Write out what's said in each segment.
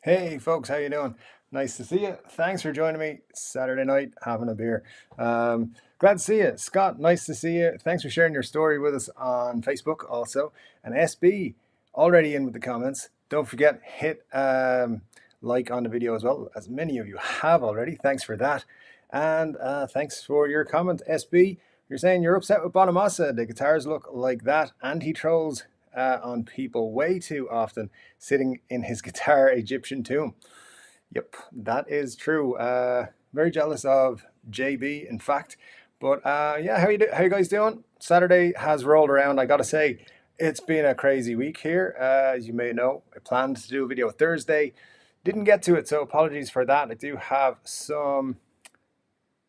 Hey folks, how you doing? Nice to see you. Thanks for joining me Saturday night having a beer. Glad to see you. Scott, nice to see you. Thanks for sharing your story with us on Facebook also. And SB, already in with the comments. Don't forget, hit like on the video as well, as many of you have already. Thanks for that. And thanks for your comment, SB. You're saying you're upset with Bonamassa. The guitars look like that, and he trolls on people way too often, sitting in his guitar Egyptian tomb. Yep, that is true. Very jealous of JB, in fact. But yeah, how you guys doing? Saturday has rolled around. I gotta say, it's been a crazy week here. As you may know, I planned to do a video Thursday, didn't get to it, so apologies for that. I do have some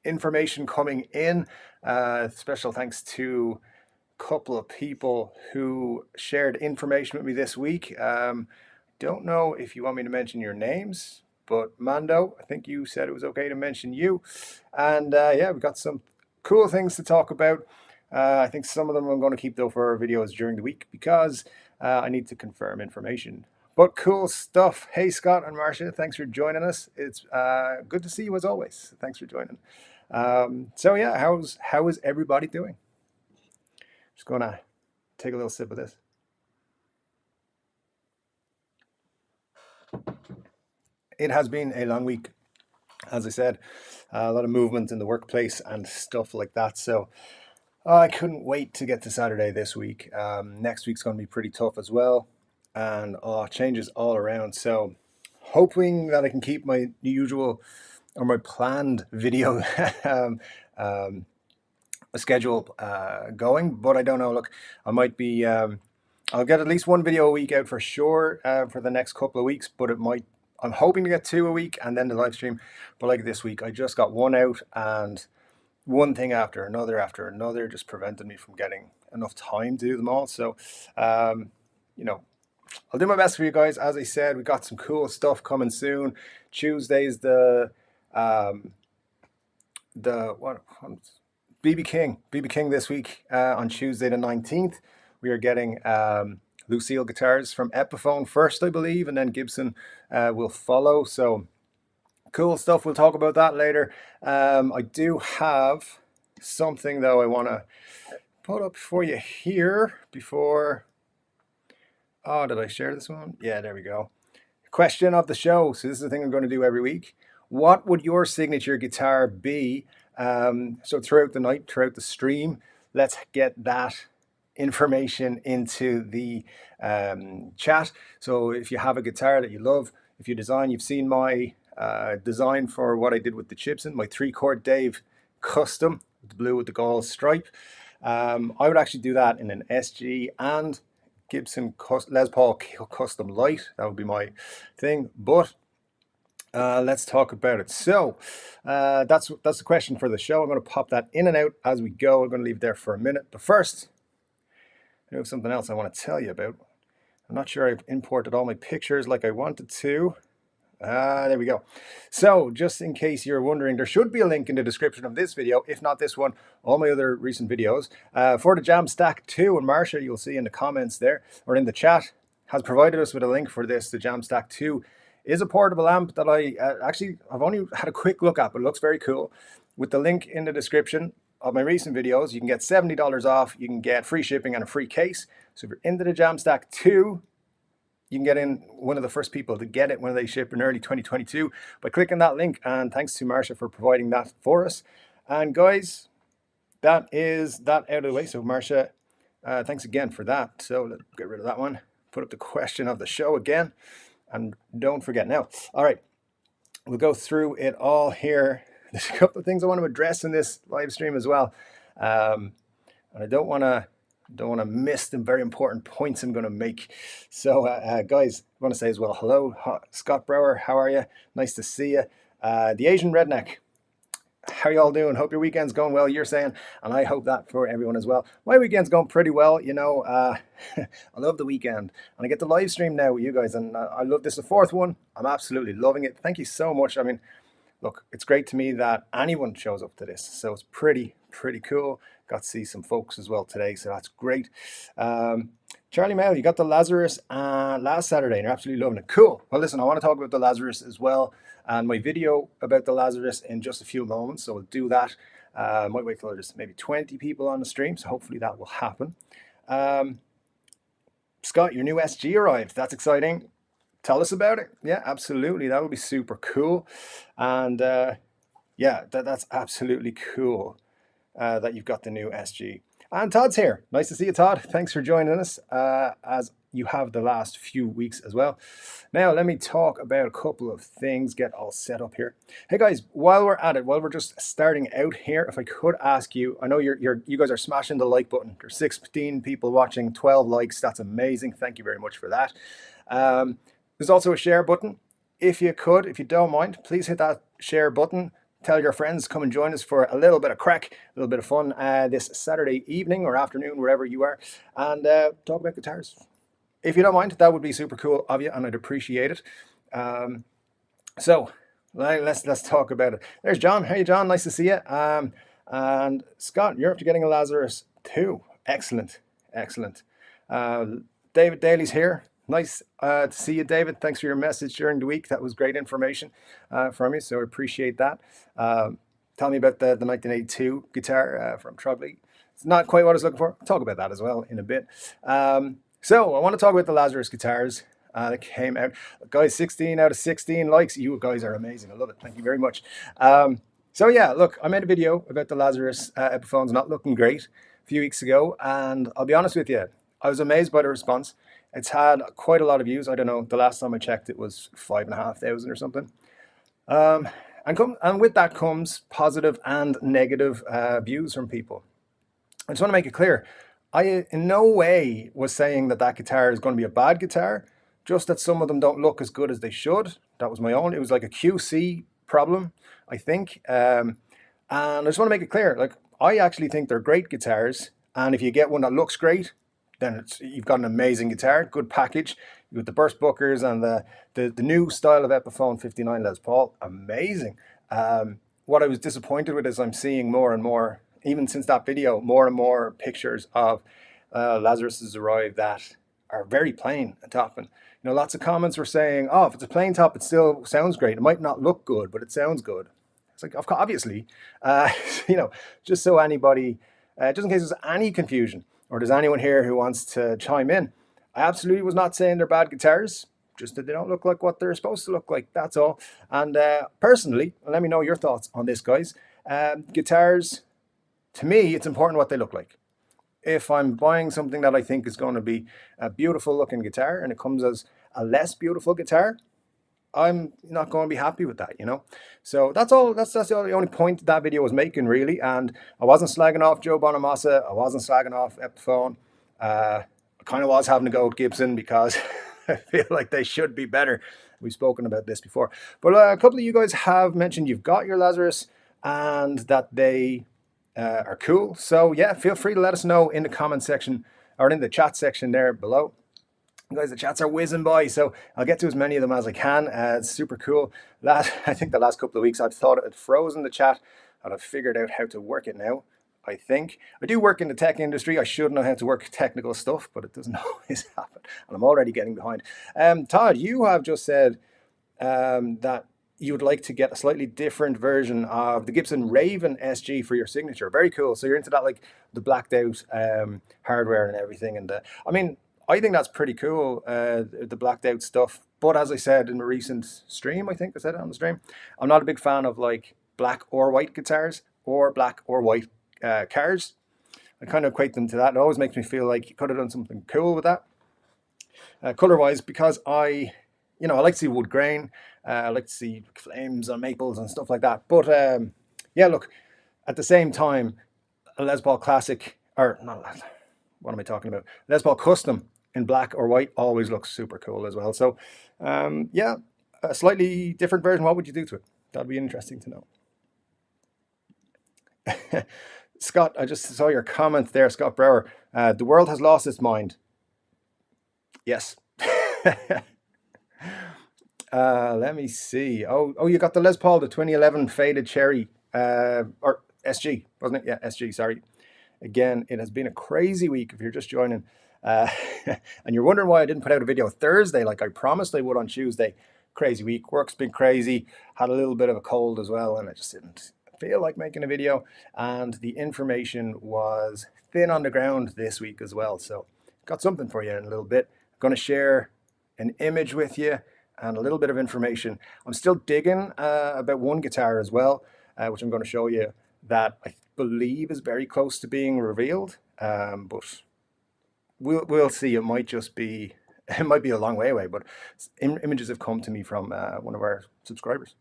information coming in. Special thanks to couple of people who shared information with me this week. Don't know if you want me to mention your names, but Mando, I think you said it was okay to mention you. And yeah, we've got some cool things to talk about. I think some of them I'm going to keep though for our videos during the week because I need to confirm information. But cool stuff. Hey, Scott and Marcia, thanks for joining us. It's good to see you as always. Thanks for joining. So yeah, how is everybody doing? Just gonna take a little sip of this. It has been a long week, as I said, a lot of movement in the workplace and stuff like that. So I couldn't wait to get to Saturday this week. Next week's going to be pretty tough as well, and changes all around. So hoping that I can keep my usual or my planned video schedule going, but I don't know. Look, I might be. I'll get at least one video a week out for sure for the next couple of weeks, but it might. I'm hoping to get two a week and then the live stream. But like this week, I just got one out, and one thing after another just prevented me from getting enough time to do them all. So, you know, I'll do my best for you guys. As I said, we got some cool stuff coming soon. Tuesday's um, the what BB King this week on Tuesday the 19th. We are getting Lucille guitars from Epiphone first, I believe, and then Gibson will follow. So cool stuff. We'll talk about that later. I do have something though I want to put up for you here before. Oh, did I share this one? Yeah, there we go. Question of the show. So this is the thing I'm going to do every week. What would your signature guitar be? So throughout the night, throughout the stream, let's get that information into the chat. So if you have a guitar that you love, if you design, you've seen my design for what I did with the Gibson, my 3-chord Dave custom, the blue with the gold stripe. I would actually do that in an SG and Gibson Les Paul Custom Light. That would be my thing. But let's talk about it. So that's the question for the show. I'm going to pop that in and out as we go. I'm going to leave it there for a minute. But first, I have something else I want to tell you about. I'm not sure I've imported all my pictures like I wanted to. There we go. So just in case you're wondering, there should be a link in the description of this video, if not this one, all my other recent videos. For the Jamstack 2, and Marsha, you'll see in the comments there, or in the chat, has provided us with a link for this. The Jamstack 2 is a portable amp that I've only had a quick look at, but it looks very cool. With the link in the description of my recent videos, you can get $70 off, you can get free shipping and a free case. So if you're into the Jamstack 2, you can get in one of the first people to get it when they ship in early 2022 by clicking that link. And thanks to Marsha for providing that for us. And guys, that is that out of the way. So Marsha, thanks again for that. So let's get rid of that one. Put up the question of the show again. And don't forget now. All right, we'll go through it all here. There's a couple of things I want to address in this live stream as well. And I don't want to miss the very important points I'm going to make. So guys, I want to say as well, hello, Scott Brower, how are you? Nice to see you. The Asian Redneck, how y'all doing? Hope your weekend's going well, you're saying, and I hope that for everyone as well. My weekend's going pretty well, you know. I love the weekend, and I get to live stream now with you guys, and I love this. The fourth one, I'm absolutely loving it. Thank you so much. I mean, look, it's great to me that anyone shows up to this, so it's pretty cool. got to see some folks as well today, so that's great. Charlie Mail, you got the Lazarus last Saturday, and you're absolutely loving it. Cool. Well, listen, I want to talk about the Lazarus as well, and my video about the Lazarus in just a few moments, so we'll do that. Might wait till there's maybe 20 people on the stream, so hopefully that will happen. Scott, your new SG arrived. That's exciting. Tell us about it. Yeah, absolutely. That'll be super cool. And yeah, that's absolutely cool that you've got the new SG. And Todd's here. Nice to see you, Todd. Thanks for joining us, as you have the last few weeks as well. Now, let me talk about a couple of things, get all set up here. Hey guys, while we're at it, while we're just starting out here, if I could ask you, I know you guys are smashing the like button. There's 16 people watching, 12 likes. That's amazing. Thank you very much for that. There's also a share button. If you don't mind, please hit that share button. Tell your friends, come and join us for a little bit of crack, a little bit of fun this Saturday evening or afternoon, wherever you are, and talk about guitars. If you don't mind, that would be super cool of you, and I'd appreciate it. So let's talk about it. There's John. Hey, John, nice to see you. And Scott, you're after getting a Lazarus too. Excellent, excellent. David Daly's here. Nice to see you, David. Thanks for your message during the week. That was great information from you, so I appreciate that. Tell me about the 1982 guitar from Trogley. It's not quite what I was looking for. I'll talk about that as well in a bit. So I want to talk about the Lazarus guitars that came out. Guys, 16 out of 16 likes. You guys are amazing. I love it. Thank you very much. So yeah, look, I made a video about the Lazarus Epiphones not looking great a few weeks ago, and I'll be honest with you, I was amazed by the response. It's had quite a lot of views. I don't know, the last time I checked it was 5,500 or something. And with that comes positive and negative views from people. I just want to make it clear, I in no way was saying that guitar is going to be a bad guitar, just that some of them don't look as good as they should. That was my own. It was like a QC problem, I think. And I just want to make it clear, like, I actually think they're great guitars. And if you get one that looks great, then you've got an amazing guitar, good package. With the burst bookers and the new style of Epiphone 59 Les Paul, amazing. What I was disappointed with is I'm seeing more and more, even since that video, more and more pictures of Lazarus's arrive that are very plain and top. And you know, lots of comments were saying, "Oh, if it's a plain top, it still sounds great. It might not look good, but it sounds good." It's like, obviously, you know, just so anybody, just in case there's any confusion, or there's anyone here who wants to chime in, I absolutely was not saying they're bad guitars, just that they don't look like what they're supposed to look like, that's all. And personally, and let me know your thoughts on this, guys, guitars, to me, it's important what they look like. If I'm buying something that I think is going to be a beautiful looking guitar and it comes as a less beautiful guitar, I'm not going to be happy with that, you know. So that's all. That's the only point that video was making, really. And I wasn't slagging off Joe Bonamassa. I wasn't slagging off Epiphone. I kind of was having to go with Gibson because I feel like they should be better. We've spoken about this before. But a couple of you guys have mentioned you've got your Lazarus and that they are cool. So yeah, feel free to let us know in the comment section or in the chat section there below. Guys, the chats are whizzing by, so I'll get to as many of them as I can. It's super cool. I think the last couple of weeks I've thought it had frozen the chat, and I've figured out how to work it now. I think I do work in the tech industry. I should know how to work technical stuff, but it doesn't always happen, and I'm already getting behind. Todd, you have just said that you would like to get a slightly different version of the Gibson Raven SG for your signature. Very cool. So you're into that, like the blacked out hardware and everything. And I mean, I think that's pretty cool, the blacked out stuff. But as I said in a recent stream, I think I said it on the stream, I'm not a big fan of like black or white guitars or black or white cars. I kind of equate them to that. It always makes me feel like you could have done something cool with that, color-wise, because I like to see wood grain. I like to see flames on maples and stuff like that. But yeah, look, at the same time, a Les Paul Classic, or not, what am I talking about? Les Paul Custom in black or white always looks super cool as well. So yeah, a slightly different version. What would you do to it? That'd be interesting to know. Scott, I just saw your comment there, Scott Brower. The world has lost its mind. Yes. Let me see. Oh, you got the Les Paul, the 2011 faded cherry, or SG, wasn't it? Yeah, SG, sorry. Again, it has been a crazy week if you're just joining. Uh, and you're wondering why I didn't put out a video Thursday like I promised I would on Tuesday. Crazy week. Work's been crazy. Had a little bit of a cold as well, and I just didn't feel like making a video. And the information was thin on the ground this week as well. So got something for you in a little bit. I'm going to share an image with you and a little bit of information. I'm still digging about one guitar as well, which I'm going to show you, that I believe is very close to being revealed, but we'll see. It might just be it might be a long way away, but images have come to me from one of our subscribers.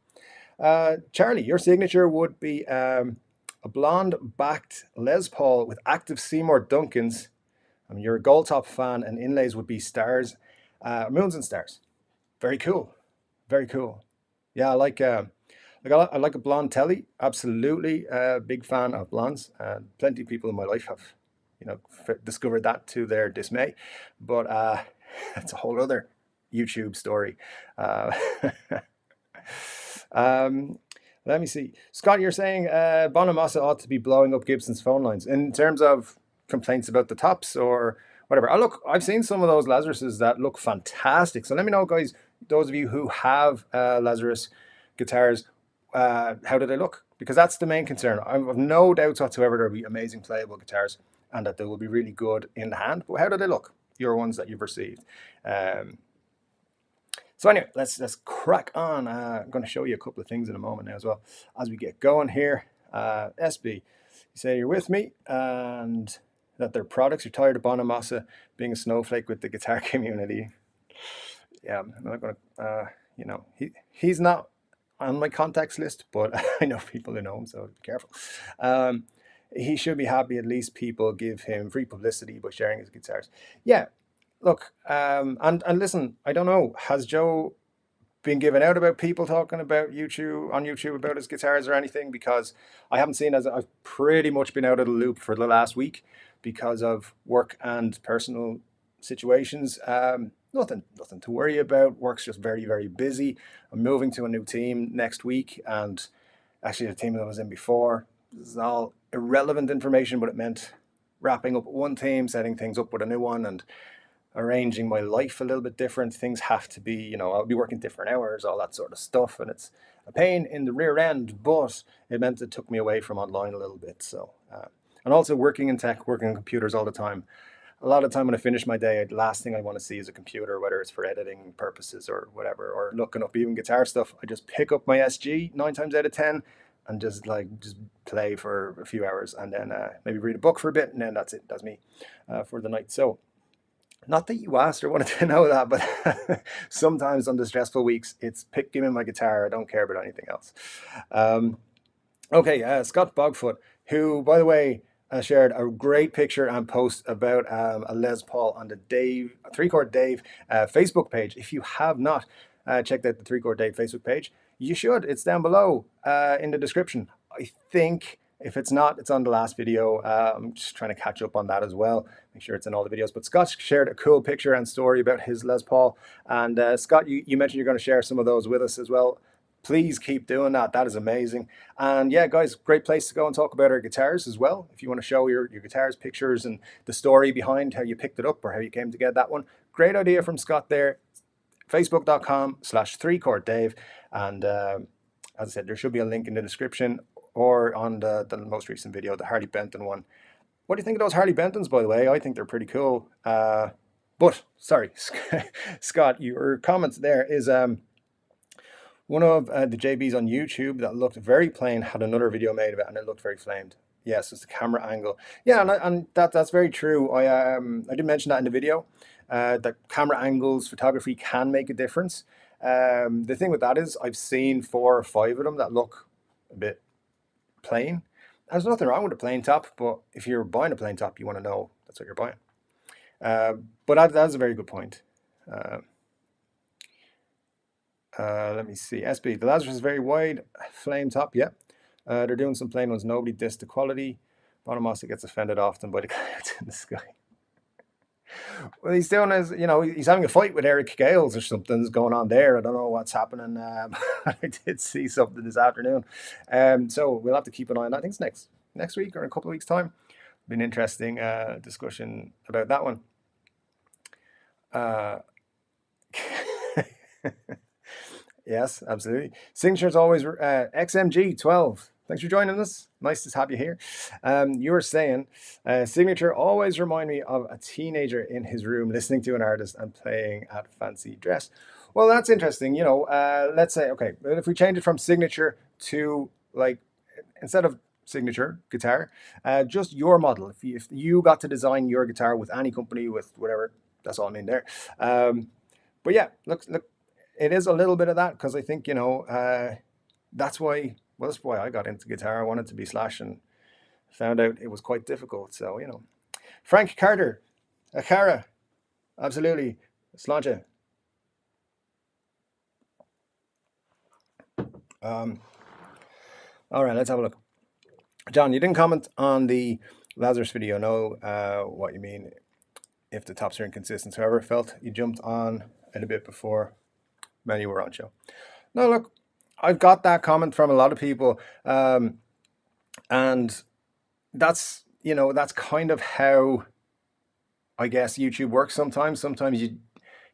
Charlie, your signature would be a blonde backed Les Paul with active Seymour Duncans. I mean, you're a gold top fan, and inlays would be stars, moons and stars. Very cool, very cool. Yeah, I like a blonde telly. Absolutely, big fan of blondes. Plenty of people in my life have, discovered that to their dismay. But that's a whole other YouTube story. Um, Let me see. Scott, you're saying Bonamassa ought to be blowing up Gibson's phone lines in terms of complaints about the tops or whatever. I've seen some of those Lazaruses that look fantastic. So let me know, guys, those of you who have Lazarus guitars, how do they look? Because that's the main concern. I have no doubts whatsoever there'll be amazing playable guitars and that they will be really good in the hand. But how do they look? Your ones that you've received. So anyway, let's crack on. I'm going to show you a couple of things in a moment now as well as we get going here. SB, you say you're with me and that their products, you're tired of Bonamassa being a snowflake with the guitar community. Yeah, I'm not going to, he's not on my contacts list, but I know people who know him, so be careful. He should be happy at least people give him free publicity by sharing his guitars. Yeah, look, and listen, I don't know, has Joe been given out about people talking about YouTube about his guitars or anything? Because I haven't seen, as I've pretty much been out of the loop for the last week because of work and personal situations. Nothing to worry about. Work's just very, very busy. I'm moving to a new team next week, and actually the team that I was in before, this is all irrelevant information, but it meant wrapping up one team, setting things up with a new one, and arranging my life a little bit different. Things have to be, I'll be working different hours, all that sort of stuff, and it's a pain in the rear end, but it meant it took me away from online a little bit. So, and also working in tech, working on computers all the time. A lot of the time when I finish my day, the last thing I want to see is a computer, whether it's for editing purposes or whatever, or looking up even guitar stuff. I just pick up my SG 9 times out of 10 and just play for a few hours, and then maybe read a book for a bit, and then that's it. That's me for the night. So, not that you asked or wanted to know that, but sometimes on the stressful weeks, it's give me my guitar. I don't care about anything else. Okay, Scott Bogfoot, who, by the way, shared a great picture and post about a Les Paul on the Three Chord Dave Facebook page. If you have not checked out the Three Chord Dave Facebook page, you should. It's down below in the description. I think if it's not, it's on the last video. I'm just trying to catch up on that as well. Make sure it's in all the videos. But Scott shared a cool picture and story about his Les Paul. And Scott, you mentioned you're going to share some of those with us as well. Please keep doing that. That is amazing. And yeah, guys, great place to go and talk about our guitars as well. If you want to show your guitars, pictures, and the story behind how you picked it up or how you came to get that one. Great idea from Scott there. Facebook.com/3ChordDave. And as I said, there should be a link in the description or on the most recent video, the Harley Benton one. What do you think of those Harley Bentons, by the way? I think they're pretty cool. But, sorry, Scott, your comments there is... one of the JBs on YouTube that looked very plain had another video made of it, and it looked very flamed. Yes, it's the camera angle. Yeah, and that's very true. I did mention that in the video. That camera angles, photography can make a difference. The thing with that is I've seen 4 or 5 of them that look a bit plain. There's nothing wrong with a plain top, but if you're buying a plain top, you want to know that's what you're buying. But that's a very good point. Let me see. SB, the Lazarus is very wide, flame top, yeah. They're doing some plain ones. Nobody dissed the quality. Bonamassa gets offended often by the clouds in the sky. Well, he's doing his, he's having a fight with Eric Gales or something's going on there. I don't know what's happening. I did see something this afternoon. So we'll have to keep an eye on that. I think it's next week or in a couple of weeks' time. Been interesting discussion about that one. Yes, absolutely. Signature is always XMG12. Thanks for joining us. Nice to have you here. You were saying, signature always remind me of a teenager in his room listening to an artist and playing at fancy dress. Well, that's interesting. Let's say, okay, if we change it from signature to like, instead of signature guitar, just your model. If you got to design your guitar with any company, with whatever, that's all I mean there. But yeah, look, it is a little bit of that because I think that's why. Well, that's why I got into guitar. I wanted to be Slash and found out it was quite difficult. So Frank Carter, Akara, absolutely, Sláinte. All right, let's have a look. John, you didn't comment on the Lazarus video. Know what you mean if the tops are inconsistent. However, felt you jumped on it a bit before when you were on show. No, look, I've got that comment from a lot of people, and that's that's kind of how I guess YouTube works. Sometimes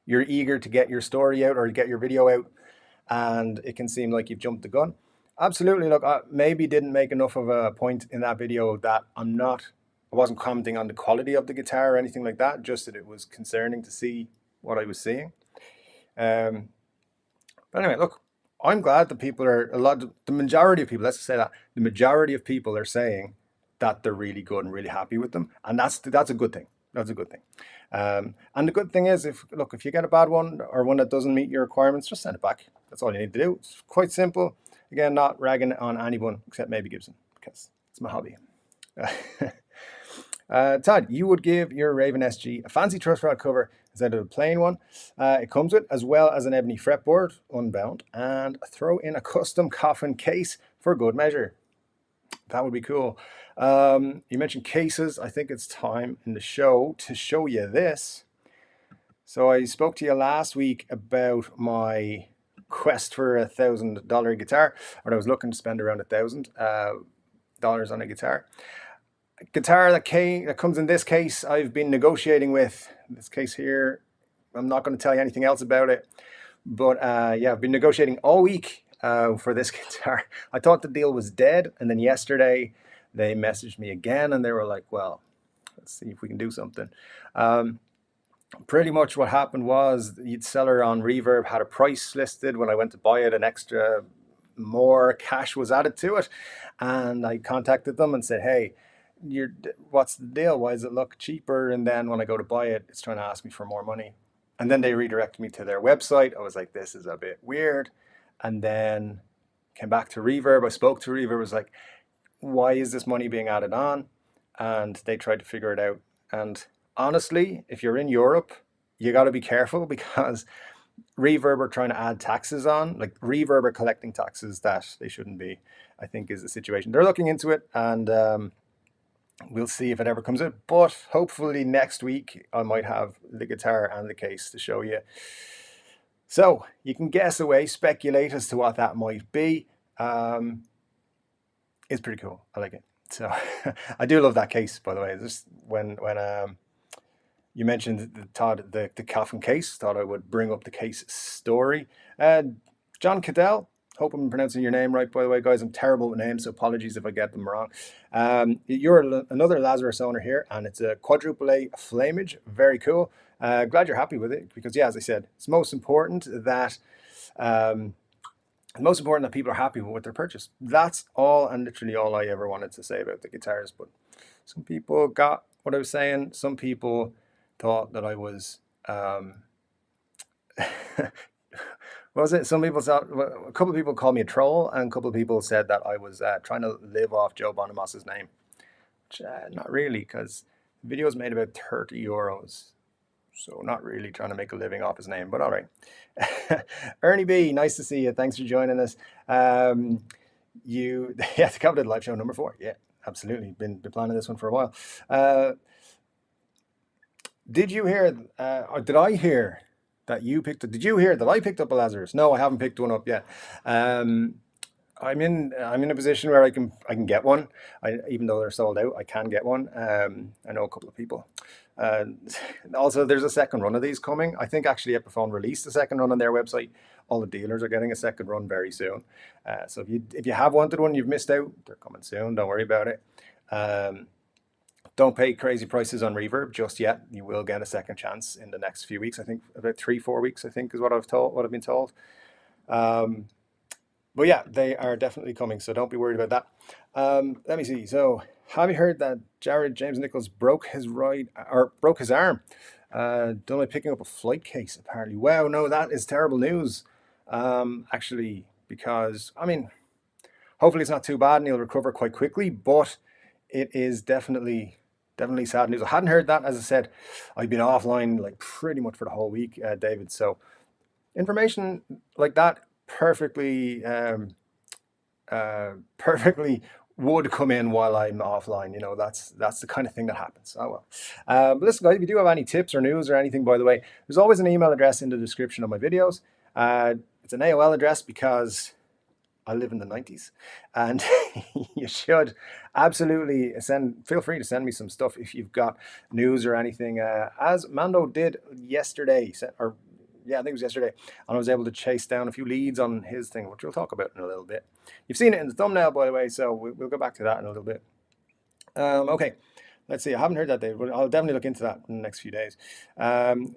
you're eager to get your story out or get your video out, and it can seem like you've jumped the gun. Absolutely. Look, I maybe didn't make enough of a point in that video that I wasn't commenting on the quality of the guitar or anything like that, just that it was concerning to see what I was seeing. But anyway, look, I'm glad that people are the majority of people, let's say that the majority of people are saying that they're really good and really happy with them. And that's a good thing. That's a good thing. And the good thing is, if you get a bad one or one that doesn't meet your requirements, just send it back. That's all you need to do. It's quite simple. Again, not ragging on anyone except maybe Gibson, because it's my hobby. Todd, you would give your Raven SG a fancy truss rod cover instead of a plain one. It comes with, as well as an ebony fretboard, unbound, and throw in a custom coffin case for good measure. That would be cool. You mentioned cases. I think it's time in the show to show you this. So I spoke to you last week about my quest for $1,000 guitar, or I was looking to spend around $1,000 on a guitar. Guitar that comes in this case, I've been negotiating with. This case here, I'm not going to tell you anything else about it, but yeah, I've been negotiating all week for this guitar. I thought the deal was dead, and then yesterday they messaged me again, and they were like, well, let's see if we can do something. Pretty much what happened was the seller on Reverb had a price listed. When I went to buy it, an extra more cash was added to it, and I contacted them and said, hey, what's the deal? Why does it look cheaper? And then when I go to buy it, it's trying to ask me for more money. And then they redirected me to their website. I was like, this is a bit weird. And then came back to Reverb. I spoke to Reverb, was like, why is this money being added on? And they tried to figure it out. And honestly, if you're in Europe, you got to be careful, because Reverb are trying to add taxes on, like Reverb are collecting taxes that they shouldn't be, I think is the situation. They're looking into it, and we'll see if it ever comes out. But hopefully next week I might have the guitar and the case to show you. So you can guess away, speculate as to what that might be. It's pretty cool. I like it. So I do love that case, by the way. Just when you mentioned Todd, the coffin case, thought I would bring up the case story. John Cadell, hope I'm pronouncing your name right, by the way, guys. I'm terrible with names, so apologies if I get them wrong. You're another Lazarus owner here, and it's a quadruple A flamage. Very cool. Glad you're happy with it, because yeah, as I said, it's most important that people are happy with their purchase. That's all, and literally all I ever wanted to say about the guitars. But some people got what I was saying. Some people thought that I was what was it? Some people thought, a couple of people called me a troll, and a couple of people said that I was trying to live off Joe Bonamos's name. Which, not really, because the video was made about €30. So not really trying to make a living off his name, but all right. Ernie B, nice to see you. Thanks for joining us. Yeah, the Coveted Live Show number 4. Yeah, absolutely. Been planning this one for a while. Did you hear, or did I hear that you picked up, did you hear that I picked up a Lazarus? No, I haven't picked one up yet. I'm in a position where I can get one. Even though they're sold out, I can get one. I know a couple of people. Uh, Also, there's a second run of these coming. I think actually Epiphone released a second run on their website. All the dealers are getting a second run very soon. So if you have wanted one, you've missed out. They're coming soon. Don't worry about it. Um, don't pay crazy prices on reverb just yet. You will get a second chance in the next few weeks. I think about 3-4 weeks. I think is what I've been told. Um, but yeah, they are definitely coming, so don't be worried about that. Let me see. So, have you heard that Jared James Nichols broke his arm? Done by picking up a flight case, apparently. Wow, no, that is terrible news. Actually, because hopefully it's not too bad and he'll recover quite quickly. But it is definitely sad news. I hadn't heard that. As I said, I've been offline like pretty much for the whole week, David. So information like that perfectly would come in while I'm offline. That's the kind of thing that happens. Oh well. But listen, guys, if you do have any tips or news or anything, by the way, there's always an email address in the description of my videos. It's an AOL address because I live in the 90s, and you should absolutely feel free to send me some stuff if you've got news or anything. As Mando did yesterday, or yeah, I think it was yesterday, and I was able to chase down a few leads on his thing, which we'll talk about in a little bit. You've seen it in the thumbnail, by the way, so we'll go back to that in a little bit. Okay, let's see. I haven't heard that, Dave, but I'll definitely look into that in the next few days.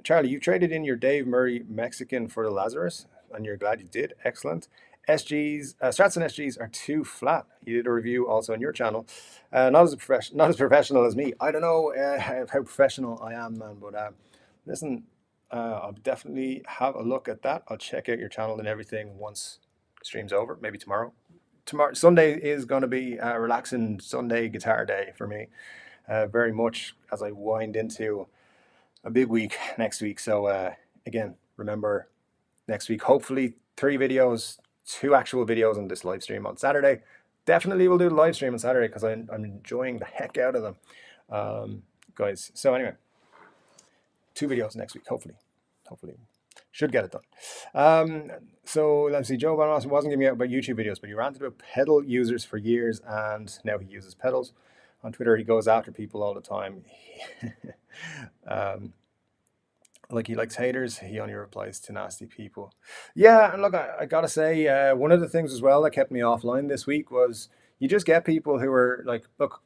Charlie, you traded in your Dave Murray Mexican for the Lazarus, and you're glad you did. Excellent. Strats and SGs are too flat. You did a review also on your channel. Not as professional as me. I don't know how professional I am, man, but listen, I'll definitely have a look at that. I'll check out your channel and everything once the stream's over, maybe tomorrow. Sunday is going to be a relaxing Sunday guitar day for me, very much as I wind into a big week next week. So again, remember, next week hopefully 3 videos, 2 actual videos on this live stream on Saturday. Definitely we'll do the live stream on Saturday because I'm enjoying the heck out of them, guys. So anyway, 2 videos next week, hopefully should get it done. So let's see. Joe Bonamassa wasn't giving out about YouTube videos, but he ranted about pedal users for years, and now he uses pedals. On Twitter, he goes after people all the time. Like he likes haters, he only replies to nasty people. Yeah, and look, I gotta say, one of the things as well that kept me offline this week was you just get people who are like, look,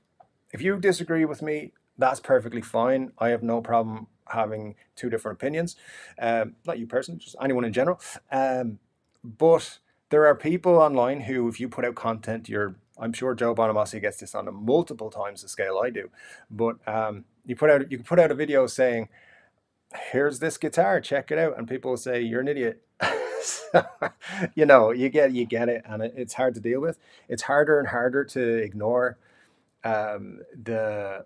if you disagree with me, that's perfectly fine. I have no problem having 2 different opinions. Not you personally, just anyone in general. But there are people online who, if you put out content, I'm sure Joe Bonamassa gets this on a multiple times the scale I do. But you can put out a video saying, here's this guitar, check it out, and people will say you're an idiot. So, you get it, and it's hard to deal with. It's harder and harder to ignore the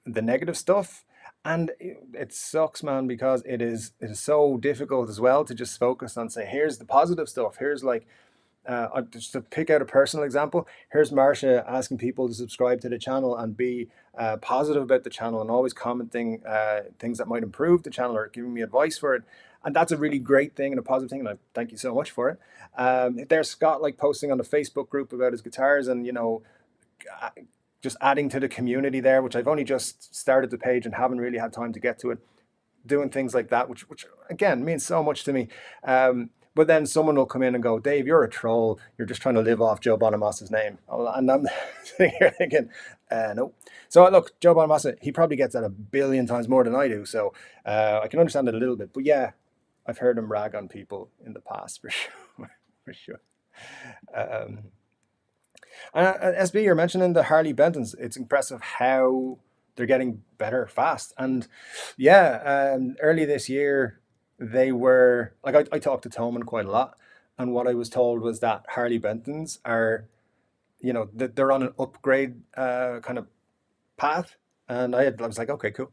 negative stuff, and it sucks, man, because it is so difficult as well to just focus on, say, here's the positive stuff. Here's like just to pick out a personal example, here's Marcia asking people to subscribe to the channel and be positive about the channel and always commenting things that might improve the channel or giving me advice for it. And that's a really great thing and a positive thing, and I thank you so much for it. There's Scott, like, posting on the Facebook group about his guitars, and just adding to the community there, which I've only just started the page and haven't really had time to get to it. Doing things like that, which again means so much to me. But then someone will come in and go, Dave, you're a troll. You're just trying to live off Joe Bonamassa's name. And I'm sitting here thinking, no. So look, Joe Bonamassa, he probably gets that a billion times more than I do. So I can understand it a little bit. But yeah, I've heard him rag on people in the past for sure. For sure. SB, you're mentioning the Harley Bentons. It's impressive how they're getting better fast. And yeah, early this year, they were like, I talked to Toman quite a lot, and what I was told was that Harley Bentons are, they're on an upgrade kind of path. And I was like, okay, cool.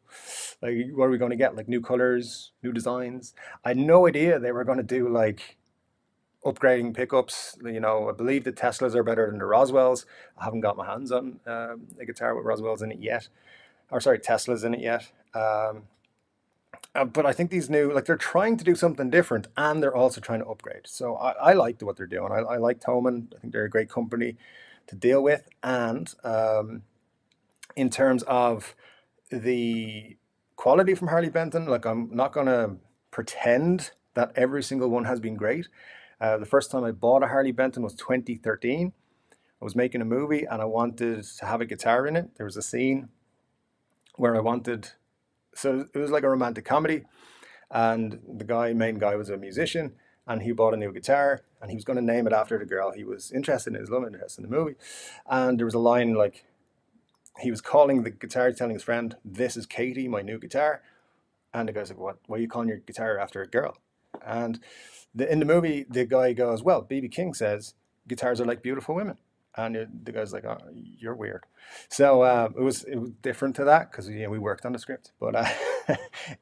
Like, what are we going to get? Like new colors, new designs? I had no idea they were going to do like upgrading pickups. I believe the Teslas are better than the Roswells. I haven't got my hands on a guitar with Roswells in it yet, or sorry, Teslas in it yet. But I think these new, like they're trying to do something different and they're also trying to upgrade. So I liked what they're doing. I like Thomann. I think they're a great company to deal with. And in terms of the quality from Harley Benton, like I'm not going to pretend that every single one has been great. The first time I bought a Harley Benton was 2013. I was making a movie and I wanted to have a guitar in it. There was a scene where I wanted, so it was like a romantic comedy, and the main guy was a musician, and he bought a new guitar, and he was going to name it after the girl he was interested in, his love interest in the movie. And there was a line like, he was calling the guitar, telling his friend, "This is Katie, my new guitar." And the guy's like, "What? Why are you calling your guitar after a girl?" And in the movie, the guy goes, "Well, B.B. King says guitars are like beautiful women." And the guy's like, "Oh, you're weird." So it was different to that because we worked on the script. But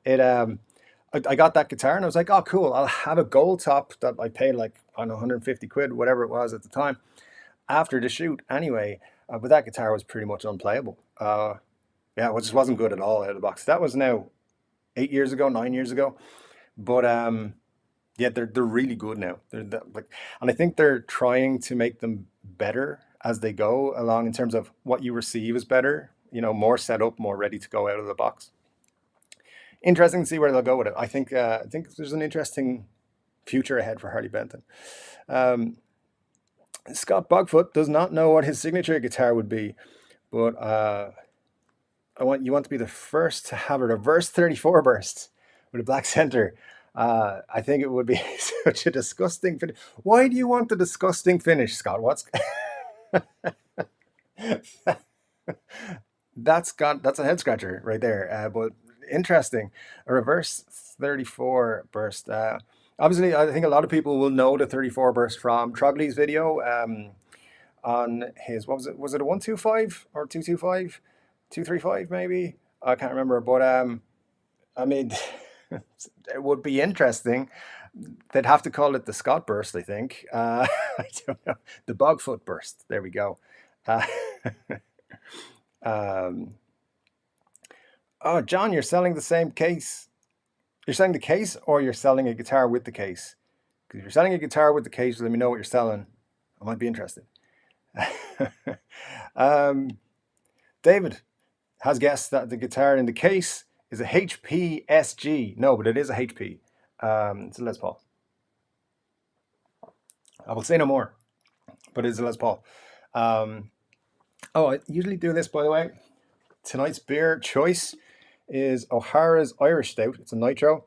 it I got that guitar and I was like, "Oh, cool! I'll have a gold top that I paid like, I don't know, 150 quid, whatever it was at the time, after the shoot." Anyway, but that guitar was pretty much unplayable. Yeah, it just wasn't good at all out of the box. That was now 8 years ago, 9 years ago. But yeah, they're really good now. Like, and I think they're trying to make them better as they go along in terms of what you receive is better. More set up, more ready to go out of the box. Interesting to see where they'll go with it. I think there's an interesting future ahead for Harley Benton. Um, Scott Bogfoot does not know what his signature guitar would be, but you want to be the first to have a reverse 34 burst with a black center. I think it would be such a disgusting finish. Why do you want the disgusting finish, Scott? That's a head scratcher right there. But interesting, a reverse 34 burst. Obviously, I think a lot of people will know the 34 burst from Trogley's video on his, what was it? Was it a 125 or 225, 235 maybe? I can't remember. But I mean, it would be interesting. They'd have to call it the Scott burst, I think. I don't know. The Bogfoot burst. There we go. Uh, um, oh, John, you're selling the same case. You're selling the case or you're selling a guitar with the case? Because if you're selling a guitar with the case, let me know what you're selling. I might be interested. um, David has guessed that the guitar in the case is a HP SG. No, but it is a HP. It's a Les Paul. I will say no more, but it's a Les Paul. I usually do this, by the way. Tonight's beer choice is O'Hara's Irish Stout. It's a nitro.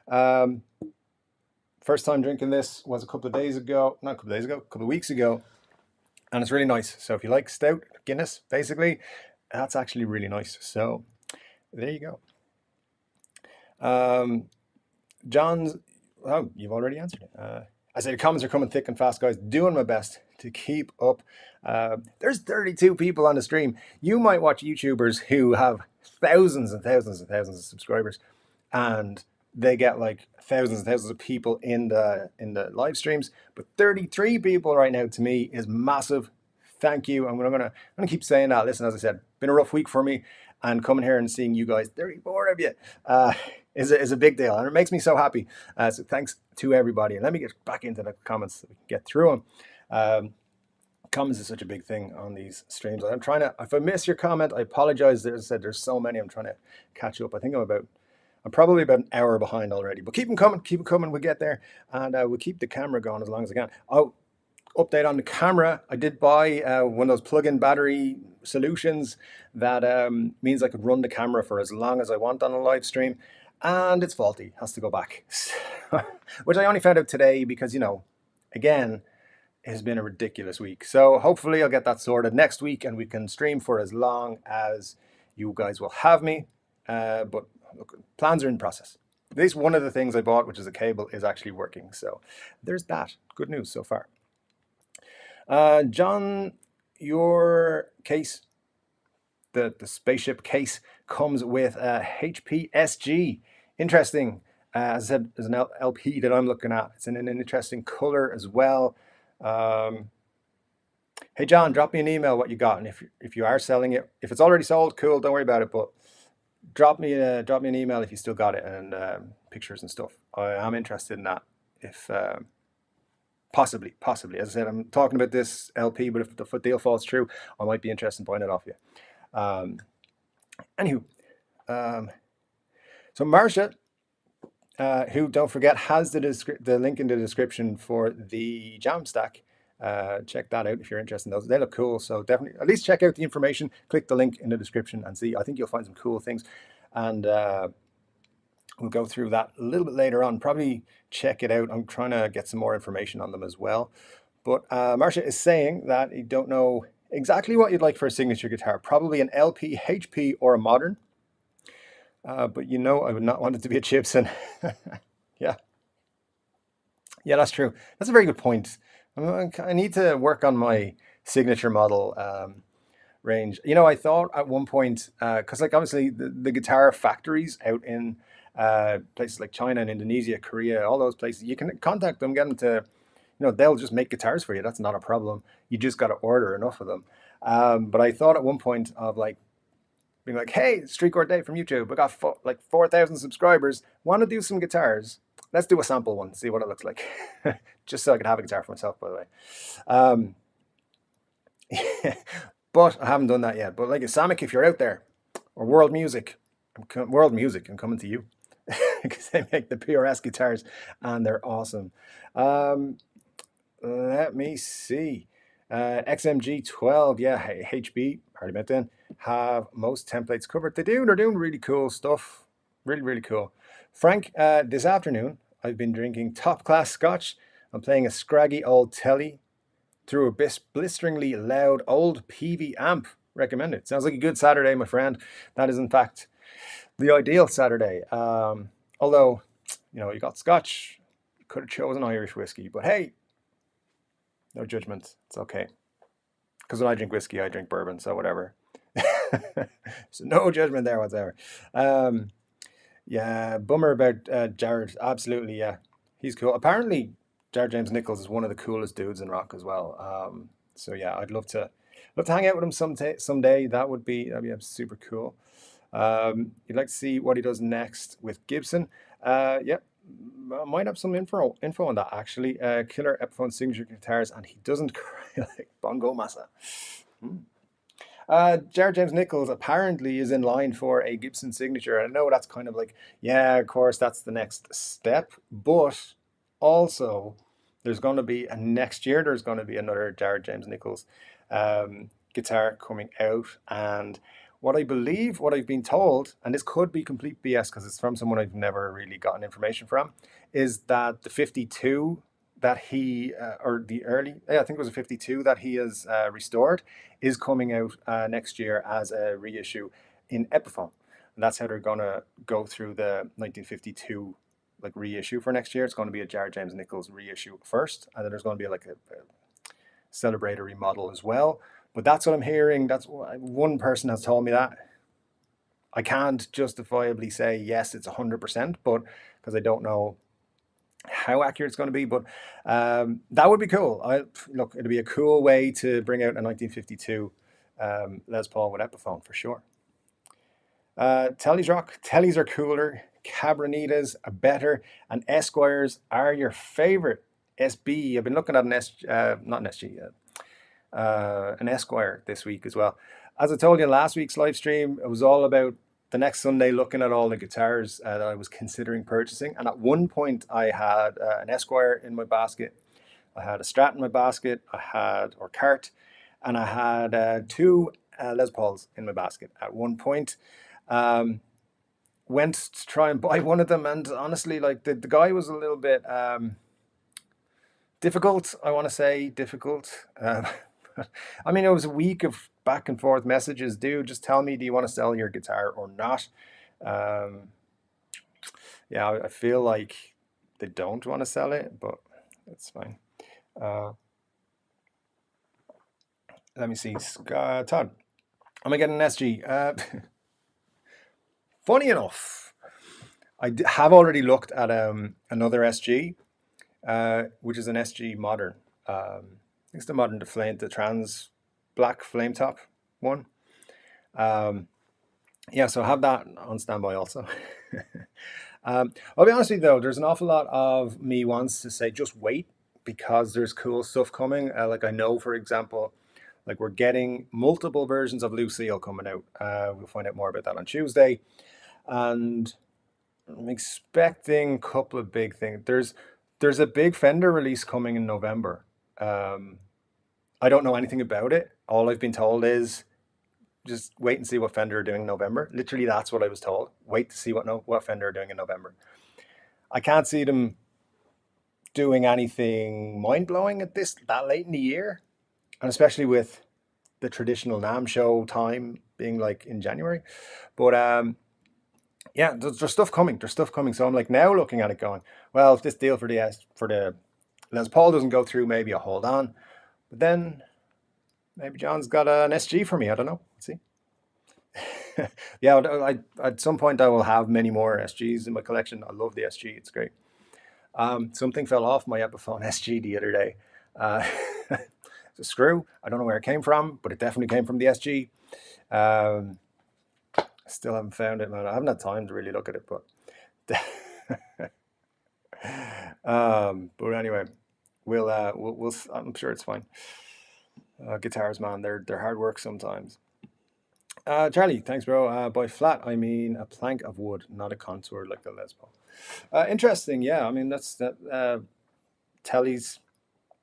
First time drinking this was a couple of days ago. Not a couple of days ago, a couple of weeks ago. And it's really nice. So if you like stout, Guinness, basically, that's actually really nice. So there you go. John's, oh, you've already answered it. I say the comments are coming thick and fast, guys. Doing my best to keep up. There's 32 people on the stream. You might watch YouTubers who have thousands and thousands and thousands of subscribers, and they get like thousands and thousands of people in the live streams. But 33 people right now to me is massive. Thank you. I'm gonna keep saying that. Listen, as I said, been a rough week for me, and coming here and seeing you guys, 34 of you, is a big deal, and it makes me so happy. So thanks to everybody. And let me get back into the comments so we can get through them. Comments is such a big thing on these streams. I'm trying to, if I miss your comment, I apologize. As I said, there's so many. I'm trying to catch up. I'm probably about an hour behind already, but keep them coming. We'll get there, and we'll keep the camera going as long as I can. Oh, update on the camera. I did buy one of those plug-in battery solutions that means I could run the camera for as long as I want on a live stream, and it's faulty. Has to go back, which I only found out today because, again, it has been a ridiculous week. So hopefully I'll get that sorted next week and we can stream for as long as you guys will have me. But look, plans are in process. At least one of the things I bought, which is a cable, is actually working. So there's that. Good news so far. John, your case, the spaceship case, comes with a HP SG. Interesting. As I said, there's an LP that I'm looking at. It's in an interesting color as well. Hey John, drop me an email what you got, and if you are selling it, if it's already sold, cool, don't worry about it. But drop me an email if you still got it, and pictures and stuff. I am interested in that. If possibly, as I said, I'm talking about this LP, but if the deal falls through, I might be interested in buying it off you. Anywho, so Marsha, who, don't forget, has the link in the description for the Jam Stack. Check that out if you're interested in those. They look cool, so definitely at least check out the information. Click the link in the description and see. I think you'll find some cool things, and we'll go through that a little bit later on. Probably check it out. I'm trying to get some more information on them as well. But Marsha is saying that you don't know exactly what you'd like for a signature guitar. Probably an LP, HP, or a modern. But you know, I would not want it to be a Gibson. Yeah, yeah, that's true. That's a very good point. I need to work on my signature model range. You know, I thought at one point, because like obviously the guitar factories out in places like China and Indonesia, Korea, all those places, you can contact them, get them to, you know, they'll just make guitars for you. That's not a problem. You just got to order enough of them. But I thought at one point of like being like, hey, Chord Dave from YouTube, I got like 4,000 subscribers. Want to do some guitars? Let's do a sample one, see what it looks like. Just so I could have a guitar for myself, by the way. Um, but I haven't done that yet. But like Samick, if you're out there, or World Music, I'm coming to you because they make the PRS guitars and they're awesome. Let me see. XMG 12, yeah, HB, already met then, have most templates covered. They're doing really cool stuff. Really, really cool. Frank, this afternoon, I've been drinking top class scotch. I'm playing a scraggy old telly through a blisteringly loud old PV amp. Recommend it. Sounds like a good Saturday, my friend. That is, in fact, the ideal Saturday. Although, you know, you got scotch, you could have chosen Irish whiskey, but hey, no judgment. It's okay. Because when I drink whiskey, I drink bourbon, so whatever. So no judgment there whatsoever. Yeah, bummer about Jared. Absolutely, yeah. He's cool. Apparently, Jared James Nichols is one of the coolest dudes in rock as well. So yeah, I'd love to hang out with him someday. That'd be super cool. You'd like to see what he does next with Gibson. Yep, I might have some info on that actually. Killer Epiphone signature guitars, and he doesn't cry like Bongo Massa. Jared James Nichols apparently is in line for a Gibson signature. I know that's kind of like, yeah, of course, that's the next step. But also, there's going to be a next year, there's going to be another Jared James Nichols guitar coming out. And what I've been told, and this could be complete BS because it's from someone I've never really gotten information from, is that the 52 that he, or the early, yeah, I think it was a 52 that he has restored, is coming out next year as a reissue in Epiphone. And that's how they're going to go through the 1952 like reissue for next year. It's going to be a Jared James Nichols reissue first, and then there's going to be like a celebratory model as well. But that's what I'm hearing. That's one person has told me that. I can't justifiably say yes, it's 100%, but because I don't know how accurate it's going to be, but that would be cool. Look, it'd be a cool way to bring out a 1952 Les Paul with Epiphone for sure. Tellys rock. Tellys are cooler. Cabranitas are better, and Esquires are your favorite. SB. I've been looking at not an SG, an Esquire this week as well. As I told you in last week's live stream, it was all about the next Sunday looking at all the guitars that I was considering purchasing. And at one point, I had an Esquire in my basket, I had a Strat in my basket, or cart, and I had two Les Pauls in my basket at one point. Went to try and buy one of them, and honestly, like the guy was a little bit difficult. I want to say difficult. I mean, it was a week of back and forth messages. Dude, just tell me, do you want to sell your guitar or not? Yeah, I feel like they don't want to sell it, but it's fine. Let me see. Todd, am I getting an SG? Funny enough, I have already looked at another SG, which is an SG Modern. It's the Modern, the trans black flame top one. Yeah, so have that on standby also. I'll be honest with you though, there's an awful lot of me wants to say just wait because there's cool stuff coming. Like I know, for example, like we're getting multiple versions of Lucille coming out. We'll find out more about that on Tuesday, and I'm expecting a couple of big things. There's a big Fender release coming in November. Um, I don't know anything about it. All I've been told is just wait and see what Fender are doing in November. Literally, that's what I was told. Wait to see what Fender are doing in November. I can't see them doing anything mind blowing at this that late in the year, and especially with the traditional NAMM show time being like in January. But yeah, there's stuff coming. There's stuff coming. So I'm like now looking at it, going, well, if this deal for the Les Paul doesn't go through, maybe I'll hold on. But then maybe John's got an SG for me. I don't know. Let's see. Yeah, at some point I will have many more SGs in my collection. I love the SG. It's great. Something fell off my Epiphone SG the other day. Uh, it's a screw. I don't know where it came from, but it definitely came from the SG. Um, Still haven't found it, man. I haven't had time to really look at it, but but anyway, we'll I'm sure it's fine. Guitars, man, they're hard work sometimes. Charlie, thanks, bro. By flat, I mean a plank of wood, not a contour like the Les Paul. Interesting, yeah. I mean, that's that. Telly's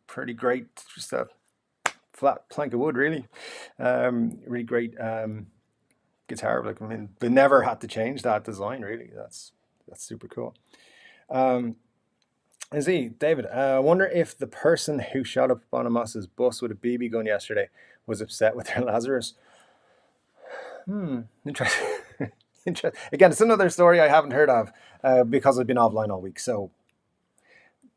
pretty great. Just a flat plank of wood, really. Really great guitar. Like, I mean, they never had to change that design, really. That's super cool. Um, and see, David, I wonder if the person who shot up Bonamossa's bus with a BB gun yesterday was upset with their Lazarus. Interesting. Again, it's another story I haven't heard of because I've been offline all week. So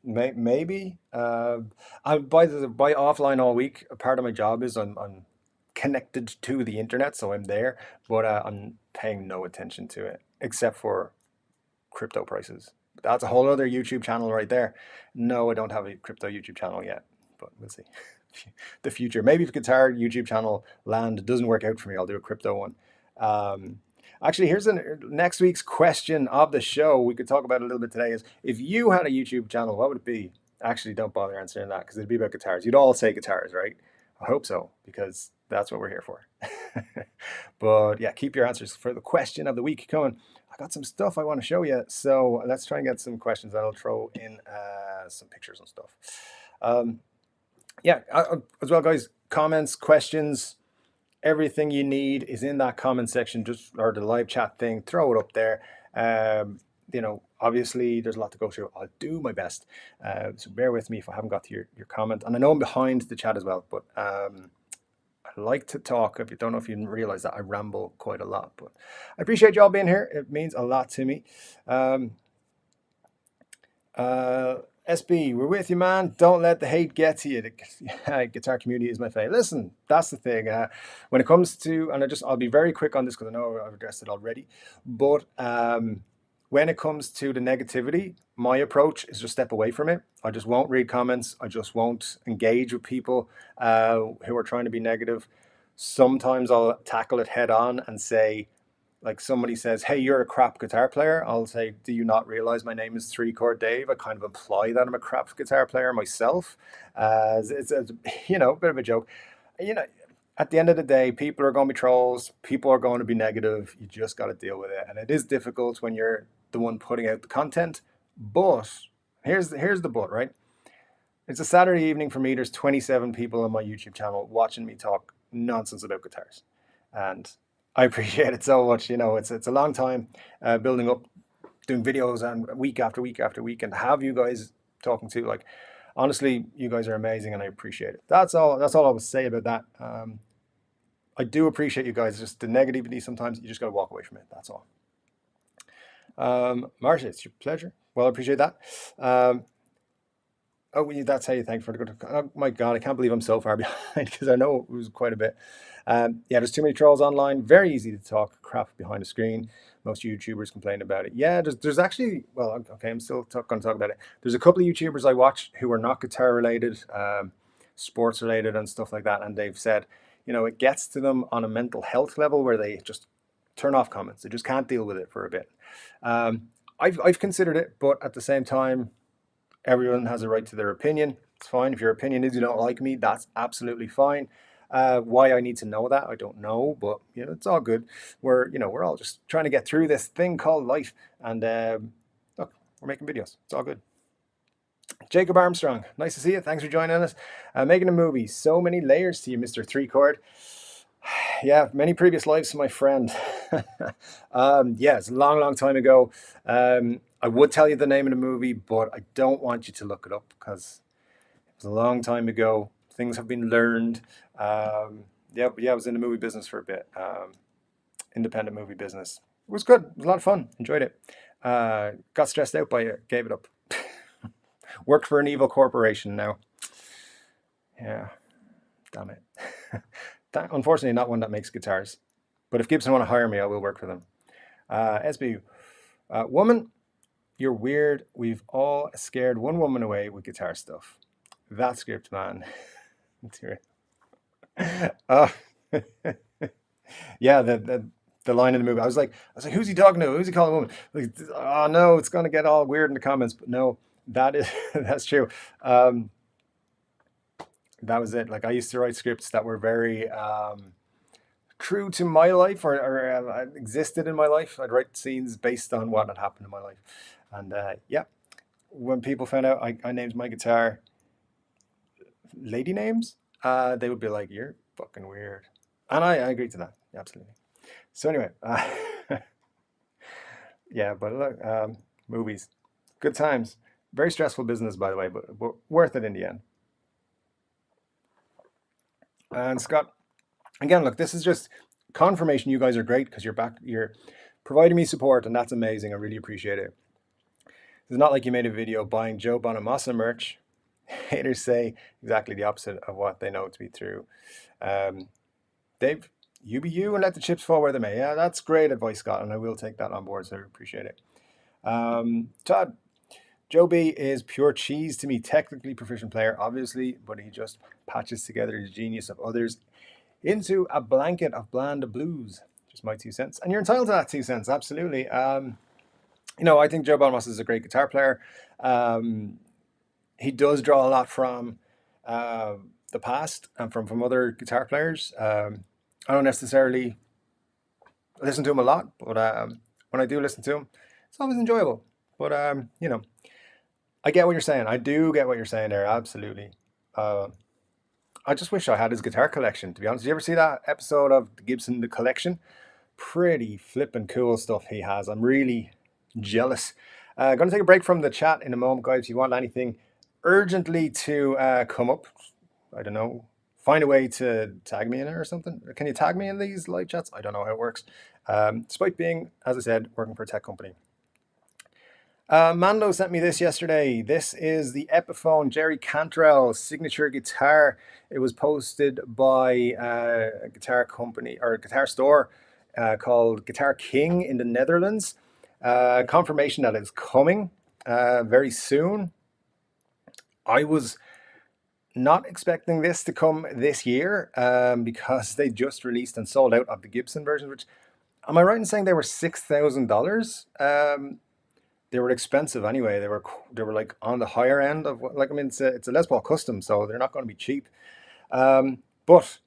maybe by offline all week. A part of my job is I'm connected to the internet, so I'm there, but I'm paying no attention to it except for crypto prices. That's a whole other YouTube channel right there. No, I don't have a crypto YouTube channel yet, but we'll see. The future. Maybe if guitar YouTube channel land doesn't work out for me, I'll do a crypto one. Um, Actually, here's the next week's question of the show. We could talk about it a little bit today. Is if you had a YouTube channel, what would it be? Actually, don't bother answering that because it'd be about guitars. You'd all say guitars, right? I hope so because that's what we're here for. But yeah, keep your answers for the question of the week coming. I got some stuff I want to show you, so let's try and get some questions. And I'll throw in some pictures and stuff. Yeah, as well, guys. Comments, questions, everything you need is in that comment section, just or the live chat thing. Throw it up there. Obviously there's a lot to go through. I'll do my best. So bear with me if I haven't got to your comment. And I know I'm behind the chat as well, but I like to talk. If you don't know if you realize that I ramble quite a lot, but I appreciate y'all being here. It means a lot to me. SB, we're with you, man. Don't let the hate get to you. The guitar community is my favorite. Listen, that's the thing. When it comes to, and I'll be very quick on this because I know I've addressed it already. But when it comes to the negativity, my approach is just step away from it. I just won't read comments. I just won't engage with people who are trying to be negative. Sometimes I'll tackle it head on and say, like somebody says, hey, you're a crap guitar player. I'll say, do you not realize my name is Chord Dave? I kind of imply that I'm a crap guitar player myself. It's a bit of a joke. At the end of the day, people are going to be trolls. People are going to be negative. You just got to deal with it. And it is difficult when you're the one putting out the content. But here's the but, right? It's a Saturday evening for me. There's 27 people on my YouTube channel watching me talk nonsense about guitars. And I appreciate it so much. It's a long time building up, doing videos and week after week after week, and have you guys talking to, like, honestly, you guys are amazing, and I appreciate it. That's all I would say about that. I do appreciate you guys. Just the negativity sometimes you just got to walk away from it. That's all. Marcia, it's your pleasure. Well, I appreciate that. That's how you thank for the good. Oh my God, I can't believe I'm so far behind because I know it was quite a bit. Yeah, there's too many trolls online. Very easy to talk crap behind a screen. Most YouTubers complain about it. Yeah, there's actually, well, okay, I'm still going to talk about it. There's a couple of YouTubers I watch who are not guitar related, sports related and stuff like that. And they've said, it gets to them on a mental health level where they just turn off comments. They just can't deal with it for a bit. I've considered it, but at the same time, everyone has a right to their opinion. It's fine. If your opinion is you don't like me, that's absolutely fine. Why I need to know that, I don't know, but you know, it's all good. We're all just trying to get through this thing called life, and look, we're making videos. It's all good. Jacob Armstrong, nice to see you. Thanks for joining us. Making a movie. So many layers to you, Mr. Three Chord. Yeah, many previous lives, my friend. Yeah, it's a long, long time ago. I would tell you the name of the movie, but I don't want you to look it up because it was a long time ago. Things have been learned. Yeah, I was in the movie business for a bit. Independent movie business. It was good. It was a lot of fun. Enjoyed it. Got stressed out by it. Gave it up. Work for an evil corporation now. Yeah, damn it. Unfortunately, not one that makes guitars. But if Gibson want to hire me, I will work for them. SBU. Woman, you're weird. We've all scared one woman away with guitar stuff. That script, man. Yeah, the line in the movie. I was like, who's he talking to? Who's he calling a woman? Like, oh no, it's gonna get all weird in the comments. But no, that is that's true. That was it. Like I used to write scripts that were very true to my life or existed in my life. I'd write scenes based on what had happened in my life. And yeah, when people found out I named my guitar lady names, they would be like, you're fucking weird. And I agreed to that. Absolutely. So anyway, yeah, but look, movies, good times. Very stressful business, by the way, but worth it in the end. And Scott, again, look, this is just confirmation you guys are great because you're back, you're providing me support, and that's amazing. I really appreciate it. It's not like you made a video buying Joe Bonamassa merch. Haters say exactly the opposite of what they know to be true. Dave, you be you and let the chips fall where they may. Yeah, that's great advice, Scott, and I will take that on board, so I appreciate it. Todd, Joe B is pure cheese to me. Technically proficient player, obviously, but he just patches together the genius of others into a blanket of bland blues. Just my 2 cents. And you're entitled to that 2 cents, absolutely. You know, I think Joe Bonamassa is a great guitar player. He does draw a lot from the past and from other guitar players. I don't necessarily listen to him a lot, but when I do listen to him, it's always enjoyable. But you know, I get what you're saying. I do get what you're saying there. Absolutely. I just wish I had his guitar collection, to be honest. Did you ever see that episode of the Gibson, The Collection? Pretty flippin' cool stuff he has. I'm really jealous. Going to take a break from the chat in a moment, guys. If you want anything urgently to come up, I don't know, find a way to tag me in it or something. Can you tag me in these live chats? I don't know how it works. Despite being, as I said, working for a tech company. Mando sent me this yesterday. This is the Epiphone Jerry Cantrell signature guitar. It was posted by a guitar company or a guitar store called Guitar King in the Netherlands. Confirmation that it's coming very soon. I was not expecting this to come this year because they just released and sold out of the Gibson version, which, am I right in saying they were $6,000? They were expensive anyway. They were like on the higher end of what, like, I mean, it's a Les Paul custom, so they're not going to be cheap. But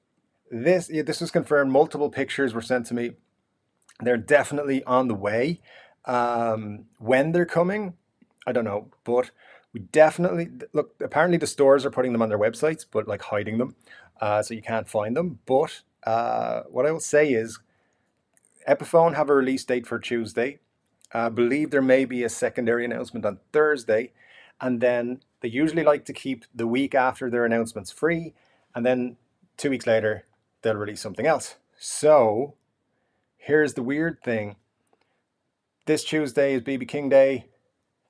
this was confirmed. Multiple pictures were sent to me. They're definitely on the way. When they're coming, I don't know, but we definitely look. Apparently, the stores are putting them on their websites, but like hiding them, so you can't find them. But what I will say is, Epiphone have a release date for Tuesday. I believe there may be a secondary announcement on Thursday, and then they usually like to keep the week after their announcements free, and then 2 weeks later they'll release something else. So here's the weird thing. This Tuesday is BB King Day.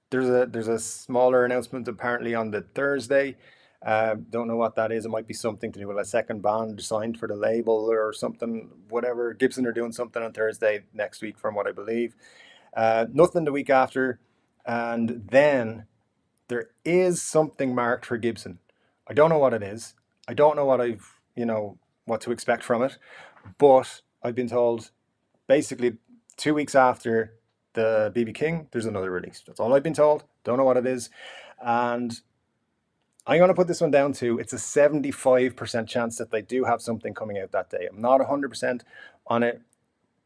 There's a smaller announcement apparently on the Thursday. Don't know what that is. It might be something to do with a second band signed for the label or something, whatever. Gibson are doing something on Thursday next week from what I believe. Nothing the week after, and then there is something marked for Gibson. I don't know what it is. I don't know what what to expect from it, but I've been told basically 2 weeks after the BB King, there's another release. That's all I've been told. Don't know what it is. And I'm going to put this one down to, it's a 75% chance that they do have something coming out that day. I'm not 100% on it.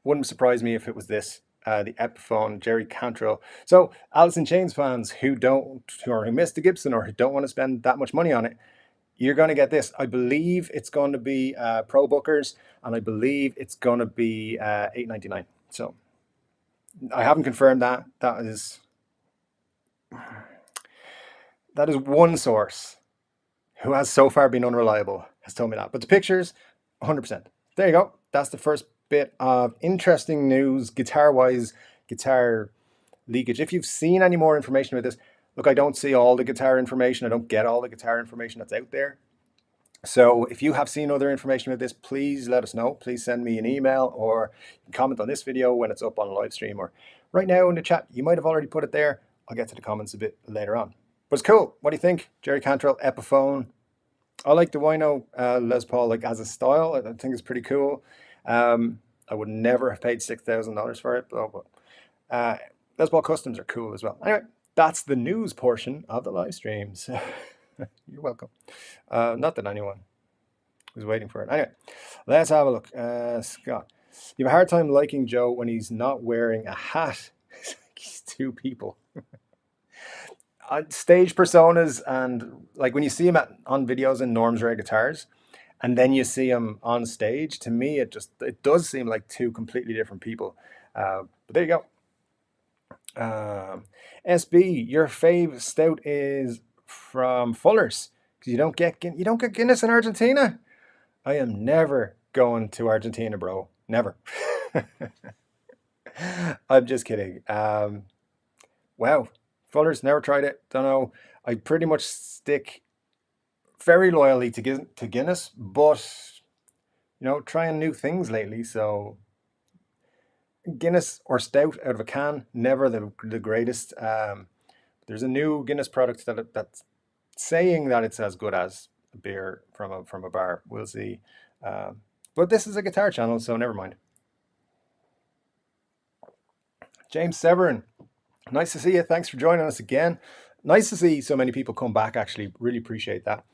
Wouldn't surprise me if it was this, the Epiphone, Jerry Cantrell. So Alice in Chains fans who missed the Gibson or who don't want to spend that much money on it, you're going to get this. I believe it's going to be Pro Bookers, and I believe it's going to be $8.99. So I haven't confirmed that. That is one source who has so far been unreliable has told me that. But the pictures, 100%. There you go. That's the first bit of interesting news, guitar-wise, guitar leakage. If you've seen any more information about this, look, I don't see all the guitar information. I don't get all the guitar information that's out there. So if you have seen other information about this, please let us know. Please send me an email or comment on this video when it's up on a live stream, or right now in the chat. You might have already put it there. I'll get to the comments a bit later on. But it's cool. What do you think? Jerry Cantrell, Epiphone. I like the Wino Les Paul like as a style. I think it's pretty cool. I would never have paid $6,000 for it, but Les Paul Customs are cool as well. Anyway, that's the news portion of the live streams. You're welcome. Not that anyone was waiting for it. Anyway, let's have a look. Scott, you have a hard time liking Joe when he's not wearing a hat. He's two people. Stage personas, and like when you see him on videos in Norm's Rare Guitars, and then you see him on stage, to me it does seem like two completely different people. But there you go. SB, your fave stout is from Fuller's, because you don't get Guinness in Argentina. I am never going to Argentina, bro. Never. I'm just kidding. Wow. Fuller's, never tried it. Don't know. I pretty much stick very loyally to Guinness, but trying new things lately. So Guinness or stout out of a can, never the greatest. There's a new Guinness product that's saying that it's as good as a beer from a bar. We'll see. But this is a guitar channel, so never mind. James Severin, nice to see you. Thanks for joining us again. Nice to see so many people come back, actually. Really appreciate that.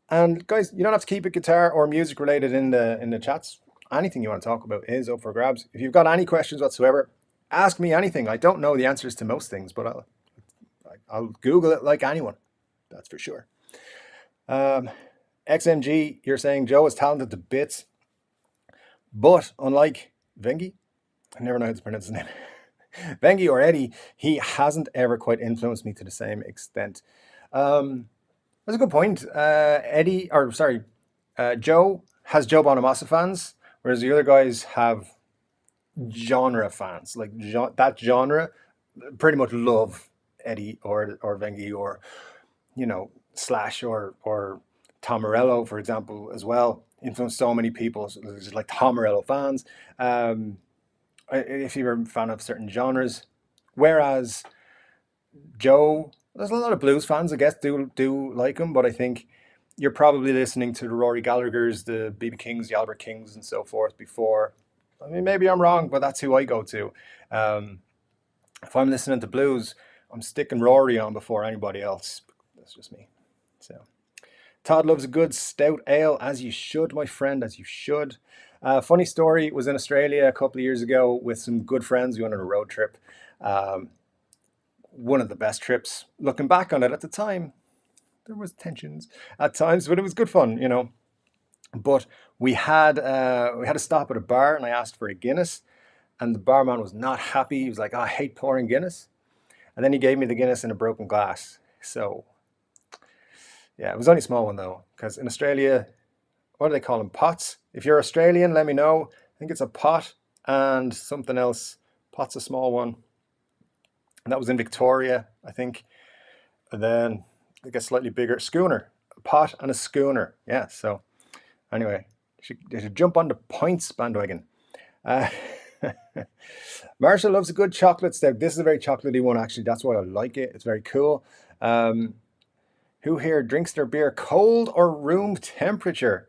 And guys, you don't have to keep it guitar or music related in the chats. Anything you want to talk about is up for grabs. If you've got any questions whatsoever, ask me anything. I don't know the answers to most things, but I'll Google it like anyone. That's for sure. XMG, you're saying Joe is talented to bits, but unlike Vengi, I never know how to pronounce his name. Vengi or Eddie, he hasn't ever quite influenced me to the same extent. That's a good point. Joe has Joe Bonamassa fans, whereas the other guys have genre fans. Like that genre pretty much love Eddie or Vengi or Slash or Tom Morello, for example, as well. Influenced so many people. So there's like Tom Morello fans. If you're a fan of certain genres, whereas Joe, there's a lot of blues fans, I guess, do like him, but I think you're probably listening to the Rory Gallagher's, the BB Kings, the Albert Kings, and so forth before. I mean, maybe I'm wrong, but that's who I go to. If I'm listening to blues, I'm sticking Rory on before anybody else. That's just me. So, Todd loves a good stout ale, as you should, my friend, as you should. Funny story, was in Australia a couple of years ago with some good friends. We went on a road trip. One of the best trips. Looking back on it at the time, there was tensions at times, but it was good fun, But we had a stop at a bar, and I asked for a Guinness, and the barman was not happy. He was like, "Oh, I hate pouring Guinness," and then he gave me the Guinness in a broken glass. So yeah, it was only a small one though, because in Australia, what do they call them? Pots. If you're Australian, let me know. I think it's a pot and something else. Pot's a small one. And that was in Victoria, I think. And then I guess slightly bigger schooner. A pot and a schooner. Yeah, so anyway, you should jump on the points bandwagon. Marshall loves a good chocolate stout. This is a very chocolatey one, actually. That's why I like it. It's very cool. Who here drinks their beer cold or room temperature?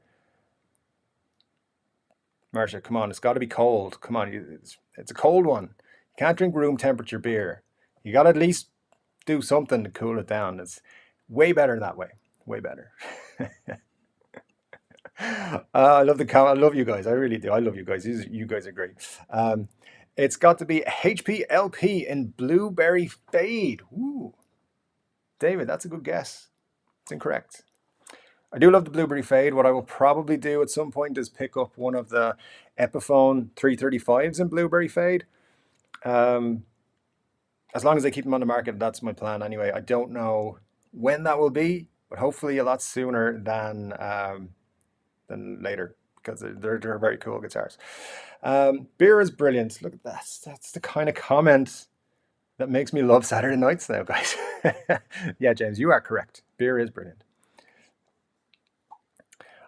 Marcia, come on, it's got to be cold. Come on, it's a cold one. You can't drink room temperature beer. You got to at least do something to cool it down. It's way better that way. Way better. I love the comment. I love you guys. I really do. I love you guys. You guys are great. Um, it's got to be HPLP in blueberry fade. Ooh, David, that's a good guess. It's incorrect. I do love the blueberry fade. What I will probably do at some point is pick up one of the Epiphone 335s in blueberry fade. As long as they keep them on the market, that's my plan anyway. I don't know when that will be, but hopefully a lot sooner than later, because they're very cool guitars. Beer is brilliant. Look at that. That's the kind of comment that makes me love Saturday nights now, guys. Yeah, James, you are correct. Beer is brilliant.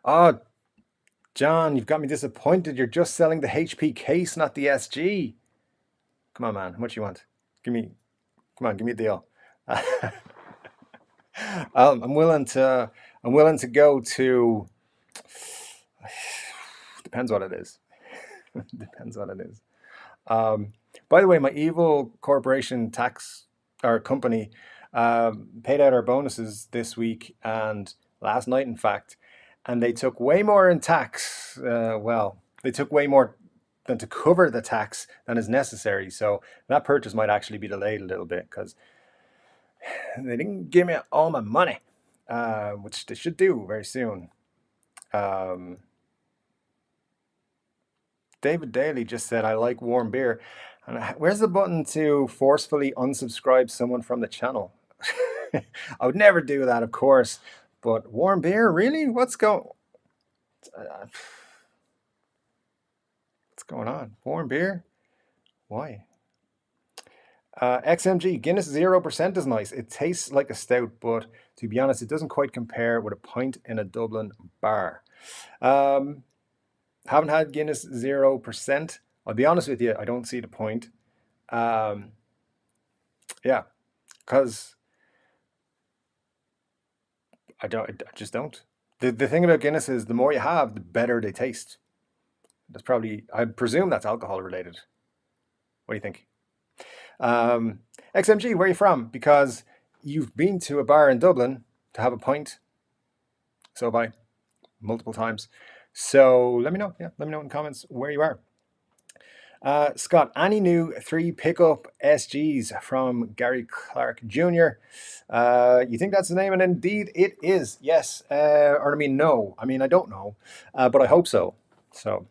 Oh, John, you've got me disappointed. You're just selling the HP case, not the SG. Come on, man. How much you want? Come on, give me a deal. I'm willing to go to. Depends what it is. Depends what it is. By the way, my evil corporation tax or company paid out our bonuses this week and last night, in fact, and they took way more in tax. Well, they took way more than to cover the tax than is necessary. So that purchase might actually be delayed a little bit because they didn't give me all my money, which they should do very soon. David Daly just said, I like warm beer. And where's the button to forcefully unsubscribe someone from the channel? I would never do that, of course. But warm beer, really? What's going on? Warm beer? Why? XMG, Guinness 0% is nice. It tastes like a stout, but to be honest, it doesn't quite compare with a pint in a Dublin bar. Haven't had Guinness 0%. I'll be honest with you, I don't see the point. Yeah, because I just don't. The thing about Guinness is the more you have, the better they taste. That's probably, I presume that's alcohol related. What do you think? XMG, where are you from? Because you've been to a bar in Dublin to have a pint. So have I, multiple times. So let me know. Yeah, let me know in the comments where you are. Scott, any new 3 pickup SGs from Gary Clark Jr.? You think that's the name? And indeed it is. Yes. Or I mean, no. I mean, I don't know, but I hope so. So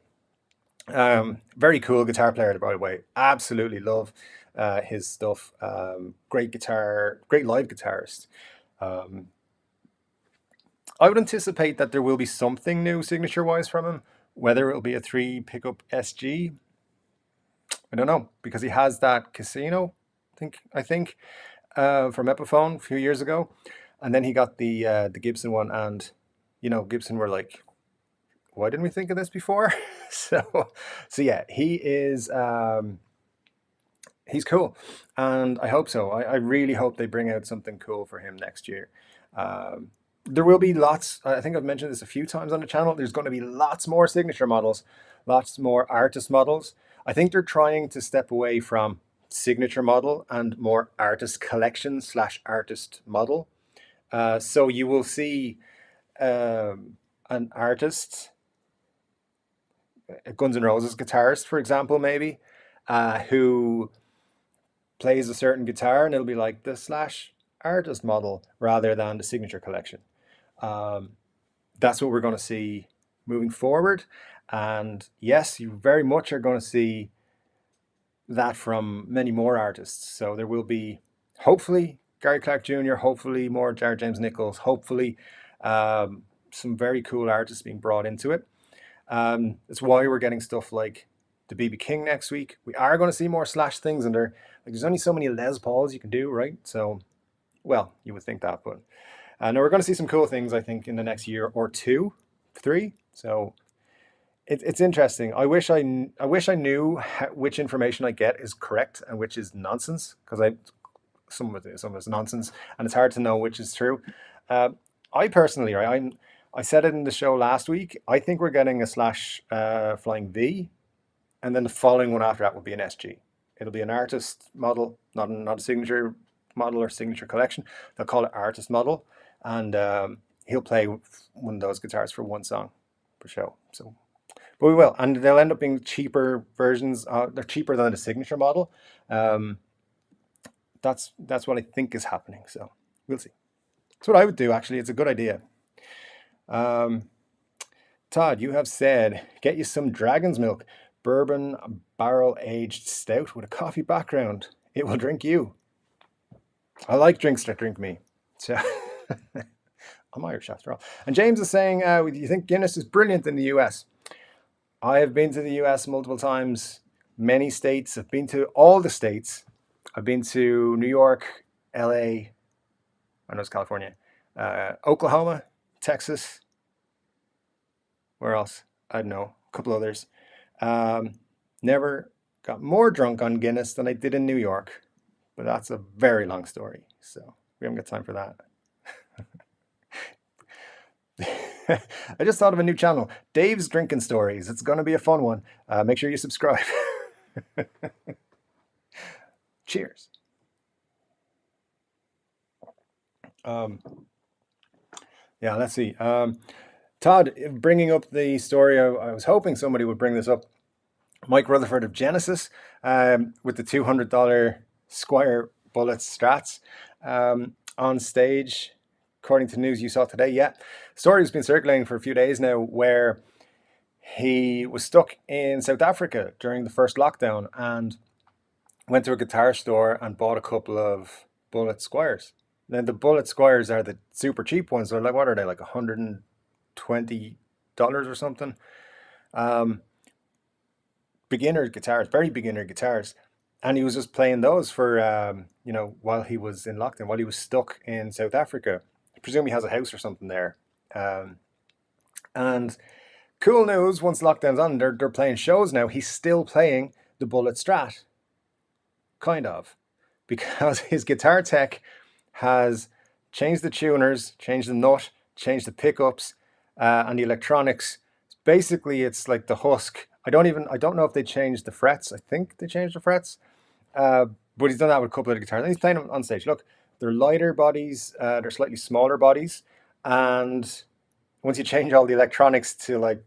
very cool guitar player, by the way. Absolutely love his stuff. Great guitar, great live guitarist. I would anticipate that there will be something new signature-wise from him. Whether it'll be a 3 pickup SG, I don't know, because he has that Casino, I think, from Epiphone a few years ago, and then he got the Gibson one, and Gibson were like, why didn't we think of this before? so yeah, he is he's cool, and I hope so. I really hope they bring out something cool for him next year. There will be lots. I think I've mentioned this a few times on the channel. There's going to be lots more signature models, lots more artist models. I think they're trying to step away from signature model and more artist collection / artist model. So you will see an artist, a Guns N' Roses guitarist, for example, maybe, who plays a certain guitar, and it'll be like the / artist model rather than the signature collection. That's what we're going to see moving forward. And yes, you very much are going to see that from many more artists. So there will be, hopefully, Gary Clark Jr., hopefully more Jared James Nichols, hopefully some very cool artists being brought into it. That's why we're getting stuff like the BB King next week. We are going to see more Slash things in there. Like, there's only so many Les Pauls you can do, right? So, well, you would think that, but no, we're going to see some cool things, I think, in the next year or 2, 3. So it's interesting. I wish I knew which information I get is correct and which is nonsense, because some of it's nonsense, and it's hard to know which is true. I personally, right, I said it in the show last week. I think we're getting a Slash Flying V, and then the following one after that will be an SG. It'll be an artist model, not a signature model or signature collection. They'll call it artist model, and he'll play one of those guitars for one song per show. So, but we will, and they'll end up being cheaper versions. They're cheaper than the signature model. That's what I think is happening. So we'll see. That's what I would do. Actually, it's a good idea. Todd, you have said, get you some Dragon's Milk, bourbon barrel aged stout with a coffee background. It will drink you. I like drinks that drink me. So I'm Irish after all. And James is saying, you think Guinness is brilliant in the US? I have been to the US multiple times, many states. I've been to all the states. I've been to New York, LA, I know it's California, Oklahoma, Texas. Where else? I don't know, a couple others. Never got more drunk on Guinness than I did in New York, but that's a very long story, so we haven't got time for that. I just thought of a new channel, Dave's Drinking Stories. It's going to be a fun one. Make sure you subscribe. Cheers. Yeah, let's see. Todd, bringing up the story, I was hoping somebody would bring this up. Mike Rutherford of Genesis with the $200 Squire Bullets Strats on stage, according to news you saw today. Yeah, story has been circulating for a few days now where he was stuck in South Africa during the first lockdown and went to a guitar store and bought a couple of Bullet Squires. Then the Bullet Squires are the super cheap ones. They're like, what are they, like $120 or something? Beginner guitars, very beginner guitars. And he was just playing those for, while he was in lockdown, while he was stuck in South Africa. I presume he has a house or something there. And cool news, once lockdown's on, they're playing shows now. He's still playing the Bullet Strat. Kind of. Because his guitar tech has changed the tuners, changed the nut, changed the pickups, and the electronics. Basically, it's like the husk. I don't know if they changed the frets. I think they changed the frets. But he's done that with a couple of the guitars. And he's playing them on stage. Look, they're lighter bodies. They're slightly smaller bodies. And once you change all the electronics to like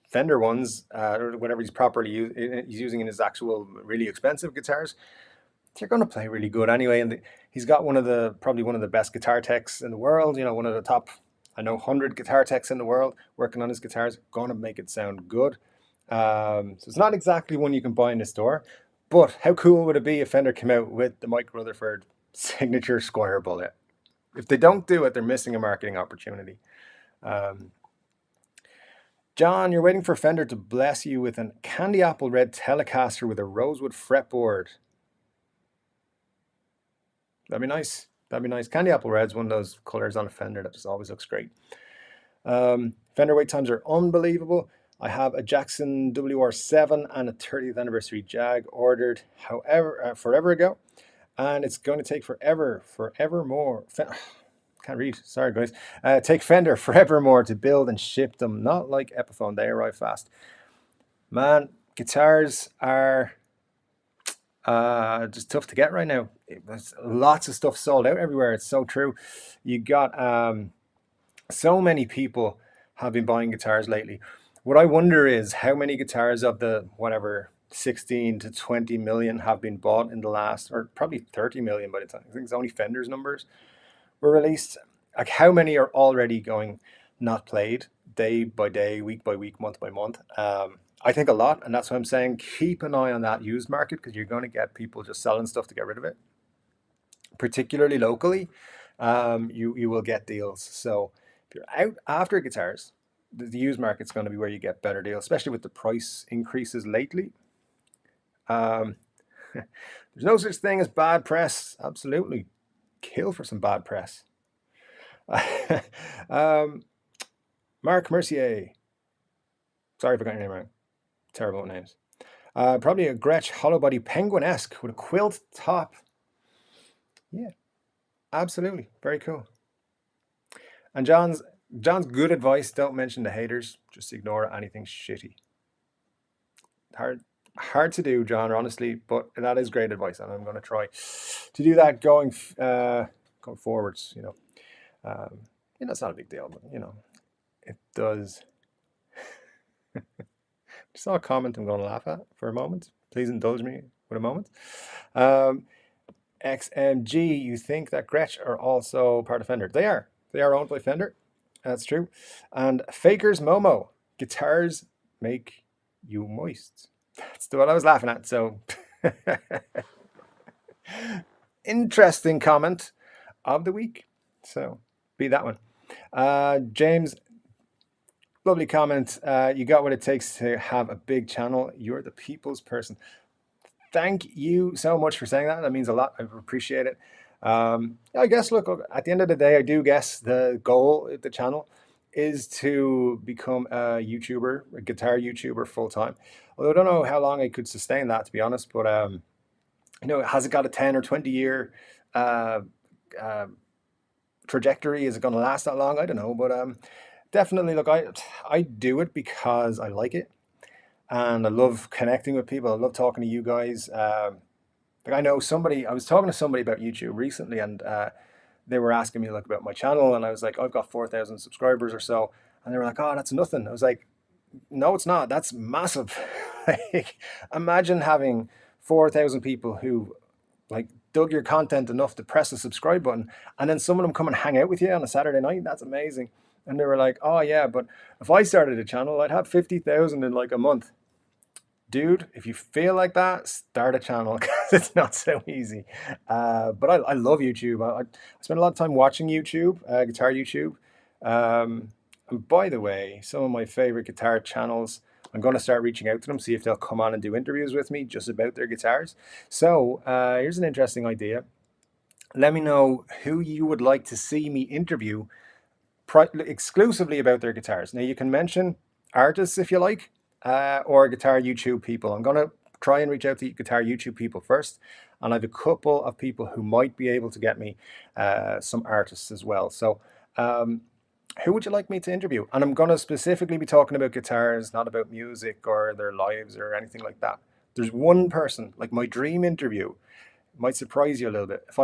Fender ones, or whatever he's he's using in his actual really expensive guitars, you're going to play really good anyway. And he's got probably one of the best guitar techs in the world. One of the top, 100 guitar techs in the world working on his guitars. Going to make it sound good. So it's not exactly one you can buy in the store, but how cool would it be if Fender came out with the Mike Rutherford signature Squire Bullet? If they don't do it, they're missing a marketing opportunity. John, you're waiting for Fender to bless you with a candy apple red Telecaster with a rosewood fretboard. That'd be nice. That'd be nice. Candy apple red's one of those colors on a Fender that just always looks great. Fender wait times are unbelievable. I have a Jackson WR7 and a 30th anniversary Jag ordered, however, forever ago, and it's going to take forevermore. Can't read. Sorry, guys. Take Fender forevermore to build and ship them. Not like Epiphone, they arrive fast. Man, guitars are just tough to get right now. There's lots of stuff sold out everywhere. It's so true. You got so many people have been buying guitars lately. What I wonder is how many guitars of the 16 to 20 million have been bought in the last, or probably 30 million by the time, I think it's only Fender's numbers were released. Like how many are already going not played day by day, week by week, month by month? I think a lot, and that's why I'm saying keep an eye on that used market, because you're going to get people just selling stuff to get rid of it. Particularly locally, you will get deals. So if you're out after guitars, the used market's going to be where you get better deals, especially with the price increases lately. There's no such thing as bad press. Absolutely. Kill for some bad press. Mark Mercier. Sorry if I got your name wrong. Terrible names. Probably a Gretsch hollow body penguin-esque with a quilt top. Yeah, absolutely. Very cool. And John's John's good advice. Don't mention the haters. Just ignore anything shitty. Hard to do, John, honestly, but that is great advice, and I'm going to try to do that going forwards. It's not a big deal, but it does. Just saw a comment I'm going to laugh at for a moment. Please indulge me with a moment. XMG, you think that Gretsch are also part of Fender? They are. They are owned by Fender. That's true. And Faker's Momo, guitars make you moist. That's the one I was laughing at. So, interesting comment of the week. So, be that one. James, lovely comment. You got what it takes to have a big channel. You're the people's person. Thank you so much for saying that. That means a lot. I appreciate it. I guess, look, at the end of the day, I do guess the goal of the channel is to become a YouTuber, a guitar YouTuber full time. Although I don't know how long I could sustain that, to be honest. But has it got a 10 or 20 year uh, uh, trajectory? Is it going to last that long? I don't know. But definitely, look, I do it because I like it. And I love connecting with people. I love talking to you guys. Like I know somebody, I was talking to somebody about YouTube recently, and they were asking me like about my channel, and I was like, I've got 4,000 subscribers or so, and they were like, oh, that's nothing. I was like, no, it's not. That's massive. Like, imagine having 4,000 people who like dug your content enough to press the subscribe button, and then some of them come and hang out with you on a Saturday night. That's amazing. And they were like, oh yeah, but if I started a channel, I'd have 50,000 in like a month. Dude, if you feel like that, start a channel because it's not so easy. But I love YouTube. I spend a lot of time watching YouTube, guitar YouTube. And by the way, some of my favorite guitar channels, I'm going to start reaching out to them, see if they'll come on and do interviews with me just about their guitars. So here's an interesting idea. Let me know who you would like to see me interview exclusively about their guitars. Now, you can mention artists if you like, or guitar YouTube people. I'm going to try and reach out to guitar YouTube people first, and I have a couple of people who might be able to get me some artists as well. So, who would you like me to interview? And I'm going to specifically be talking about guitars, not about music or their lives or anything like that. There's one person, like my dream interview, might surprise you a little bit. If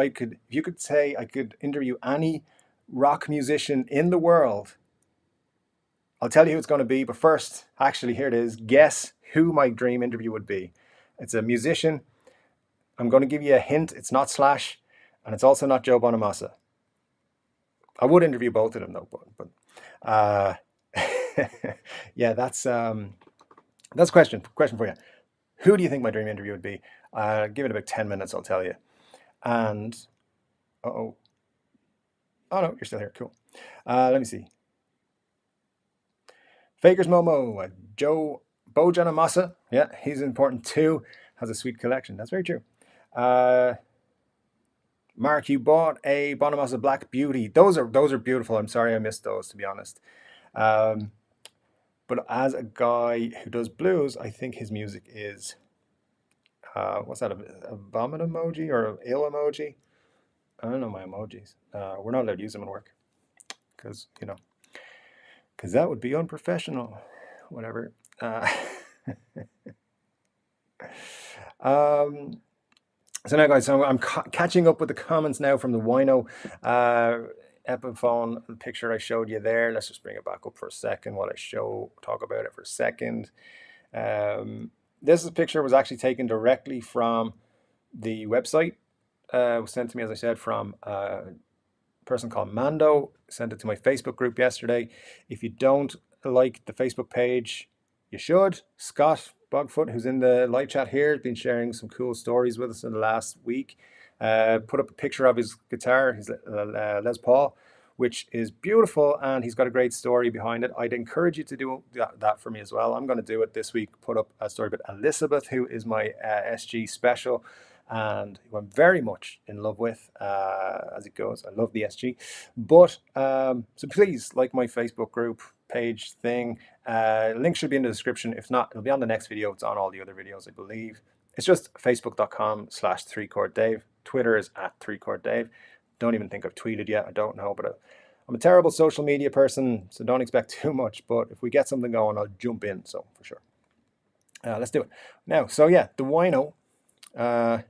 you could say I could interview any rock musician in the world, I'll tell you who it's going to be. But first, actually, here it is. Guess who my dream interview would be. It's a musician. I'm going to give you a hint. It's not Slash, and it's also not Joe Bonamassa. I would interview both of them though, but yeah, that's question for you. Who do you think my dream interview would be? Give it about 10 minutes, I'll tell you. And oh no, you're still here. Cool. Let me see. Faker's Momo, Joe Bojanamassa. Yeah, he's important too. Has a sweet collection. That's very true. Mark, you bought a Bonamassa Black Beauty. Those are beautiful. I'm sorry I missed those, to be honest. But as a guy who does blues, I think his music is what's that? A vomit emoji or an ill emoji? I don't know my emojis. We're not allowed to use them in work because that would be unprofessional. Whatever. So now, guys, so I'm catching up with the comments now from the Wino Epiphone picture I showed you there. Let's just bring it back up for a second while I talk about it for a second. This picture was actually taken directly from the website. It was sent to me, as I said, from a person called Mando. Sent it to my Facebook group yesterday. If you don't like the Facebook page, you should. Scott Bogfoot, who's in the live chat here, has been sharing some cool stories with us in the last week. Put up a picture of his guitar, his Les Paul, which is beautiful, and he's got a great story behind it. I'd encourage you to do that for me as well. I'm going to do it this week. Put up a story about Elizabeth, who is my SG special, and who I'm very much in love with as it goes. I love the SG. But so please like my Facebook group page thing. Link should be in the description. If not, it'll be on the next video. It's on all the other videos, I believe. It's just facebook.com/3chorddave. Twitter is @3chorddave. Don't even think I've tweeted yet. I don't know, but I'm a terrible social media person, so don't expect too much. But if we get something going, I'll jump in. So for sure, let's do it now. So yeah, the wino. Yeah,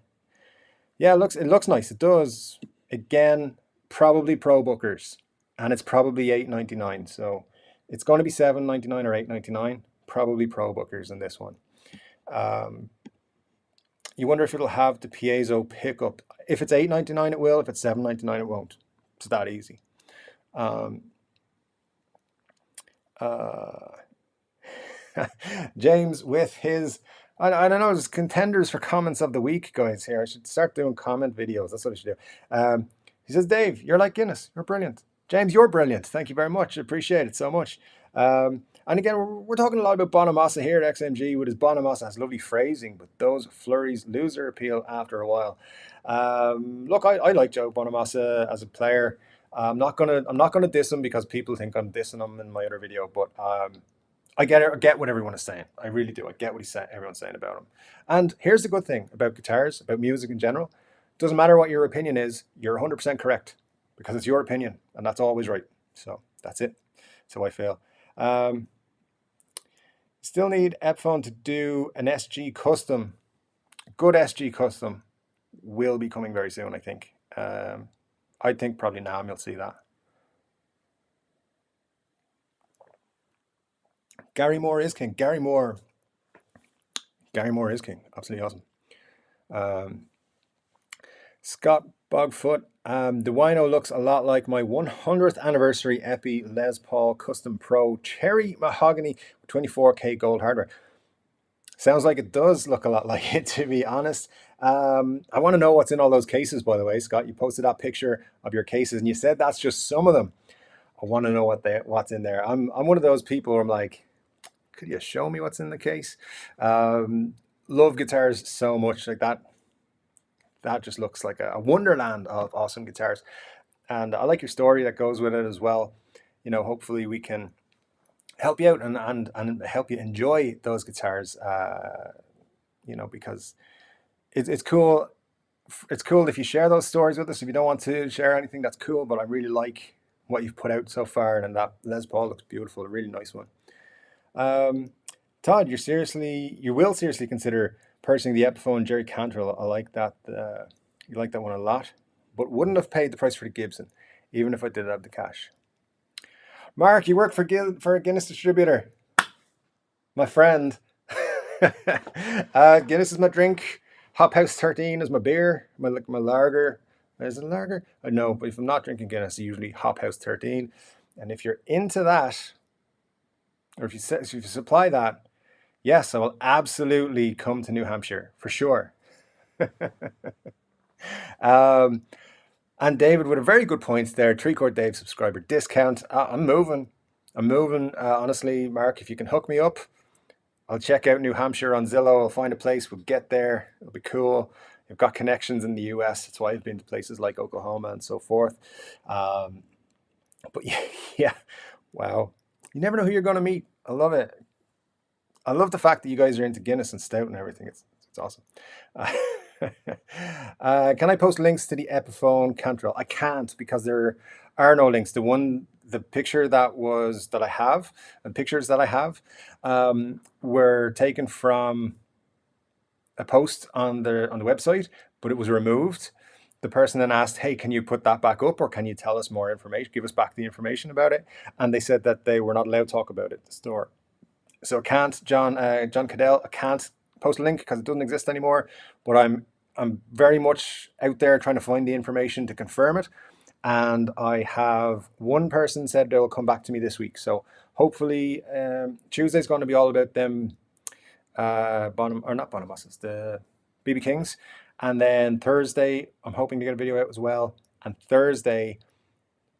it looks nice. It does. Again, probably pro bookers, and it's probably $8.99. So it's going to be $7.99 or $8.99. Probably pro bookers in this one. You wonder if it'll have the piezo pickup. If it's $8.99, it will. If it's $7.99, it won't. It's that easy. James with his, I don't know, his contenders for comments of the week, guys. Here, I should start doing comment videos. That's what I should do. He says, Dave, you're like Guinness. You're brilliant. James, you're brilliant. Thank you very much. I appreciate it so much. And again, we're talking a lot about Bonamassa here at XMG with his Bonamassa has lovely phrasing, but those flurries lose their appeal after a while. Look, I like Joe Bonamassa as a player. I'm not gonna diss him because people think I'm dissing him in my other video, but I get what everyone is saying. I really do. I get what everyone's saying about him. And here's the good thing about guitars, about music in general. Doesn't matter what your opinion is, you're 100% correct because it's your opinion, and that's always right. So that's it. That's how I feel. Still need Epiphone to do an SG custom. Good SG custom will be coming very soon, I think. I think probably now you'll see that. Gary Moore is king. Gary Moore is king. Absolutely awesome. Scott Bogfoot. The wino looks a lot like my 100th anniversary Epi Les Paul Custom Pro Cherry Mahogany 24K gold hardware. Sounds like it does look a lot like it, to be honest. I want to know what's in all those cases, by the way, Scott. You posted that picture of your cases, and you said that's just some of them. I want to know what's in there. I'm one of those people where I'm like, could you show me what's in the case? Love guitars so much, like that. That just looks like a wonderland of awesome guitars. And I like your story that goes with it as well. You know, hopefully we can help you out and help you enjoy those guitars, you know, because it's cool. It's cool if you share those stories with us. If you don't want to share anything, that's cool. But I really like what you've put out so far. And that Les Paul looks beautiful. A really nice one. Todd, you will seriously consider purchasing the Epiphone Jerry Cantrell. I like that. You like that one a lot, but wouldn't have paid the price for the Gibson, even if I did have the cash. Mark, you work for a Guinness distributor. My friend. Guinness is my drink. Hop House 13 is my beer. My lager. Is it a lager? No, but if I'm not drinking Guinness, I usually Hop House 13. And if you're into that, or if you supply that, yes, I will absolutely come to New Hampshire for sure. And David with a very good points there. Chord Dave subscriber discount. I'm moving. Honestly, Mark, if you can hook me up, I'll check out New Hampshire on Zillow. I'll find a place. We'll get there. It'll be cool. I've got connections in the US. That's why I've been to places like Oklahoma and so forth. But yeah, wow. You never know who you're going to meet. I love it. I love the fact that you guys are into Guinness and Stout and everything. It's awesome. Can I post links to the Epiphone Cantrell? I can't because there are no links. The picture that I have, and pictures that I have, were taken from a post on the website, but it was removed. The person then asked, "Hey, can you put that back up, or can you tell us more information? Give us back the information about it." And they said that they were not allowed to talk about it at the store. So I can't, John Cadell, I can't post a link because it doesn't exist anymore. But I'm very much out there trying to find the information to confirm it. And I have one person said they will come back to me this week. So hopefully Tuesday's going to be all about them, not Bonamassas, the BB Kings. And then Thursday, I'm hoping to get a video out as well. And Thursday,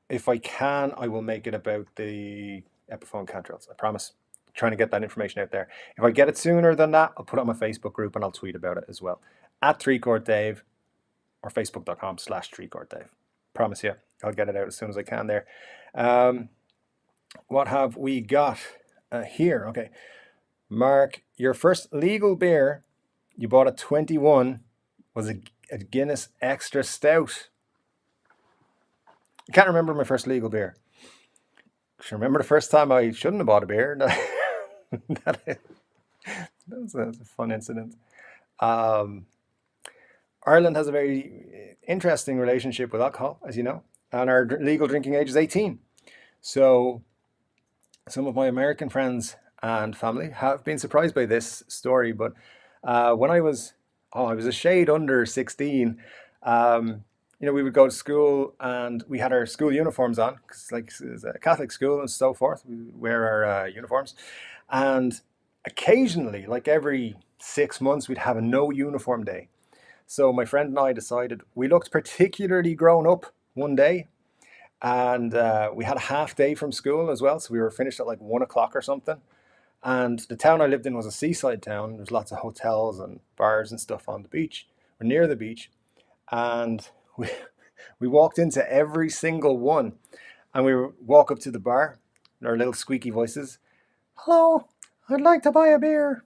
if I can, I will make it about the Epiphone Cantrells. I promise. Trying to get that information out there. If I get it sooner than that, I'll put it on my Facebook group and I'll tweet about it as well. At 3Chord Dave or facebook.com/3ChordDave. Promise you, I'll get it out as soon as I can there. What have we got here? Okay. Mark, your first legal beer you bought at 21 was a Guinness Extra Stout. I can't remember my first legal beer. remember the first time I shouldn't have bought a beer. That was a fun incident. Um, Ireland has a very interesting relationship with alcohol, as you know, and our legal drinking age is 18. So some of my American friends and family have been surprised by this story. But when I was a shade under 16. We would go to school and we had our school uniforms on because, like, it's a Catholic school and so forth. We wear our uniforms, and occasionally, like every 6 months, we'd have a no uniform day. So my friend and I decided we looked particularly grown up one day, and we had a half day from school as well. So we were finished at like 1 o'clock or something. And the town I lived in was a seaside town. There's lots of hotels and bars and stuff on the beach, or near the beach. And we walked into every single one, and we would walk up to the bar, our little squeaky voices. Hello, I'd like to buy a beer.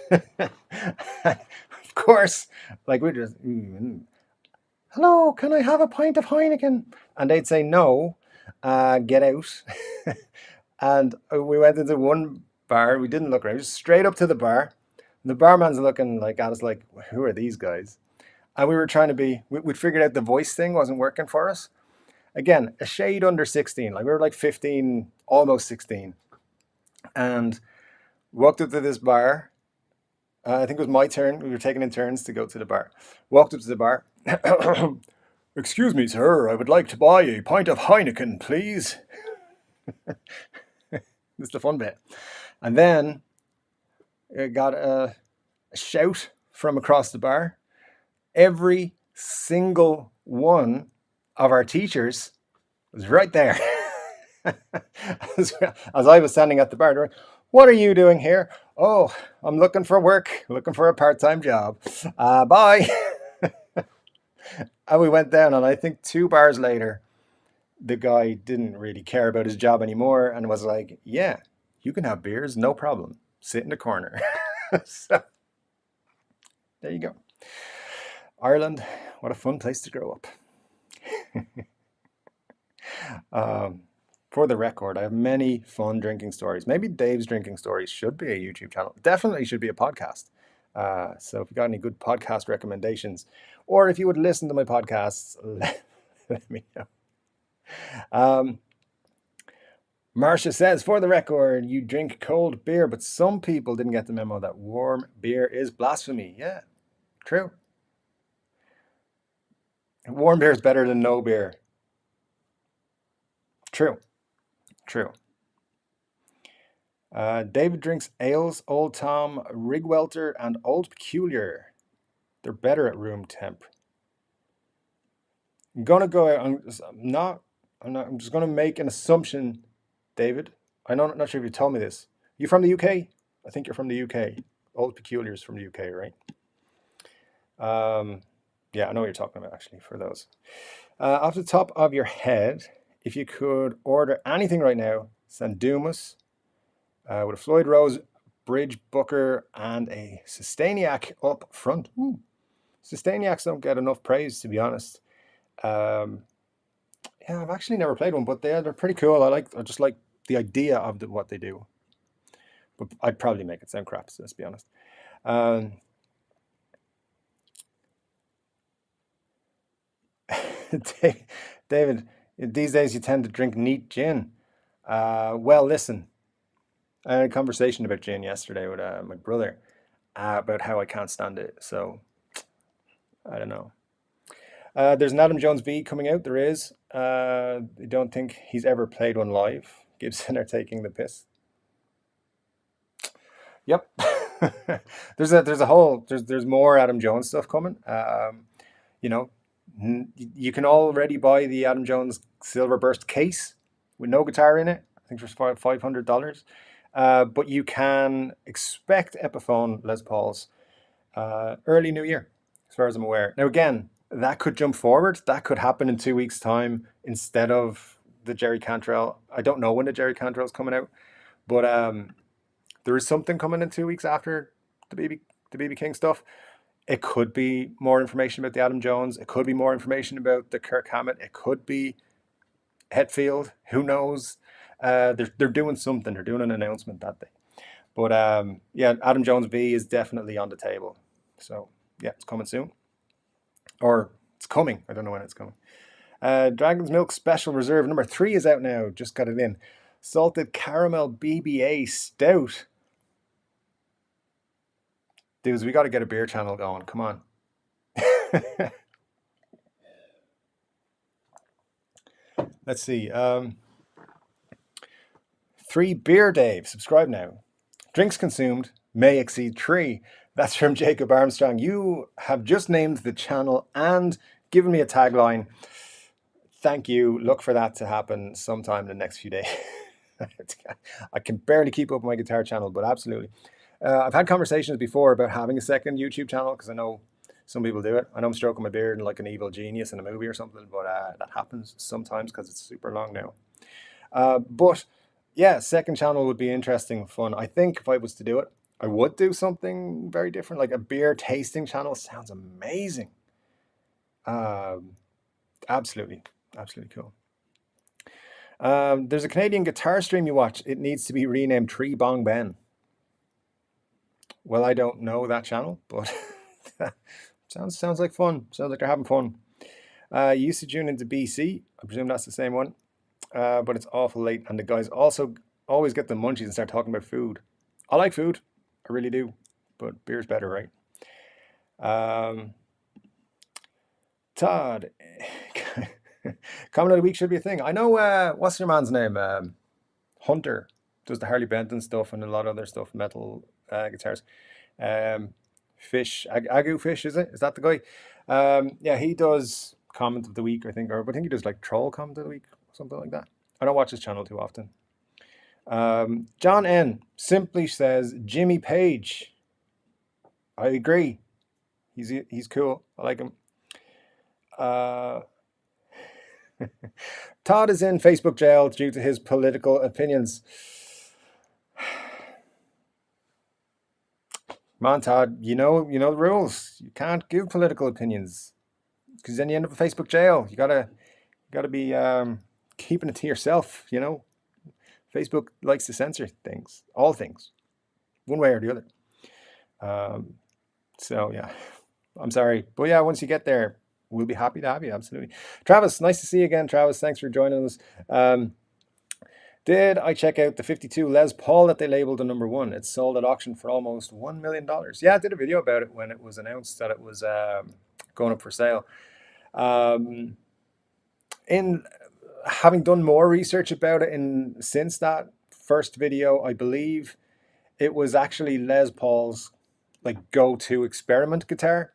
Of course, like we just, hello, can I have a pint of Heineken? And they'd say no, get out. And we went into one bar. We didn't look around. Just straight up to the bar. And the barman's looking like at us like, who are these guys? And we were trying to be. We'd figured out the voice thing wasn't working for us. Again, a shade under 16. Like we were like 15, almost 16, and walked up to this bar. I think it was my turn. We were taking in turns to go to the bar. Walked up to the bar. Excuse me, sir. I would like to buy a pint of Heineken, please. This is the fun bit. And then I got a shout from across the bar. Every single one of our teachers was right there. As I was standing at the bar door, what are you doing here? Oh, I'm looking for work, looking for a part-time job. Bye. And we went down, and I think 2 bars later, the guy didn't really care about his job anymore and was like, yeah, you can have beers, no problem. Sit in the corner. So there you go. Ireland, what a fun place to grow up. For the record, I have many fun drinking stories. Maybe Dave's drinking stories should be a YouTube channel. Definitely should be a podcast. So if you got any good podcast recommendations, or if you would listen to my podcasts, let me know. Marcia says, for the record, you drink cold beer, but some people didn't get the memo that warm beer is blasphemy. Yeah, true. Warm beer is better than no beer. True. David drinks ales, Old Tom, Rigwelter, and Old Peculiar. They're better at room temp. I'm gonna go out. I'm just gonna make an assumption, David. I'm not sure if you told me this. You from the UK? I think you're from the UK. Old Peculiar's from the UK, right? Yeah, I know what you're talking about, actually, for those. Off the top of your head, if you could order anything right now, San Dumas, with a Floyd Rose bridge booker and a Sustainiac up front. Ooh. Sustainiacs don't get enough praise, to be honest. Yeah, I've actually never played one, but they're pretty cool. I just like the idea of what they do. But I'd probably make it sound crap, so let's be honest. David, these days you tend to drink neat gin. Well, listen, I had a conversation about gin yesterday with my brother about how I can't stand it. So I don't know. There's an Adam Jones V coming out. There is. I don't think he's ever played one live. Gibson are taking the piss. Yep. There's more Adam Jones stuff coming. You know, you can already buy the Adam Jones Silver Burst case with no guitar in it. I think for $500. But you can expect Epiphone Les Pauls early New Year, as far as I'm aware. Now, again, that could jump forward. That could happen in 2 weeks' time instead of the Jerry Cantrell. I don't know when the Jerry Cantrell's coming out, but there is something coming in 2 weeks after the BB King stuff. It could be more information about the Adam Jones. It could be more information about the Kirk Hammett. It could be Hetfield. Who knows? They're doing something. They're doing an announcement that day. But yeah, Adam Jones V is definitely on the table. So yeah, it's coming soon, or it's coming. I don't know when it's coming. Dragon's Milk Special Reserve number 3 is out now. Just got it in. Salted Caramel BBA Stout. Dudes, we got to get a beer channel going. Come on. Let's see. 3 Beer Dave. Subscribe now. Drinks consumed may exceed 3. That's from Jacob Armstrong. You have just named the channel and given me a tagline. Thank you. Look for that to happen sometime in the next few days. I can barely keep up my guitar channel, but absolutely. I've had conversations before about having a second YouTube channel because I know some people do it. I know I'm stroking my beard like an evil genius in a movie or something, but that happens sometimes because it's super long now. But yeah, second channel would be interesting, fun. I think if I was to do it, I would do something very different, like a beer tasting channel. Sounds amazing. Absolutely cool. There's a Canadian guitar stream you watch. It needs to be renamed Tree Bong Ben. Well, I don't know that channel, but sounds like fun. Sounds like they're having fun. You used to tune into BC. I presume that's the same one. But it's awful late, and the guys also always get the munchies and start talking about food. I like food, I really do, but beer's better, right? Todd, comment of the week should be a thing. I know. What's your man's name? Hunter does the Harley Benton stuff and a lot of other stuff, metal guitars. Fish, Agu Fish, is it? Is that the guy? Yeah, he does comment of the week, I think, or I think he does like troll comment of the week, something like that. I don't watch his channel too often. John N simply says Jimmy Page. I agree. He's cool. I like him. Todd is in Facebook jail due to his political opinions. Come on, Todd. You know the rules. You can't give political opinions because then you end up in Facebook jail. You gotta be keeping it to yourself. You know, Facebook likes to censor things, all things, one way or the other. So yeah, I'm sorry, but yeah, once you get there, we'll be happy to have you. Absolutely, Travis. Nice to see you again, Travis. Thanks for joining us. Did I check out the 52 Les Paul that they labeled the number 1? It's sold at auction for almost $1 million. Yeah, I did a video about it when it was announced that it was going up for sale. In having done more research about it since that first video, I believe it was actually Les Paul's like go-to experiment guitar.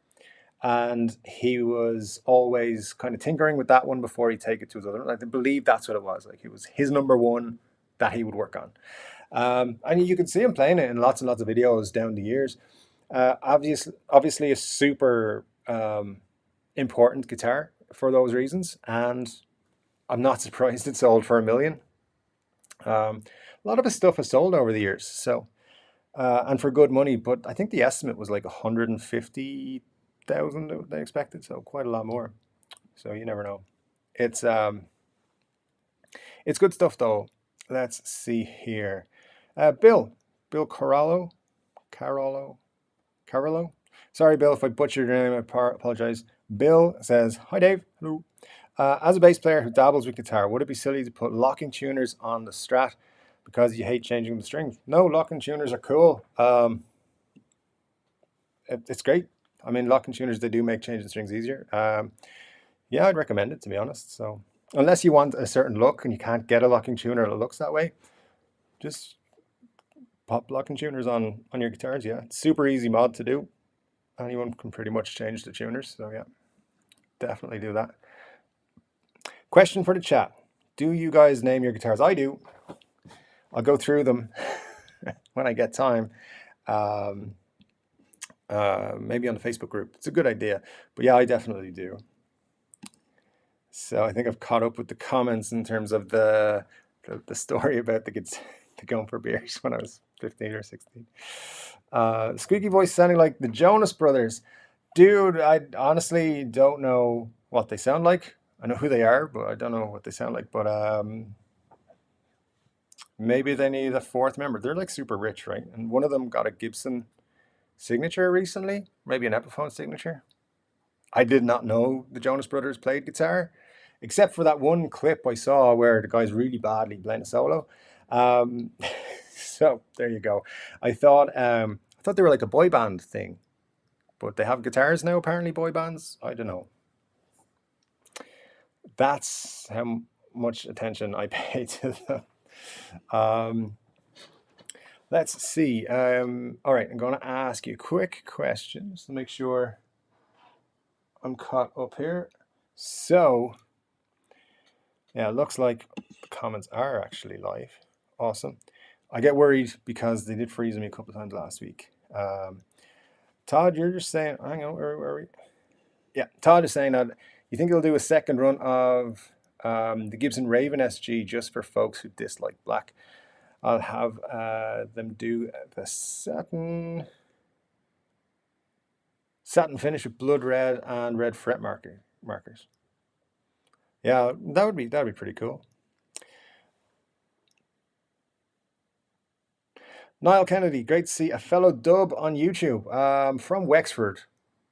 And he was always kind of tinkering with that one before he'd take it to his other. I believe that's what it was. Like it was his number 1 that he would work on. And you can see him playing it in lots and lots of videos down the years. Obviously a super important guitar for those reasons. And I'm not surprised it sold for $1 million. A lot of his stuff has sold over the years. So, and for good money, but I think the estimate was like 150,000 they expected, so quite a lot more. So you never know. It's good stuff though. Let's see here. Bill Carollo. Sorry, Bill, if I butchered your name. I apologize. Bill says, "Hi, Dave. Hello. As a bass player who dabbles with guitar, would it be silly to put locking tuners on the Strat because you hate changing the strings?" No, locking tuners are cool. It's great. I mean, locking tuners, they do make changing strings easier. Yeah, I'd recommend it, to be honest. So unless you want a certain look and you can't get a locking tuner that looks that way, just pop locking tuners on your guitars. Yeah, it's super easy mod to do. Anyone can pretty much change the tuners. So yeah, definitely do that. Question for the chat. Do you guys name your guitars? I do. I'll go through them when I get time. Maybe on the Facebook group. It's a good idea. But yeah, I definitely do. So I think I've caught up with the comments in terms of the story about the going for beers when I was 15 or 16. Squeaky voice sounding like the Jonas Brothers. Dude, I honestly don't know what they sound like. I know who they are, but I don't know what they sound like. But Maybe they need a fourth member. They're like super rich, right? And one of them got a Gibson signature recently, maybe an Epiphone signature. I did not know the Jonas Brothers played guitar, except for that one clip I saw where the guy's really badly playing a solo. Um, so there you go. I thought they were like a boy band thing, but they have guitars now. Apparently, boy bands. I don't know. That's how much attention I pay to them. Um, let's see. All right, I'm going to ask you quick questions to make sure I'm caught up here. So, yeah, it looks like the comments are actually live. Awesome. I get worried because they did freeze me a couple of times last week. Todd, you're just saying, hang on, where are we? Yeah, Todd is saying that you think he'll do a second run of the Gibson Raven SG just for folks who dislike black. I'll have them do the satin finish with blood red and red fret markers. Yeah, that'd be pretty cool. Niall Kennedy, great to see a fellow dub on YouTube. From Wexford,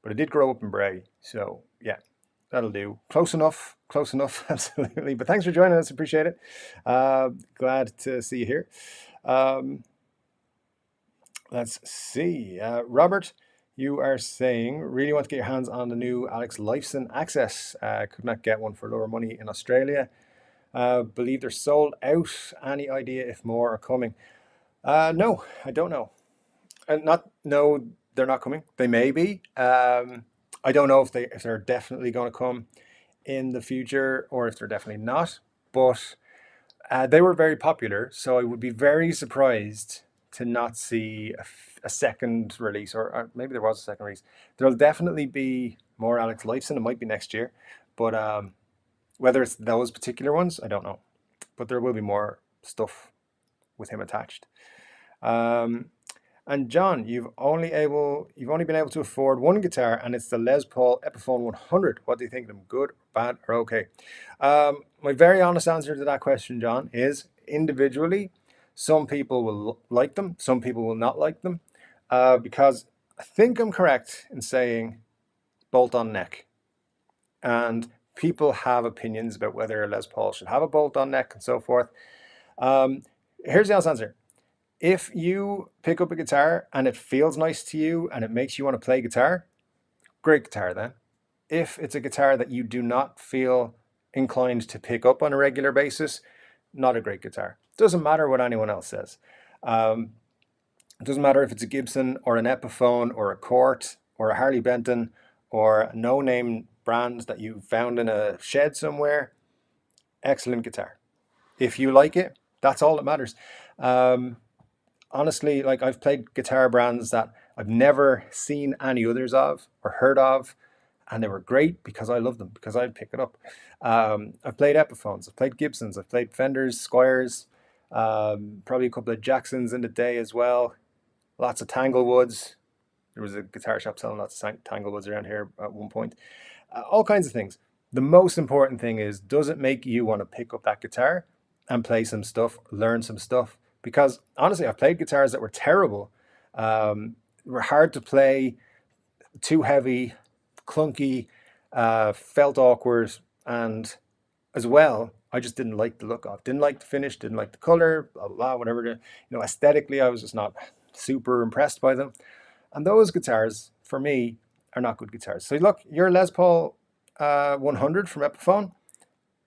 but I did grow up in Bray, so yeah, that'll do. Close enough, absolutely. But thanks for joining us, appreciate it. Glad to see you here. Let's see. Robert, you are saying, really want to get your hands on the new Alex Lifeson Access. Could not get one for lower money in Australia. Believe they're sold out. Any idea if more are coming? No, I don't know. No, they're not coming. They may be. I don't know if they're definitely going to come in the future or if they're definitely not. But they were very popular, so I would be very surprised to not see a second release, or maybe there was a second release. There'll definitely be more Alex Lifeson. It might be next year, but whether it's those particular ones, I don't know. But there will be more stuff with him attached. And John, you've only been able to afford one guitar, and it's the Les Paul Epiphone 100. What do you think of them? Good, bad, or okay? My very honest answer to that question, John, is individually, some people will like them, some people will not like them, because I think I'm correct in saying bolt-on neck, and people have opinions about whether a Les Paul should have a bolt-on neck and so forth. Here's the honest answer. If you pick up a guitar and it feels nice to you and it makes you want to play guitar, great guitar then. If it's a guitar that you do not feel inclined to pick up on a regular basis, not a great guitar. Doesn't matter what anyone else says. It doesn't matter if it's a Gibson or an Epiphone or a Chord or a Harley Benton or a no-name brand that you found in a shed somewhere. Excellent guitar. If you like it, that's all that matters. Honestly, like I've played guitar brands that I've never seen any others of or heard of, and they were great because I love them, because I'd pick it up. I've played Epiphones, I've played Gibsons, I've played Fenders, Squires, probably a couple of Jacksons in the day as well. Lots of Tanglewoods. There was a guitar shop selling lots of Tanglewoods around here at one point. All kinds of things. The most important thing is, does it make you want to pick up that guitar and play some stuff, learn some stuff? Because honestly, I've played guitars that were terrible, were hard to play, too heavy, clunky, felt awkward, and as well, I just didn't like the look of. Didn't like the finish, didn't like the color, blah, blah, blah, whatever. Aesthetically, I was just not super impressed by them. And those guitars, for me, are not good guitars. So look, your Les Paul 100 from Epiphone,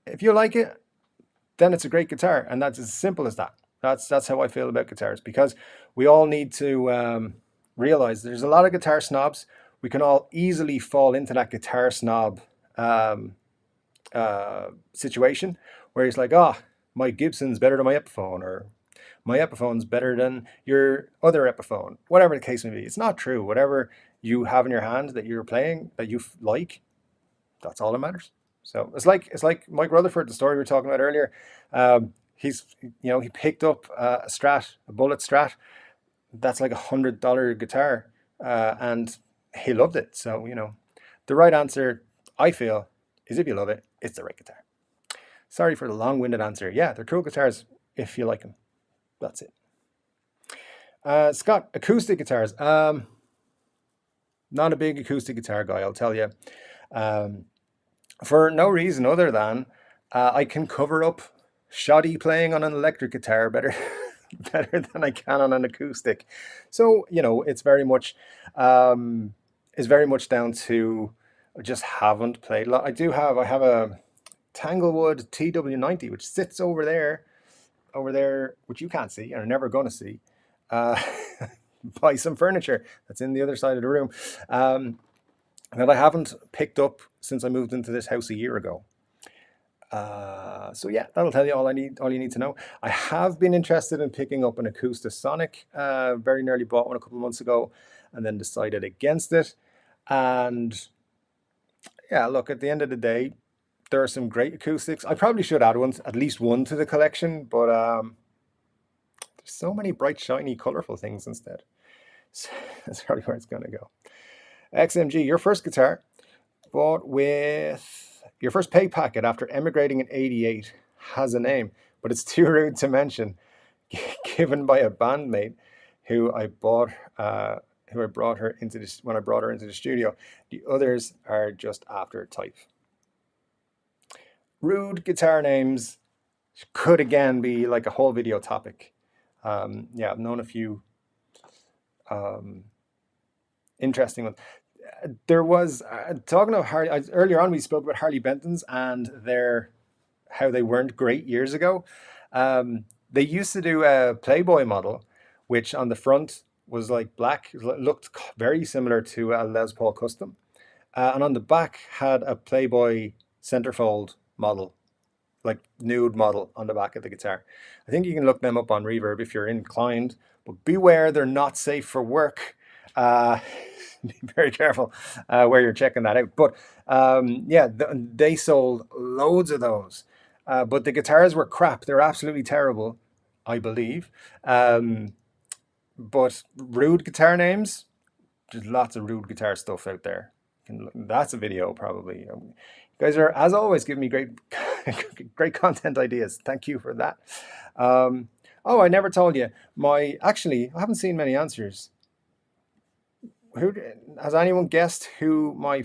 if you like it, then it's a great guitar. And that's as simple as that. That's how I feel about guitars, because we all need to realize there's a lot of guitar snobs. We can all easily fall into that guitar snob situation where it's like, oh, my Gibson's better than my Epiphone, or my Epiphone's better than your other Epiphone, whatever the case may be. It's not true. Whatever you have in your hand that you're playing, that you like, that's all that matters. So it's like Mike Rutherford, the story we were talking about earlier. He picked up a Strat, a Bullet Strat. That's like $100 guitar, and he loved it. So the right answer, I feel, is if you love it, it's the right guitar. Sorry for the long-winded answer. Yeah, they're cool guitars if you like them. That's it. Scott, acoustic guitars. Not a big acoustic guitar guy, I'll tell you. Um, for no reason other than I can cover up shoddy playing on an electric guitar better better than I can on an acoustic. So, you know, it's very much down to I just haven't played a lot. I have a Tanglewood TW90 which sits over there, which you can't see and are never going to see, uh, by some furniture that's in the other side of the room, that I haven't picked up since I moved into this house a year ago. So yeah, that'll tell you all all you need to know. I have been interested in picking up an Acoustasonic. Very nearly bought one a couple of months ago, and then decided against it. And yeah, look, at the end of the day, there are some great acoustics. I probably should add one, at least one, to the collection, but there's so many bright, shiny, colorful things instead. So that's probably where it's going to go. XMG, your first guitar bought with your first pay packet after emigrating in '88 has a name, but it's too rude to mention. Given by a bandmate who I brought her into this when I brought her into the studio. The others are just after type. Rude guitar names could again be like a whole video topic. Yeah, I've known a few interesting ones. There was talking of Harley earlier on. We spoke about Harley Bentons and how they weren't great years ago. They used to do a Playboy model, which on the front was like black, looked very similar to a Les Paul Custom, and on the back had a Playboy centerfold model, like nude model on the back of the guitar. I think you can look them up on Reverb if you're inclined, but beware, they're not safe for work. Be very careful where you're checking that out. But yeah, they sold loads of those. But the guitars were crap. They're absolutely terrible, I believe. But rude guitar names, there's lots of rude guitar stuff out there. That's a video probably. You guys are, as always, giving me great, great content ideas. Thank you for that. Oh, I never told you. Actually, I haven't seen many answers. Who has anyone guessed who my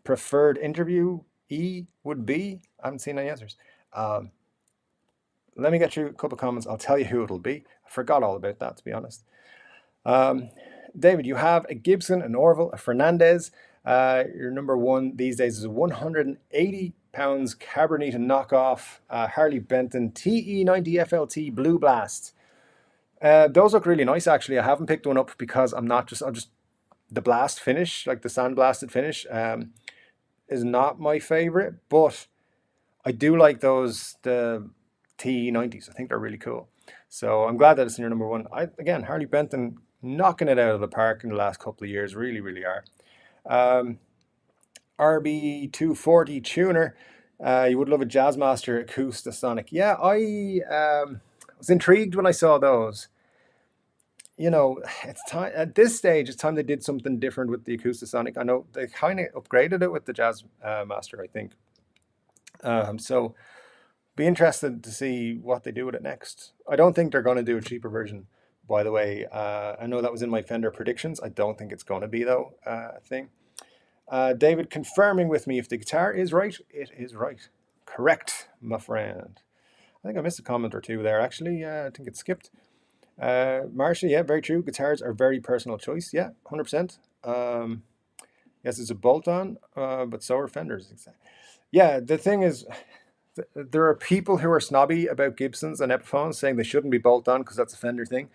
preferred interviewee would be? I haven't seen any answers. Let me get through a couple of comments. I'll tell you who it'll be. I forgot all about that, to be honest. David, you have a Gibson, an Orville, a Fernandez. Your number one these days is a 180 pounds Cabernet knockoff Harley Benton TE90 FLT Blue Blast. Those look really nice, actually. I haven't picked one up because I'm just the blast finish, like the sandblasted finish, is not my favorite, but I do like the T90s. I think they're really cool. So I'm glad that it's in your number one. Again, Harley Benton knocking it out of the park in the last couple of years, really, really are. RB240 tuner. You would love a Jazzmaster Acoustasonic. Yeah, I was intrigued when I saw those. You know, it's time at this stage. It's time they did something different with the Acoustasonic. I know they kind of upgraded it with the Jazz Master, I think. So be interested to see what they do with it next. I don't think they're going to do a cheaper version, by the way. I know that was in my Fender predictions. I don't think it's going to be, though, a thing. David confirming with me if the guitar is right. It is right. Correct, my friend. I think I missed a comment or two there, actually. I think it skipped. Marcia, yeah, very true. Guitars are very personal choice. Yeah, 100%. Yes, it's a bolt-on, but so are Fenders. Yeah, the thing is, there are people who are snobby about Gibsons and Epiphones, saying they shouldn't be bolt-on because that's a Fender thing,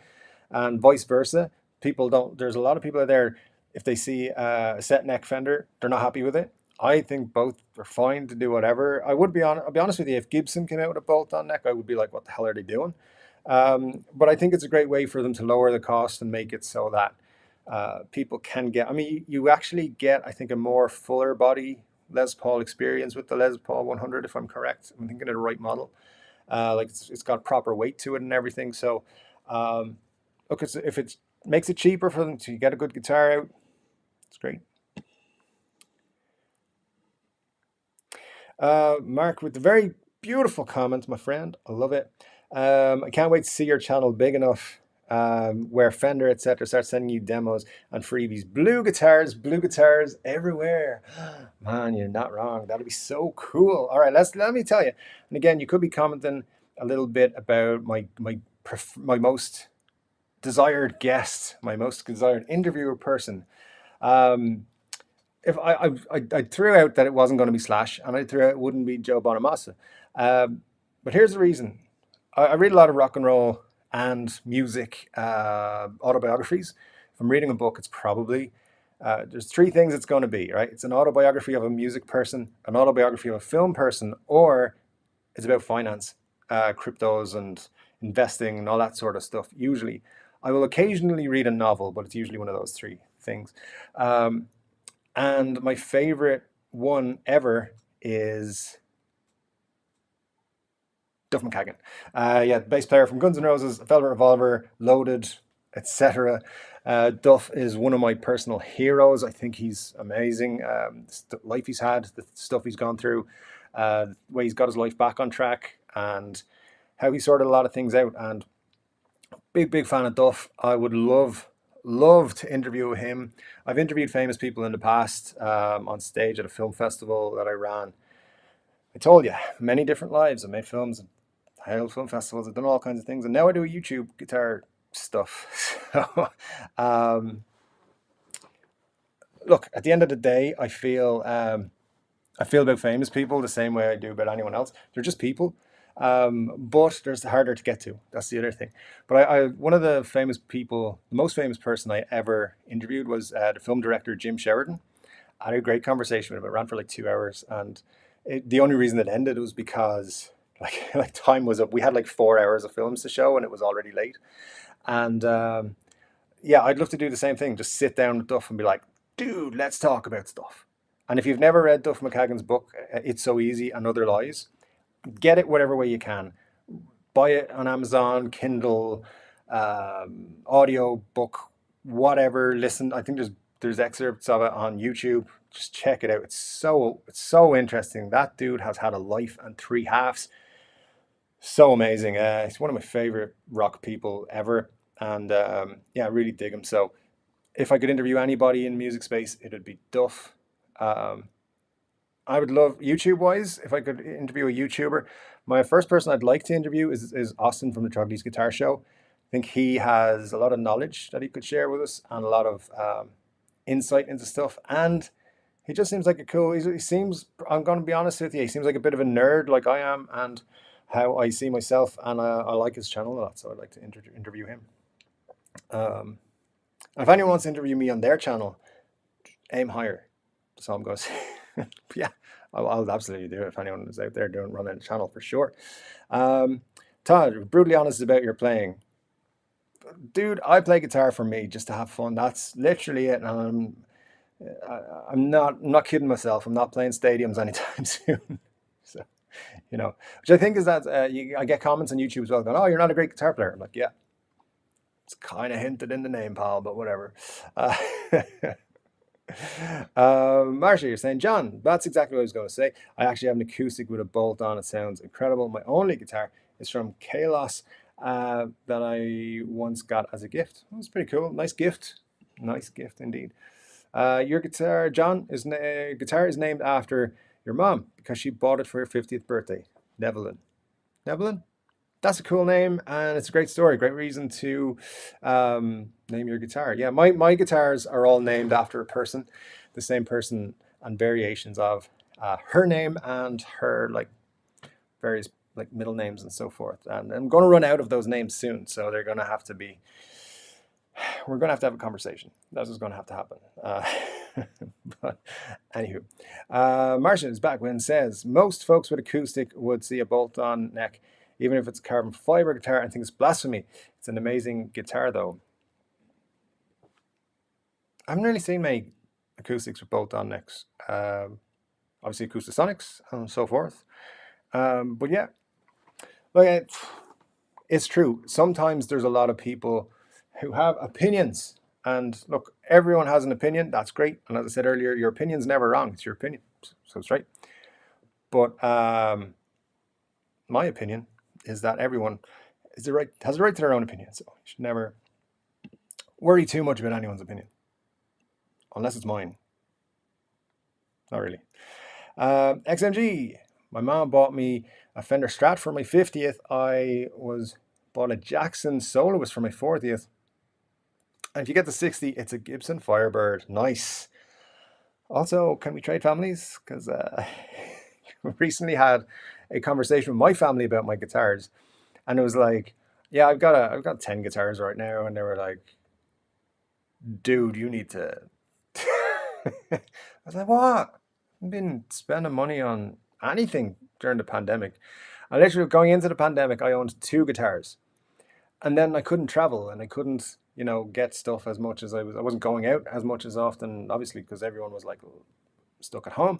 and vice versa. People don't. There's a lot of people out there, if they see a set neck Fender, they're not happy with it. I think both are fine to do whatever. I'll be honest with you. If Gibson came out with a bolt-on neck, I would be like, what the hell are they doing? But I think it's a great way for them to lower the cost and make it so that people can get. I mean, you actually get, I think, a more fuller body Les Paul experience with the Les Paul 100, if I'm correct. I'm thinking of the right model. Like it's got proper weight to it and everything. So, look, if it makes it cheaper for them to get a good guitar out, it's great. Mark with the very Beautiful comment, my friend. I love it. I can't wait to see your channel big enough where Fender, etc., starts sending you demos and freebies. Blue guitars everywhere. Man, you're not wrong. That'll be so cool. All right, let me tell you. And again, you could be commenting a little bit about my most desired guest, my most desired interviewer person. If I threw out that it wasn't going to be Slash, and I threw out it wouldn't be Joe Bonamassa. But here's the reason. I read a lot of rock and roll and music autobiographies. If I'm reading a book, it's probably there's three things it's going to be, right? It's an autobiography of a music person, an autobiography of a film person, or it's about finance, cryptos and investing and all that sort of stuff. Usually, I will occasionally read a novel, but it's usually one of those three things. And my favorite one ever is Duff McKagan. Yeah, bass player from Guns N' Roses, Velvet Revolver, Loaded, etc. Duff is one of my personal heroes. I think he's amazing. The life he's had, the stuff he's gone through, the way he's got his life back on track, and how he sorted a lot of things out. And big fan of Duff. I would love to interview him. I've interviewed famous people in the past on stage at a film festival that I ran. I told you, many different lives. I made films, I held film festivals, I've done all kinds of things, and now I do YouTube guitar stuff. So, look, at the end of the day, I feel about famous people the same way I do about anyone else. They're just people. But there's harder to get to. That's the other thing. But I one of the famous people, the most famous person I ever interviewed was the film director Jim Sheridan. I had a great conversation with him. It ran for like 2 hours, and the only reason it ended was because like time was up. We had like 4 hours of films to show, and it was already late. And yeah, I'd love to do the same thing. Just sit down with Duff and be like, dude, let's talk about stuff. And if you've never read Duff McKagan's book, It's So Easy and Other Lies, get it whatever way you can. Buy it on Amazon, Kindle, audio book, whatever. Listen, I think there's excerpts of it on YouTube. Just check it out. It's so interesting. That dude has had a life and three halves. So amazing. He's one of my favorite rock people ever, and yeah, I really dig him. So if I could interview anybody in music space, it would be Duff. Um, I would love YouTube wise if I could interview a YouTuber. My first person I'd like to interview is Austin from the Troglodytes Guitar Show. I think he has a lot of knowledge that he could share with us and a lot of insight into stuff. And he just seems like a cool. He seems. I'm going to be honest with you. He seems like a bit of a nerd, like I am, and how I see myself. And I like his channel a lot, so I'd like to interview him. Um, if anyone wants to interview me on their channel, aim higher. That's all I'm going to say. Yeah, I'll absolutely do it if anyone is out there doing running a channel for sure. Todd, brutally honest about your playing. Dude, I play guitar for me, just to have fun. That's literally it. And I'm not kidding myself. I'm not playing stadiums anytime soon. So, which I think is that I get comments on YouTube as well going, oh, you're not a great guitar player. I'm like, yeah, it's kind of hinted in the name, pal, but whatever. Marsha, you're saying, John, that's exactly what I was going to say. I actually have an acoustic with a bolt on. It sounds incredible. My only guitar is from Kalos that I once got as a gift. It was pretty cool. Nice gift. Nice gift indeed. Your guitar, John, guitar is named after your mom because she bought it for her 50th birthday. Nevelyn. Nevelyn? That's a cool name, and it's a great story. Great reason to name your guitar. Yeah, my guitars are all named after a person, the same person, and variations of her name and her various middle names and so forth. And I'm going to run out of those names soon, so they're going to have to be. We're going to have a conversation. That's what's going to have to happen. But anywho, Martian is back when says most folks with acoustic would see a bolt-on neck. Even if it's a carbon fiber guitar, I think it's blasphemy. It's an amazing guitar, though. I haven't really seen many acoustics with bolt-on necks. Obviously, Acoustasonics and so forth. But yeah, it's true. Sometimes there's a lot of people who have opinions. And look, everyone has an opinion. That's great. And as I said earlier, your opinion's never wrong. It's your opinion. So it's right. But my opinion is that everyone has the right to their own opinion. So you should never worry too much about anyone's opinion, unless it's mine. Not really. XMG. My mom bought me a Fender Strat for my 50th. I was bought a Jackson Soloist for my 40th. And if you get the 60, it's a Gibson Firebird. Nice. Also, can we trade families? Because we recently had a conversation with my family about my guitars, and it was like, yeah, I've got 10 guitars right now, and they were like, dude, you need to. I was like, what? I've been spending money on anything during the pandemic. I literally going into the pandemic, I owned 2 guitars, and then I couldn't travel and I couldn't, get stuff as much as I was. I wasn't going out as much as often, obviously, because everyone was like stuck at home.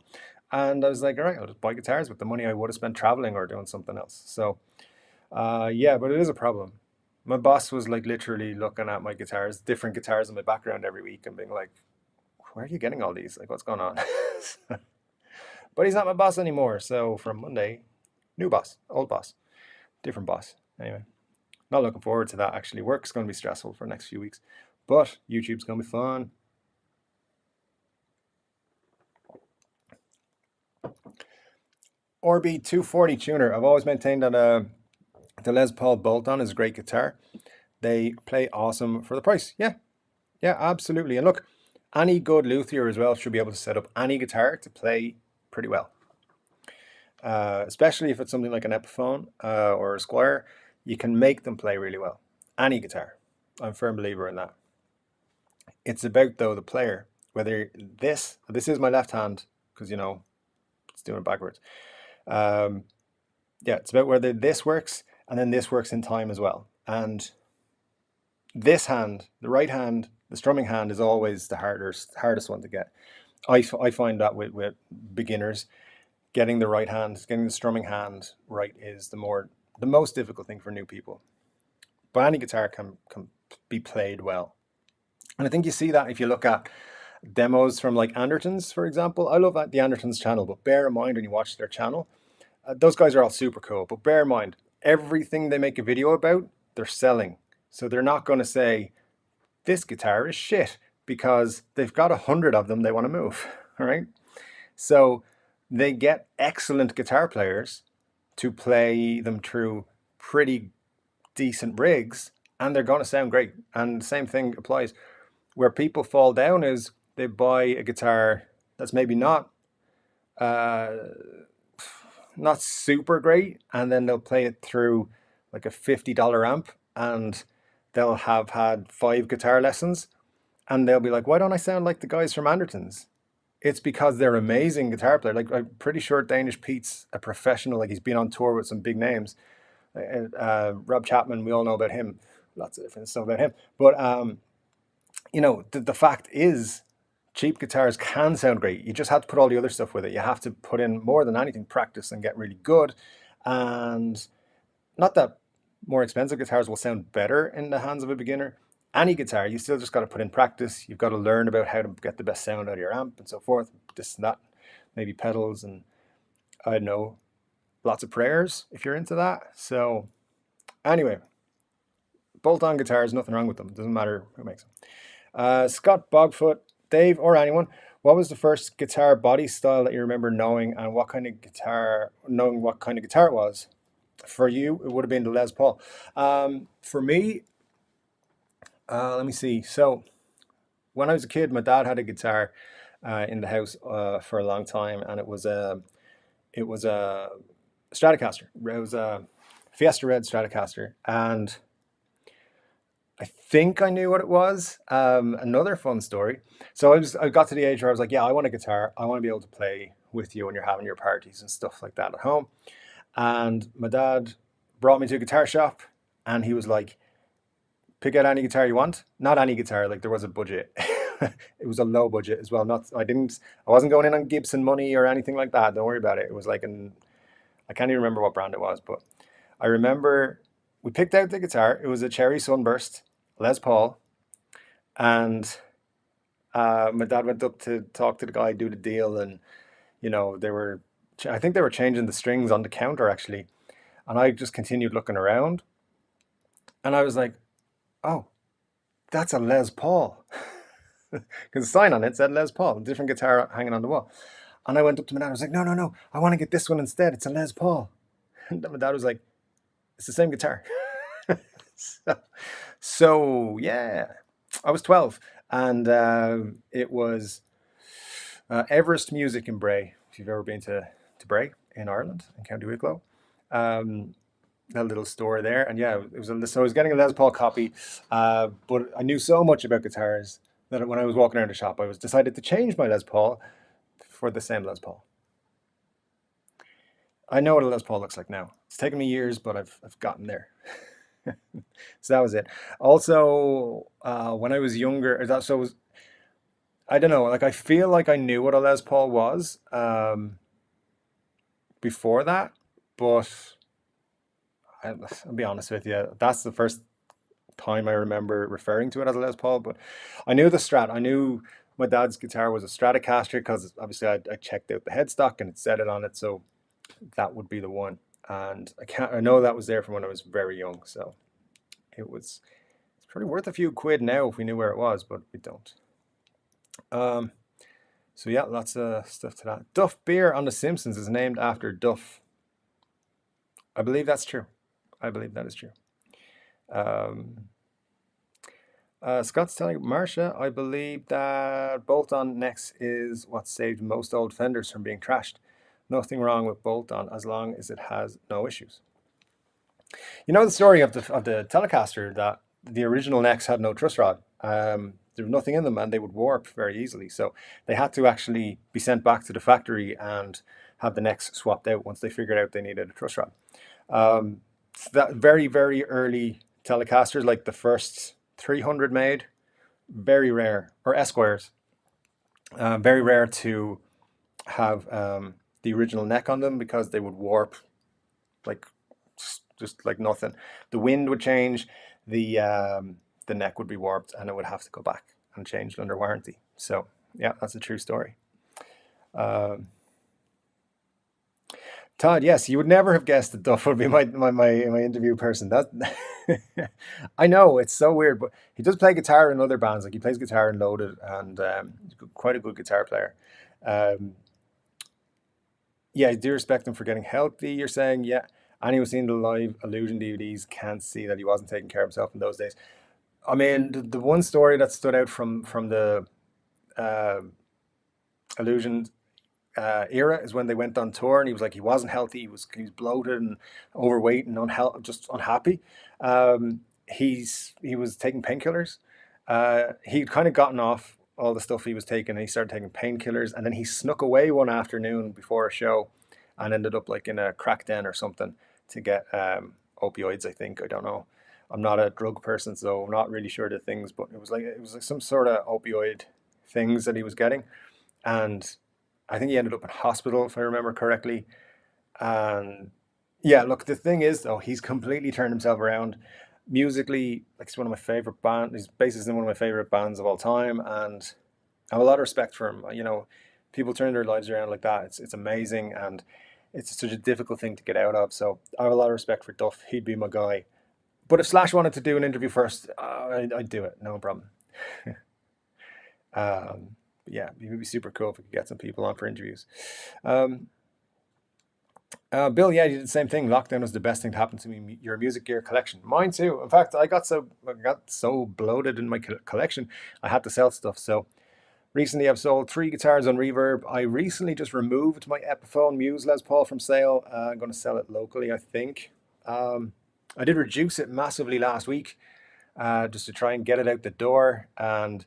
And I was like, all right, I'll just buy guitars with the money I would have spent traveling or doing something else. So, yeah, but it is a problem. My boss was like literally looking at my guitars, different guitars in my background every week, and being like, where are you getting all these? Like, what's going on? But he's not my boss anymore. So from Monday, new boss, old boss, different boss. Anyway, not looking forward to that actually. Work's going to be stressful for the next few weeks, but YouTube's going to be fun. Orbi 240 tuner. I've always maintained that the Les Paul bolt-on is a great guitar. They play awesome for the price. Yeah, yeah, absolutely. And look, any good luthier as well should be able to set up any guitar to play pretty well. Especially if it's something like an Epiphone or a Squire, you can make them play really well. Any guitar. I'm a firm believer in that. It's about, though, the player. Whether this is my left hand, because, it's doing it backwards. Yeah, it's about whether this works and then this works in time as well. And this hand, the right hand, the strumming hand is always the hardest one to get. I find that with beginners, getting the right hand, getting the strumming hand right is the most difficult thing for new people. But any guitar can be played well. And I think you see that if you look at demos from like Andertons, for example. I love the Andertons channel, but bear in mind when you watch their channel, those guys are all super cool. But bear in mind, everything they make a video about, they're selling. So they're not going to say, this guitar is shit, because they've got 100 of them they want to move, all right? So they get excellent guitar players to play them through pretty decent rigs, and they're going to sound great. And the same thing applies. Where people fall down is they buy a guitar that's maybe not super great, and then they'll play it through like a $50 amp, and they'll have had 5 guitar lessons, and they'll be like, why don't I sound like the guys from Andertons? It's because they're amazing guitar players. Like, I'm pretty sure Danish Pete's a professional. Like, he's been on tour with some big names. Rob Chapman, we all know about him. Lots of different stuff about him. But the fact is, cheap guitars can sound great. You just have to put all the other stuff with it. You have to put in, more than anything, practice and get really good. And not that more expensive guitars will sound better in the hands of a beginner. Any guitar, you still just got to put in practice. You've got to learn about how to get the best sound out of your amp and so forth. This and that, maybe pedals, and I don't know, lots of prayers if you're into that. So anyway, bolt-on guitars, nothing wrong with them. Doesn't matter who makes them. Scott Bogfoot, Dave, or anyone, what was the first guitar body style that you remember knowing, and what kind of guitar it was? For you, it would have been the Les Paul. For me, let me see. So when I was a kid, my dad had a guitar in the house for a long time, and it was a Stratocaster. It was a Fiesta Red Stratocaster, and I think I knew what it was. Another fun story. So I got to the age where I was like, yeah, I want a guitar. I want to be able to play with you when you're having your parties and stuff like that at home. And my dad brought me to a guitar shop, and he was like, pick out any guitar you want. Not any guitar, like there was a budget. It was a low budget as well. I wasn't going in on Gibson money or anything like that. Don't worry about it. It was like I can't even remember what brand it was, but I remember we picked out the guitar. It was a Cherry Sunburst Les Paul, and my dad went up to talk to the guy, do the deal, and I think they were changing the strings on the counter actually. And I just continued looking around, and I was like, oh, that's a Les Paul. Because the sign on it said Les Paul, a different guitar hanging on the wall. And I went up to my dad. I was like, no, no, no, I want to get this one instead. It's a Les Paul. And my dad was like, it's the same guitar. so, so, yeah, I was 12, and it was Everest Music in Bray. If you've ever been to Bray in Ireland, in County Wicklow. That little store there, and yeah, it was so I was getting a Les Paul copy, but I knew so much about guitars that when I was walking around the shop, I was decided to change my Les Paul for the same Les Paul. I know what a Les Paul looks like now. It's taken me years, but I've gotten there. So that was it. Also, when I was younger, I don't know. Like I feel like I knew what a Les Paul was before that, but I'll be honest with you, that's the first time I remember referring to it as a Les Paul. But I knew the Strat. I knew my dad's guitar was a Stratocaster because obviously I checked out the headstock and it said it on it, so that would be the one. And I know that was there from when I was very young, so it's probably worth a few quid now if we knew where it was, but we don't. So yeah, lots of stuff to that. Duff beer on The Simpsons is named after Duff. I believe that's true. I believe that is true. Scott's telling Marsha, I believe that bolt-on necks is what saved most old fenders from being trashed. Nothing wrong with bolt-on as long as it has no issues. You know the story of the Telecaster, that the original necks had no truss rod. There was nothing in them and they would warp very easily. So they had to actually be sent back to the factory and have the necks swapped out once they figured out they needed a truss rod. So that very, very early Telecasters, like the first 300 made, very rare, or Esquires, very rare to have the original neck on them because they would warp like just like nothing. The wind would change, the neck would be warped, and it would have to go back and changed under warranty. So yeah, that's a true story. Todd, yes, you would never have guessed that Duff would be my interview person. That I know it's so weird, but he does play guitar in other bands. Like he plays guitar in Loaded, and he's quite a good guitar player. Um, yeah, I do respect him for getting healthy. You're saying, yeah. Anyone who's seen the live Illusion DVDs can't see that he wasn't taking care of himself in those days. I mean, the one story that stood out from the uh, Illusion era is when they went on tour and he was like he wasn't healthy. He was bloated and overweight and just unhappy. He was taking painkillers. He'd kind of gotten off all the stuff he was taking and he started taking painkillers, and then he snuck away one afternoon before a show and ended up like in a crack den or something to get opioids, I think. I don't know. I'm not a drug person, so I'm not really sure the things, but it was like some sort of opioid things that he was getting, and I think he ended up in hospital if I remember correctly. And yeah, look, the thing is though, he's completely turned himself around musically. Like he's one of my favorite bands. He's bassist in one of my favorite bands of all time, and I have a lot of respect for him. You know, people turn their lives around like that. It's amazing, and it's such a difficult thing to get out of. So I have a lot of respect for Duff. He'd be my guy. But if Slash wanted to do an interview first, I'd do it, no problem. Yeah, it would be super cool if we could get some people on for interviews. Um, Bill, yeah, you did the same thing. Lockdown was the best thing to happen to me. Your music gear collection, mine too. In fact, I got so bloated in my collection, I had to sell stuff. So recently, I've sold 3 guitars on Reverb. I recently just removed my Epiphone Muse Les Paul from sale. I'm going to sell it locally, I think. I did reduce it massively last week, just to try and get it out the door, and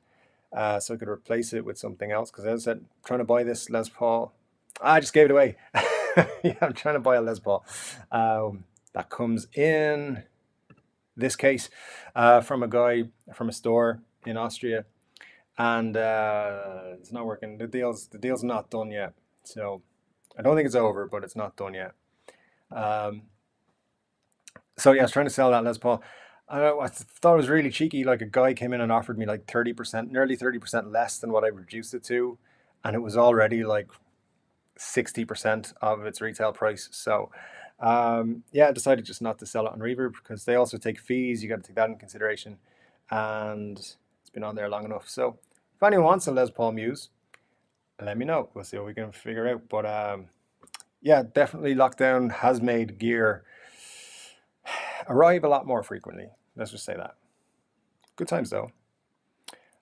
so I could replace it with something else. Because as I said, trying to buy this Les Paul, I just gave it away. Yeah, I'm trying to buy a Les Paul that comes in this case from a guy from a store in Austria, and it's not working. The deal's not done yet, so I don't think it's over, but it's not done yet. Um, so yeah, I was trying to sell that Les Paul. I thought it was really cheeky. Like a guy came in and offered me like 30%, nearly 30% less than what I reduced it to, and it was already like 60% of its retail price. So Yeah, I decided just not to sell it on Reverb because they also take fees. You got to take that in consideration, and it's been on there long enough. So if anyone wants a Les Paul Muse, let me know. We'll see what we can figure out. But yeah, definitely lockdown has made gear arrive a lot more frequently. Let's just say that. Good times though.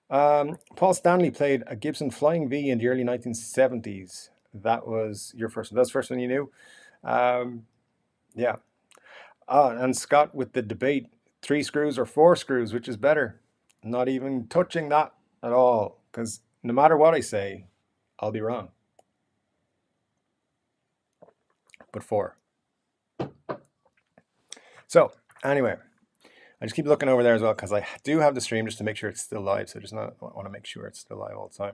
Paul Stanley played a Gibson Flying V in the early 1970s. That was your first one. That's the first one you knew. Yeah. And Scott with the debate, 3 screws or 4 screws, which is better? Not even touching that at all, because no matter what I say, I'll be wrong. But 4. So anyway, I just keep looking over there as well because I do have the stream just to make sure it's still live. So I want to make sure it's still live all the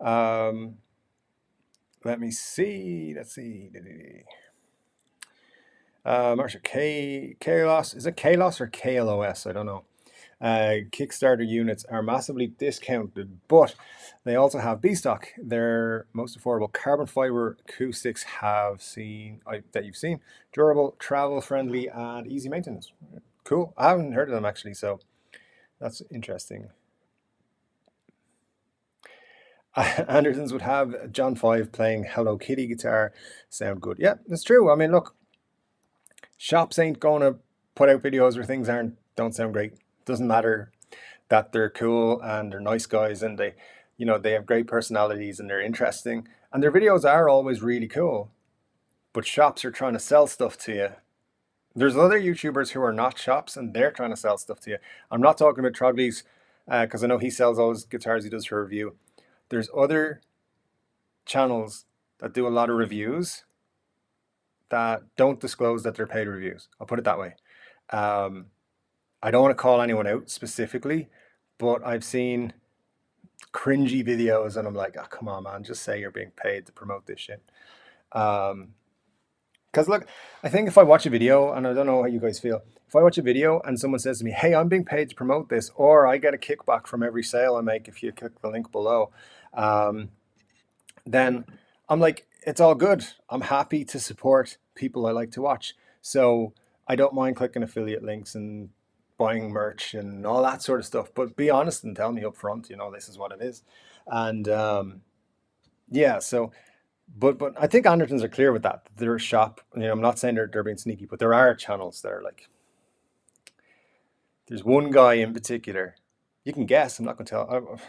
time. Let me see. Let's see. Marsha Kalos. Is it Kalos or KLOS? I don't know. Kickstarter units are massively discounted, but they also have B-stock. Their most affordable carbon fiber acoustics that you've seen. Durable, travel friendly, and easy maintenance. Cool. I haven't heard of them actually, so that's interesting. Andertons would have John 5 playing Hello Kitty guitar sound good. Yeah, that's true. I mean, look, shops ain't going to put out videos where things don't sound great. Doesn't matter that they're cool and they're nice guys and they have great personalities and they're interesting and their videos are always really cool. But shops are trying to sell stuff to you. There's other YouTubers who are not shops and they're trying to sell stuff to you. I'm not talking about Trogley's because I know he sells all his guitars he does for review. There's other channels that do a lot of reviews that don't disclose that they're paid reviews. I'll put it that way. I don't want to call anyone out specifically, but I've seen cringy videos and I'm like, oh, come on, man, just say you're being paid to promote this shit. Because look, I think if I watch a video, and I don't know how you guys feel, if I watch a video and someone says to me, hey, I'm being paid to promote this, or I get a kickback from every sale I make if you click the link below, then I'm like, it's all good. I'm happy to support people I like to watch. So I don't mind clicking affiliate links and buying merch and all that sort of stuff. But be honest and tell me up front, this is what it is. And yeah, so, but I think Andertons are clear with that. They're a shop. I'm not saying they're being sneaky, but there are channels that are like, there's one guy in particular. You can guess. I'm not going to tell.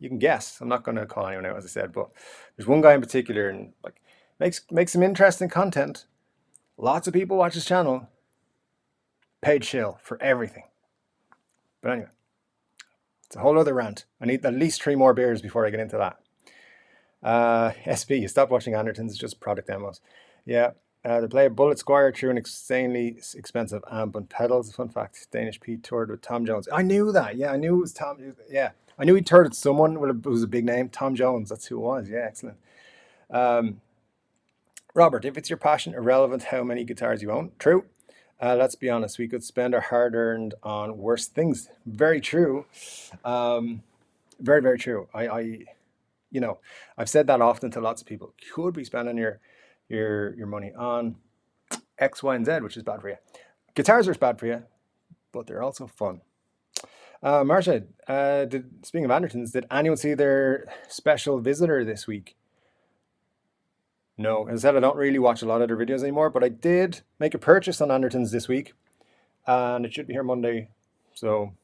You can guess. I'm not going to call anyone out, as I said, but there's one guy in particular, and like makes some interesting content. Lots of people watch his channel. Paid shill for everything. But anyway, it's a whole other rant. I need at least 3 more beers before I get into that. SB, you stop watching Andertons. It's just product demos. Yeah. They play a Bullet Squire through an insanely expensive amp and pedals. Fun fact: Danish Pete toured with Tom Jones. I knew that. Yeah, I knew it was Tom. Yeah, I knew he toured with someone who was a big name. Tom Jones. That's who it was. Yeah, excellent. Robert, if it's your passion, irrelevant how many guitars you own. True. Let's be honest. We could spend our hard-earned on worse things. Very true. Very, very true. I've said that often to lots of people. Could be spending your money on X, Y, and Z, which is bad for you. Guitars are bad for you, but they're also fun. Marcia, speaking of Andertons, did anyone see their special visitor this week? No, as I said, I don't really watch a lot of their videos anymore, but I did make a purchase on Andertons this week, and it should be here Monday. So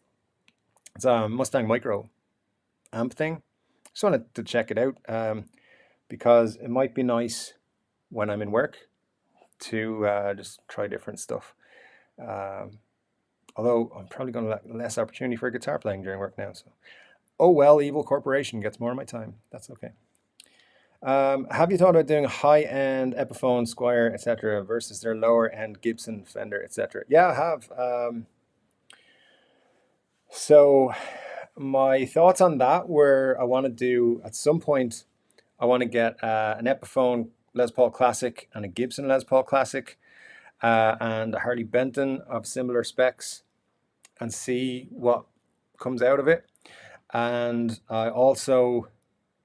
it's a Mustang Micro amp thing. Just wanted to check it out because it might be nice when I'm in work to just try different stuff. Although I'm probably going to have less opportunity for guitar playing during work now. So, oh well, Evil Corporation gets more of my time. That's okay. Have you thought about doing a high-end Epiphone, Squire, etc., versus their lower-end Gibson, Fender, etc.? Yeah, I have. So my thoughts on that were I want to do, at some point, I want to get an Epiphone Les Paul Classic and a Gibson Les Paul Classic and a Harley Benton of similar specs and see what comes out of it. And I also,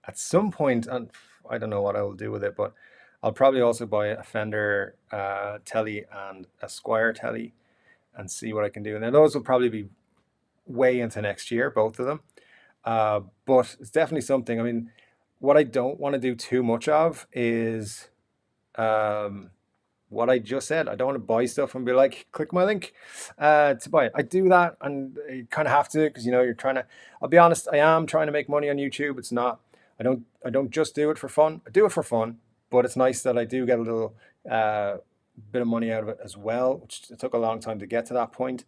at some point, and I don't know what I will do with it, but I'll probably also buy a Fender telly and a Squire telly and see what I can do. And then those will probably be way into next year, both of them. But it's definitely something. I mean, what I don't want to do too much of is um, what I just said. I don't want to buy stuff and be like, click my link to buy it. I do that, and you kind of have to, because you know you're trying to. I'll be honest, I am trying to make money on YouTube. It's not. I don't just do it for fun. I do it for fun, but it's nice that I do get a little uh, bit of money out of it as well, which it took a long time to get to that point.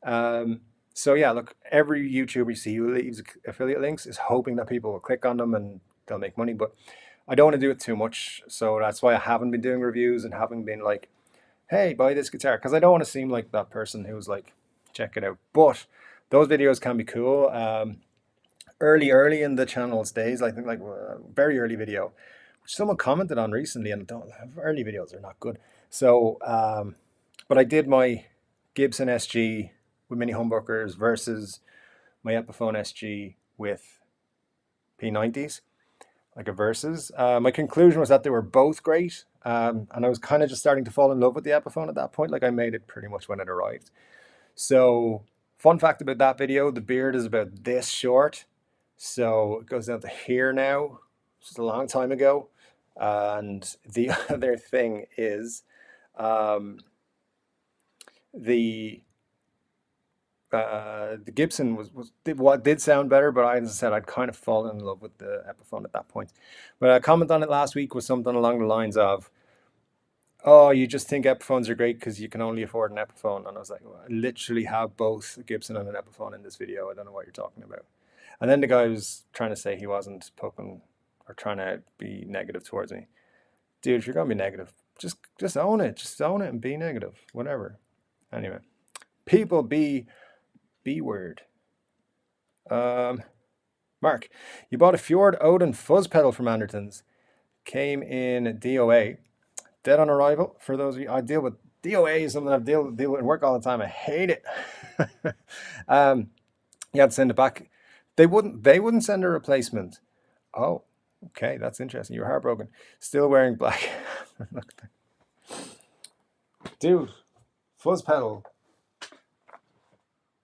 Um, so yeah, look, every YouTuber you see who leaves affiliate links is hoping that people will click on them and they'll make money. But I don't want to do it too much, so that's why I haven't been doing reviews and haven't been like, "Hey, buy this guitar," because I don't want to seem like that person who's like, "Check it out." But those videos can be cool. Early in the channel's days, I think like very early video, which someone commented on recently, and don't early videos are not good. So, but I did my Gibson SG with mini humbuckers versus my Epiphone SG with P90s, like a versus. My conclusion was that they were both great, and I was kind of just starting to fall in love with the Epiphone at that point. Like I made it pretty much when it arrived. So, fun fact about that video: the beard is about this short, so it goes down to here now. Just a long time ago. And the other thing is, um, the the Gibson did sound better, but as I said, I'd kind of fallen in love with the Epiphone at that point. But a comment on it last week was something along the lines of, "Oh, you just think Epiphones are great because you can only afford an Epiphone." And I was like, well, I literally have both a Gibson and an Epiphone in this video. I don't know what you're talking about. And then the guy was trying to say he wasn't poking or trying to be negative towards me. Dude, if you're gonna be negative, just own it. Just own it and be negative. Whatever. Anyway, people be word. Mark, you bought a Fjord Odin fuzz pedal from Andertons. Came in DOA. Dead on arrival. For those of you, I deal with DOA is something I deal with in work all the time. I hate it. You had to send it back. They wouldn't send a replacement. Oh, okay, that's interesting. You're heartbroken. Still wearing black. Dude, fuzz pedal.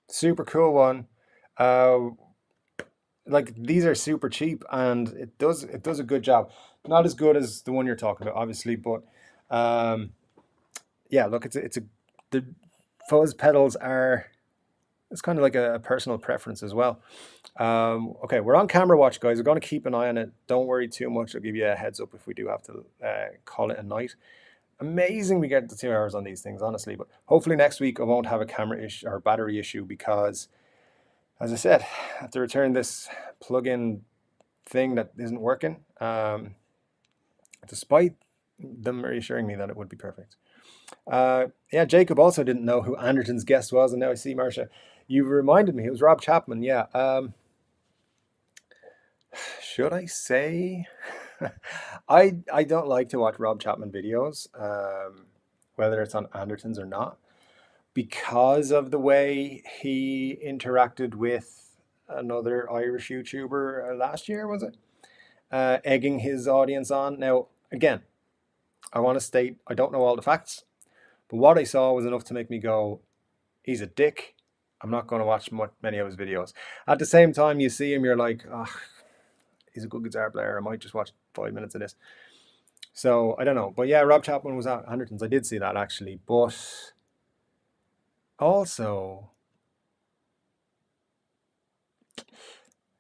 Super cool one. Uh, like these are super cheap and it does a good job. Not as good as the one you're talking about, obviously, but um, yeah, look, the fuzz pedals are it's kind of like a personal preference as well. Okay, we're on camera watch, guys. We're going to keep an eye on it. Don't worry too much. I'll give you a heads up if we do have to call it a night. Amazing we get the 2 hours on these things, honestly. But hopefully next week I won't have a camera issue or battery issue because, as I said, I have to return this plug-in thing that isn't working, despite them reassuring me that it would be perfect. Yeah, Jacob also didn't know who Anderton's guest was, and now I see Marcia. You reminded me, it was Rob Chapman. Yeah. Should I say? I don't like to watch Rob Chapman videos, whether it's on Anderton's or not, because of the way he interacted with another Irish YouTuber last year, was it? Egging his audience on. Now, again, I want to state I don't know all the facts, but what I saw was enough to make me go, he's a dick. I'm not going to watch many of his videos. At the same time, you see him, you're like, oh, he's a good guitar player. I might just watch 5 minutes of this. So I don't know. But yeah, Rob Chapman was at Anderton's. I did see that actually. But also,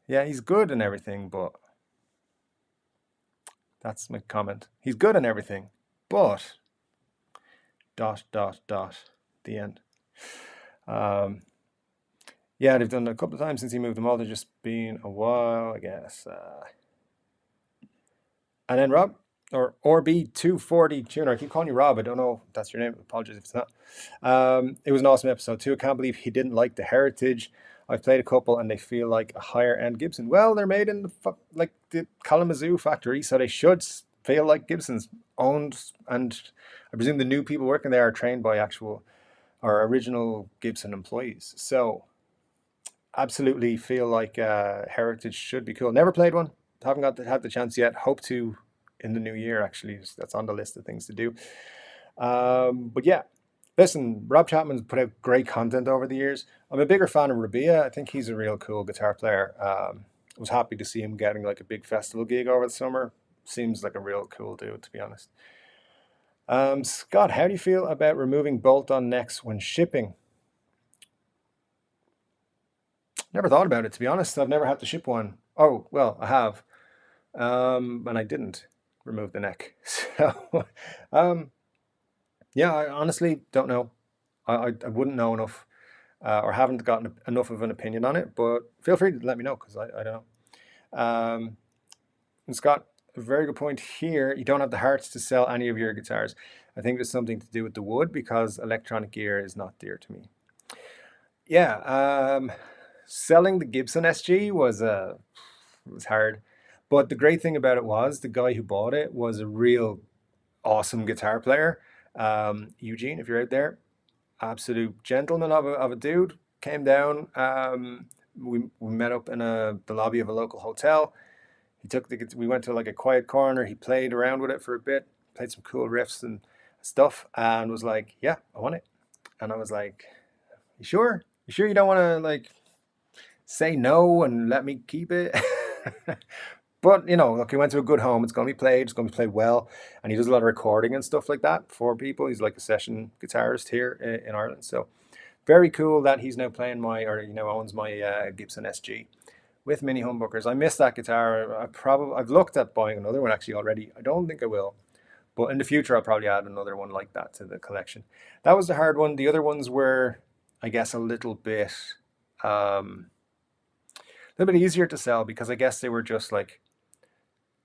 yeah, he's good and everything, but that's my comment. He's good and everything, but dot dot dot the end. Yeah, they've done it a couple of times since he moved them all. They've just been a while, I guess. And then Rob, or RB240 tuner. I keep calling you Rob. I don't know if that's your name. Apologies if it's not. It was an awesome episode too. I can't believe he didn't like the Heritage. I've played a couple and they feel like a higher end Gibson. Well, they're made in the Kalamazoo factory, so they should feel like Gibsons, owned, and I presume the new people working there are trained by actual or original Gibson employees. So absolutely feel like Heritage should be cool. Never played one. Haven't had the chance yet. Hope to in the new year, actually. That's on the list of things to do. But yeah, listen, Rob Chapman's put out great content over the years. I'm a bigger fan of Rabia. I think he's a real cool guitar player. I was happy to see him getting like a big festival gig over the summer. Seems like a real cool dude, to be honest. Scott, how do you feel about removing bolt-on necks when shipping? Never thought about it, to be honest. I've never had to ship one. Oh, well, I have. And I didn't remove the neck. So, um, yeah, I honestly don't know. I wouldn't know enough, or haven't gotten enough of an opinion on it, but feel free to let me know, because I don't know. And Scott, a very good point here. You don't have the hearts to sell any of your guitars. I think there's something to do with the wood, because electronic gear is not dear to me. Yeah, selling the Gibson SG was hard, but the great thing about it was the guy who bought it was a real awesome guitar player. Eugene, if you're out there, absolute gentleman of a dude. Came down. We met up in the lobby of a local hotel. We went to like a quiet corner. He played around with it for a bit, played some cool riffs and stuff, and was like, "Yeah, I want it." And I was like, "You sure? You sure you don't want to like say no and let me keep it?" But look, he went to a good home. It's going to be played. It's going to be played well, and he does a lot of recording and stuff like that for people. He's like a session guitarist here in Ireland. So very cool that he's now playing owns my Gibson SG with mini humbuckers. I miss that guitar. I've looked at buying another one actually already. I don't think I will, but in the future I'll probably add another one like that to the collection. That was the hard one. The other ones were, I guess, a little bit easier to sell, because I guess they were just like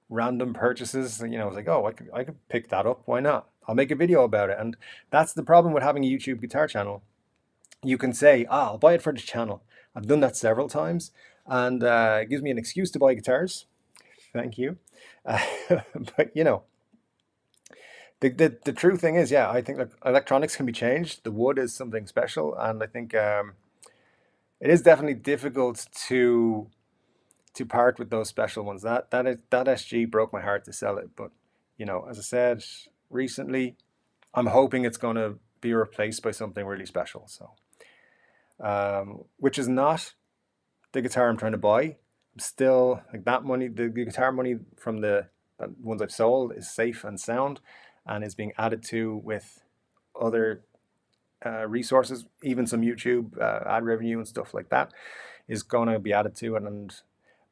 random purchases. I was like, oh, I could pick that up. Why not? I'll make a video about it. And that's the problem with having a YouTube guitar channel. You can say, I'll buy it for the channel. I've done that several times, and it gives me an excuse to buy guitars. Thank you. But the true thing is, yeah, I think like electronics can be changed. The wood is something special, and I think it is definitely difficult to part with those special ones. That SG broke my heart to sell it, but as I said recently, I'm hoping it's going to be replaced by something really special. So, which is not the guitar I'm trying to buy. I'm still like that money. The guitar money from the ones I've sold is safe and sound, and is being added to with other resources, even some YouTube ad revenue and stuff like that is going to be added to it. And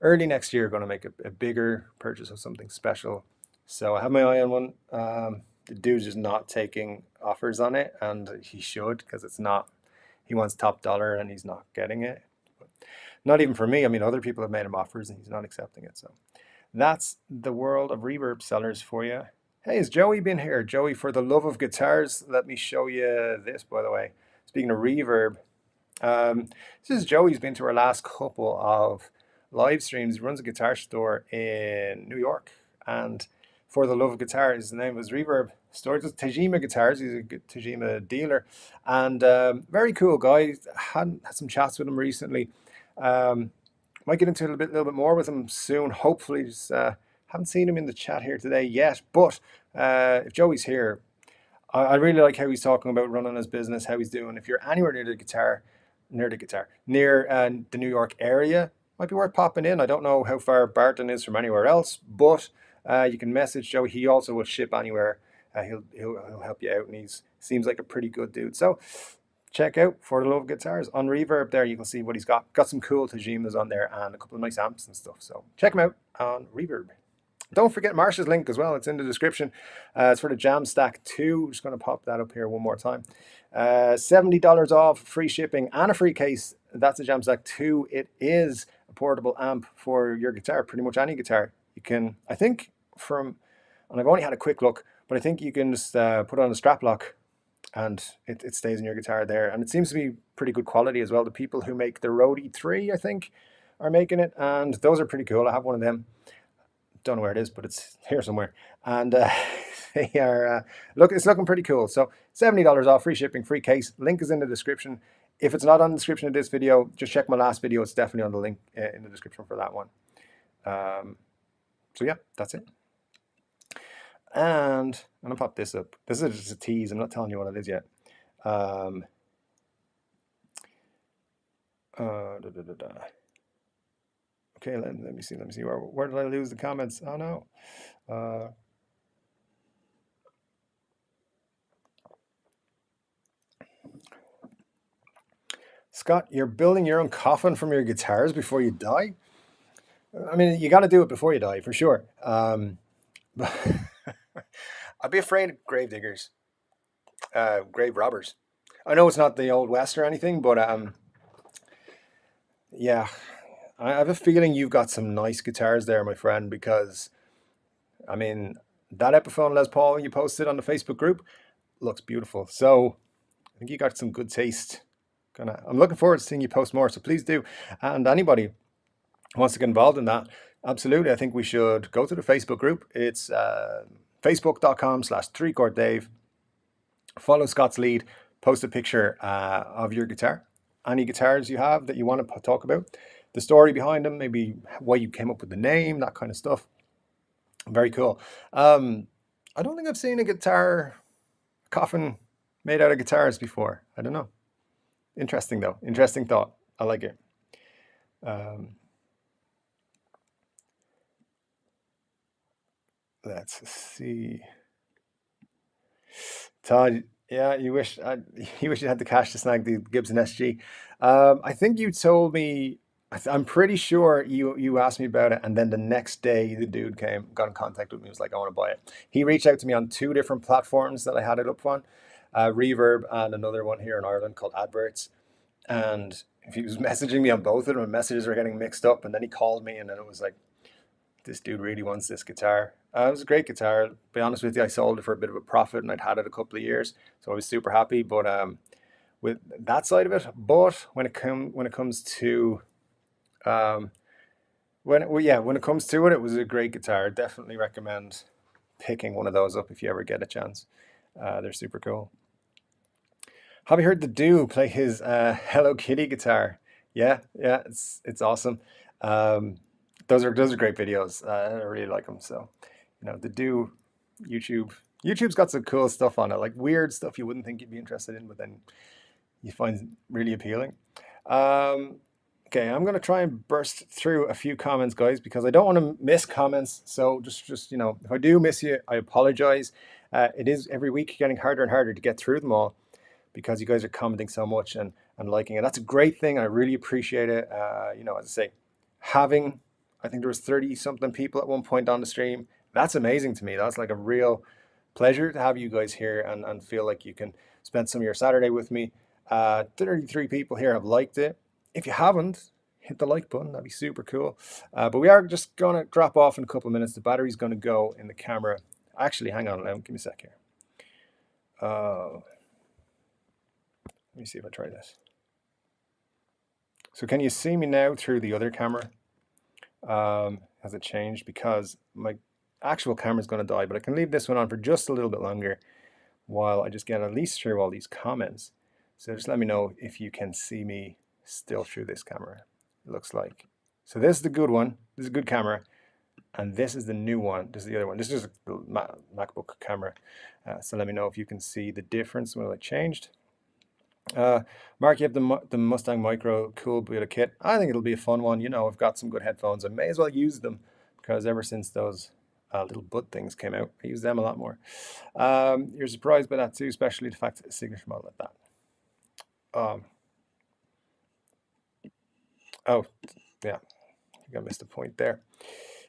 early next year, going to make a bigger purchase of something special. So I have my eye on one. The dude's just not taking offers on it, and he should, because it's not. He wants top dollar, and he's not getting it. But not even for me. I mean, other people have made him offers, and he's not accepting it. So that's the world of reverb sellers for you. Hey, has Joey been here? Joey, for the love of guitars, let me show you this, by the way. Speaking of reverb, this is Joey. He's been to our last couple of live streams. He runs a guitar store in New York, and for the love of guitar, his name was Reverb. Stores with Tajima guitars. He's a Tajima dealer, and very cool guy. Had some chats with him recently. Might get into a little bit more with him soon. Hopefully, just, haven't seen him in the chat here today yet. But if Joey's here, I really like how he's talking about running his business, how he's doing. If you're anywhere near the New York area, might be worth popping in. I don't know how far Barton is from anywhere else, but you can message Joey. He also will ship anywhere. He'll help you out, and he seems like a pretty good dude. So check out For the Love of Guitars on Reverb. There you can see what he's got. Got some cool Tajimas on there and a couple of nice amps and stuff. So check him out on Reverb. Don't forget Marsha's link as well. It's in the description. It's for the Jamstack 2. Just going to pop that up here one more time. $70 off, free shipping, and a free case. That's a Jamstack 2. It is a portable amp for your guitar, pretty much any guitar. You can, I think, and I've only had a quick look, but I think you can just put on a strap lock, and it stays in your guitar there. And it seems to be pretty good quality as well. The people who make the Rode E3, I think, are making it, and those are pretty cool. I have one of them. Don't know where it is, but it's here somewhere. And they are it's looking pretty cool. So $70 off, free shipping, free case. Link is in the description. If it's not on the description of this video, just check my last video. It's definitely on the link in the description for that one. So yeah, that's it. And I'm gonna pop this up. This is just a tease. I'm not telling you what it is yet. Um, da, da, da, da. Okay, let me see. Let me see. Where did I lose the comments? Oh no. Scott, you're building your own coffin from your guitars before you die? I mean, you got to do it before you die, for sure. But I'd be afraid of grave diggers, grave robbers. I know it's not the Old West or anything, but yeah, I have a feeling you've got some nice guitars there, my friend, because I mean, that Epiphone Les Paul you posted on the Facebook group looks beautiful. So I think you got some good taste. I'm looking forward to seeing you post more. So please do. And anybody who wants to get involved in that, absolutely. I think we should go to the Facebook group. It's facebook.com/3Chord Dave. Follow Scott's lead. Post a picture of your guitar. Any guitars you have that you want to talk about. The story behind them, maybe why you came up with the name, that kind of stuff. Very cool. I don't think I've seen a guitar coffin made out of guitars before. I don't know. Interesting though. Interesting thought. I like it. Let's see. Todd, yeah, you wish you wish you had the cash to snag the Gibson SG. I think you told me. I'm pretty sure you asked me about it, and then the next day the dude got in contact with me. Was like, I want to buy it. He reached out to me on two different platforms that I had it up on, Reverb and another one here in Ireland called Adverts. And if he was messaging me on both of them, and messages were getting mixed up, and then he called me, and then it was like, this dude really wants this guitar. It was a great guitar. To be honest with you, I sold it for a bit of a profit, and I'd had it a couple of years, so I was super happy. But with that side of it, but when it comes to when it comes to it, it was a great guitar. Definitely recommend picking one of those up if you ever get a chance. They're super cool. Have you heard the Do play his Hello Kitty guitar? Yeah, yeah, it's awesome. Um, those are great videos. I really like them. So, the Do YouTube's got some cool stuff on it, like weird stuff you wouldn't think you'd be interested in, but then you find really appealing. Okay, I'm gonna try and burst through a few comments, guys, because I don't want to miss comments. So just if I do miss you, I apologize. It is every week getting harder and harder to get through them all because you guys are commenting so much and liking it. That's a great thing. I really appreciate it. As I say, I think there was 30 something people at one point on the stream. That's amazing to me. That's like a real pleasure to have you guys here and feel like you can spend some of your Saturday with me. 33 people here have liked it. If you haven't, hit the like button. That'd be super cool. But we are just going to drop off in a couple of minutes. The battery's going to go in the camera. Actually, hang on now. Give me a sec here. Let me see if I try this. So can you see me now through the other camera? Has it changed? Because my actual camera is going to die, but I can leave this one on for just a little bit longer while I just get at least through all these comments. So just let me know if you can see me still through this camera. It looks like. So this is the good one. This is a good camera. And this is the new one. This is the other one. This is just a MacBook camera. So let me know if you can see the difference when I changed. Mark, you have the Mustang Micro, cool bit of kit. I think it'll be a fun one. I've got some good headphones. I may as well use them because ever since those little butt things came out, I use them a lot more. You're surprised by that too, especially the fact that a signature model like that. Oh, yeah, I think I missed a point there.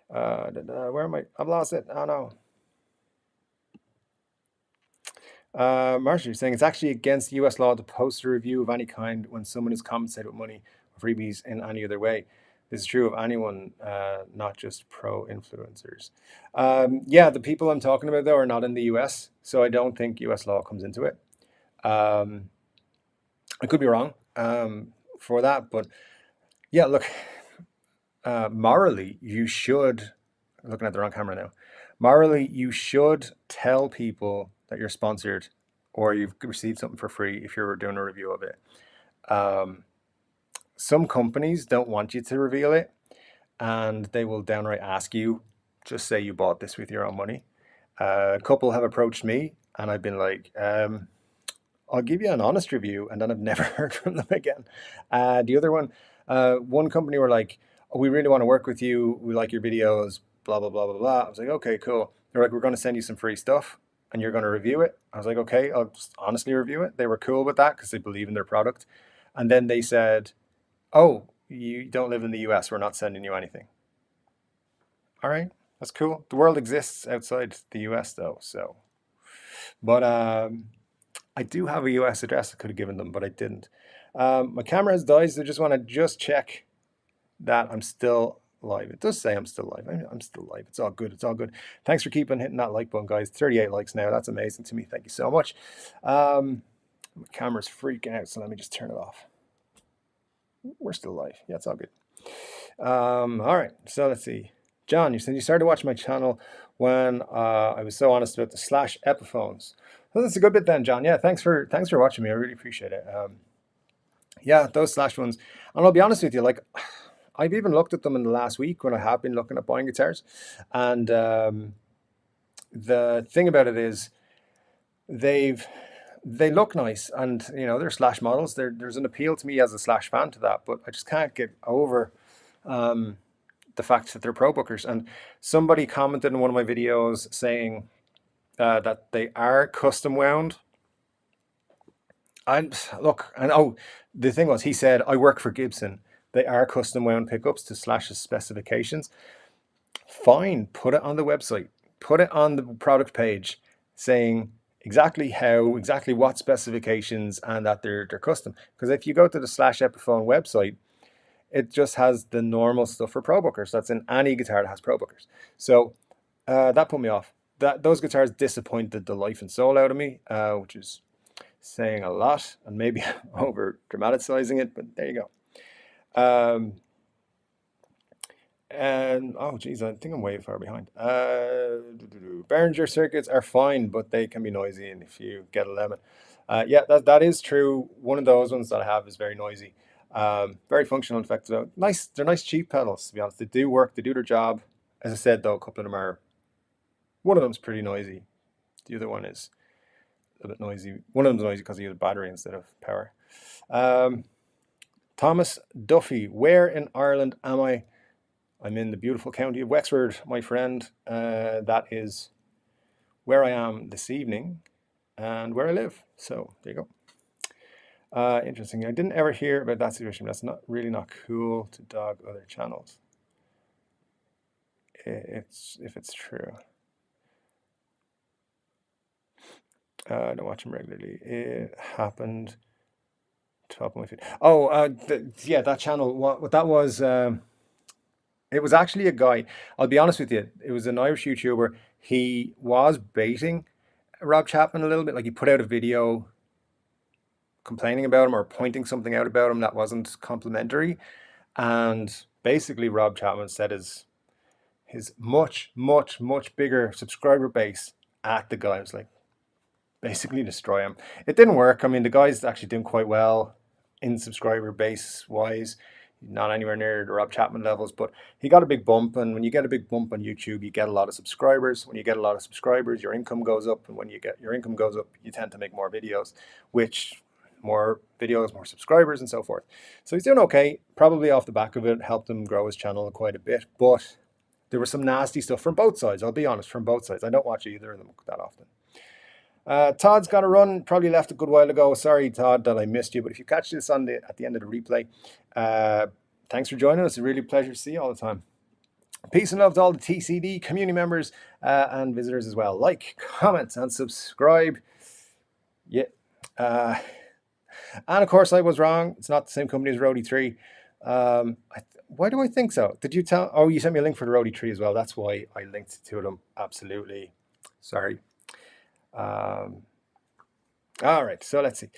Where am I? I've lost it. Oh no. Marshall, you're saying it's actually against US law to post a review of any kind when someone is compensated with money or freebies in any other way. This is true of anyone, not just pro influencers. Yeah, the people I'm talking about, though, are not in the US, so I don't think US law comes into it. I could be wrong for that, but yeah, look, morally, you should, I'm looking at the wrong camera now, morally, you should tell people that you're sponsored or you've received something for free if you're doing a review of it. Some companies don't want you to reveal it, and they will downright ask you, just say you bought this with your own money. A couple have approached me, and I've been like, I'll give you an honest review, and then I've never heard from them again. The other one company were like, oh, we really want to work with you. We like your videos, blah, blah, blah, blah, blah. I was like, okay, cool. They're like, we're going to send you some free stuff and you're going to review it. I was like, okay, I'll just honestly review it. They were cool with that because they believe in their product. And then they said, oh, you don't live in the US. We're not sending you anything. All right, that's cool. The world exists outside the US though. So, but I do have a US address I could have given them, but I didn't. My camera has died, so I just want to just check that I'm still live. It does say I'm still live. I'm still live. It's all good. It's all good. Thanks for keeping hitting that like button, guys. 38 likes now. That's amazing to me. Thank you so much. My camera's freaking out, so let me just turn it off. We're still live. Yeah, it's all good. All right, so let's see. John, you said you started watching my channel when I was so honest about the Slash Epiphones. Well, that's a good bit then, John. Yeah, thanks for watching me. I really appreciate it. Yeah, those Slash ones. And I'll be honest with you, like I've even looked at them in the last week when I have been looking at buying guitars. And the thing about it is they look nice, and you know, they're Slash models. There's an appeal to me as a Slash fan to that, but I just can't get over the fact that they're Pro Bookers. And somebody commented in one of my videos saying that they are custom wound. And look, and oh, the thing was, he said, I work for Gibson. They are custom wound pickups to Slash's specifications. Fine, put it on the website, put it on the product page, saying exactly what specifications, and that they're custom. Because if you go to the Slash Epiphone website, it just has the normal stuff for Pro Bookers. That's in any guitar that has Pro Bookers. So that put me off. Those guitars disappointed the life and soul out of me, which is saying a lot, and maybe over dramatizing it, but there you go. And oh geez, I think I'm way far behind. Behringer circuits are fine, but they can be noisy, and if you get a lemon, yeah, that is true. One of those ones that I have is very noisy. Very functional, in fact. Though nice, they're nice cheap pedals, to be honest. They do work, they do their job. As I said, though, a couple of them are. One of them's pretty noisy. The other one is a bit noisy. One of them's noisy because you use battery instead of power. Thomas Duffy, where in Ireland am I? I'm in the beautiful county of Wexford, my friend. That is where I am this evening and where I live. So there you go. Interesting. I didn't ever hear about that situation. That's not cool to dog other channels. If it's true. I don't watch them regularly. It happened 12 my feet. Oh, yeah, that channel. What that was. It was actually a guy. I'll be honest with you. It was an Irish YouTuber. He was baiting Rob Chapman a little bit. Like, he put out a video complaining about him or pointing something out about him that wasn't complimentary. And basically, Rob Chapman said his much bigger subscriber base at the guy. It was like, basically destroy him. It didn't work. I mean, the guy's actually doing quite well in subscriber base wise. Not anywhere near the Rob Chapman levels, but he got a big bump. And when you get a big bump on YouTube, you get a lot of subscribers. When you get a lot of subscribers, your income goes up. And when you get your income goes up, you tend to make more videos, which more videos, more subscribers, and so forth. So he's doing okay. Probably off the back of it, helped him grow his channel quite a bit. But there was some nasty stuff from both sides. I'll be honest, from both sides. I don't watch either of them that often. Todd's got to run. Probably left a good while ago. Sorry, Todd, that I missed you. But if you catch this at the end of the replay, thanks for joining us. It's a really pleasure to see you all the time. Peace and love to all the TCD community members and visitors as well. Like, comment, and subscribe. Yeah. And of course, I was wrong. It's not the same company as Roadie 3. Why do I think so? Did you tell? Oh, you sent me a link for the Roadie 3 as well. That's why I linked to them. Absolutely. Sorry. All right, so let's see.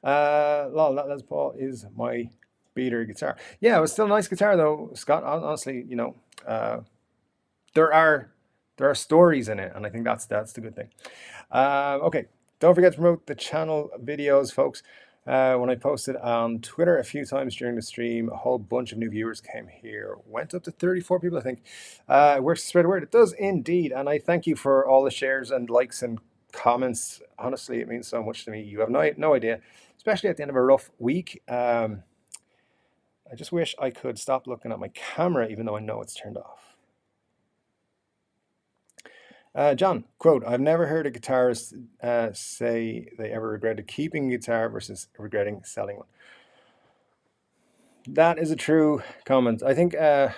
Les Paul is my beater guitar. Yeah, it was still a nice guitar though, Scott. Honestly, you know, there are stories in it, and I think that's the good thing. Okay, don't forget to promote the channel videos, folks. When I posted on Twitter a few times during the stream, a whole bunch of new viewers came here. Went up to 34 people, I think. It works to spread the word. It does indeed. And I thank you for all the shares and likes and comments. Honestly, it means so much to me. You have no idea, especially at the end of a rough week. I just wish I could stop looking at my camera, even though I know it's turned off. John, quote, I've never heard a guitarist say they ever regretted keeping a guitar versus regretting selling one. That is a true comment. I think,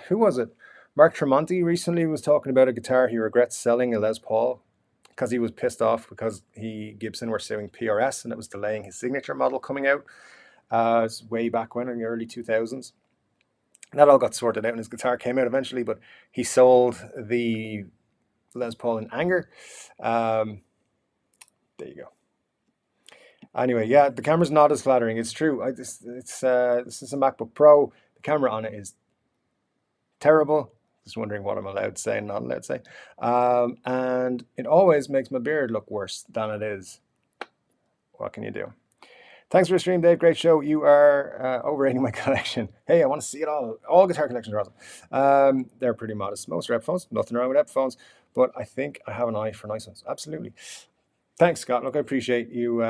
who was it? Mark Tremonti recently was talking about a guitar he regrets selling, a Les Paul, because he was pissed off because Gibson were suing PRS and it was delaying his signature model coming out. It's way back when, in the early 2000s. That all got sorted out and his guitar came out eventually, but he sold the Les Paul in anger. There you go. Anyway, yeah, the camera's not as flattering. It's true. This is a MacBook Pro. The camera on it is terrible. Just wondering what I'm allowed to say and not allowed to say. And it always makes my beard look worse than it is. What can you do? Thanks for the stream, Dave. Great show. You are overrating my collection. Hey, I want to see it all. All guitar collections are awesome. They're pretty modest. Most are Epiphones. Nothing wrong with Epiphones. But I think I have an eye for nice ones. Absolutely. Thanks, Scott. Look, I appreciate you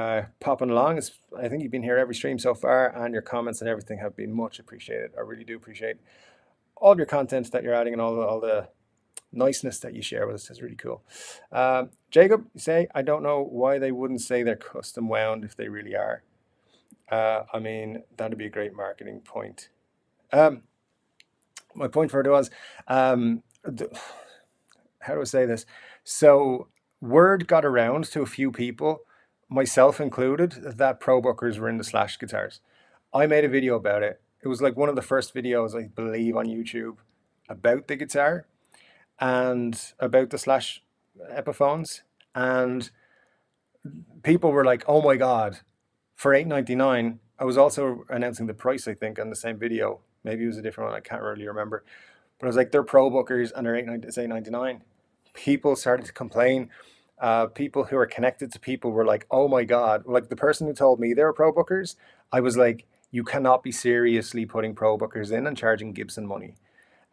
popping along. I think you've been here every stream so far, and your comments and everything have been much appreciated. I really do appreciate all of your content that you're adding and all the niceness that you share with us. Is really cool. Jacob, you say, I don't know why they wouldn't say they're custom wound if they really are. I mean, that'd be a great marketing point. My point for it was, how do I say this? So word got around to a few people, myself included, that Pro Bookers were into Slash guitars. I made a video about it. It was like one of the first videos, I believe, on YouTube about the guitar and about the Slash Epiphones. And people were like, oh my God, for $8.99. I was also announcing the price, I think, on the same video. Maybe it was a different one. I can't really remember. But I was like, they're Pro Bookers and they're $8.99. People started to complain. People who are connected to people were like, oh my God. Like the person who told me they were Pro Bookers, I was like, you cannot be seriously putting Pro Bookers in and charging Gibson money.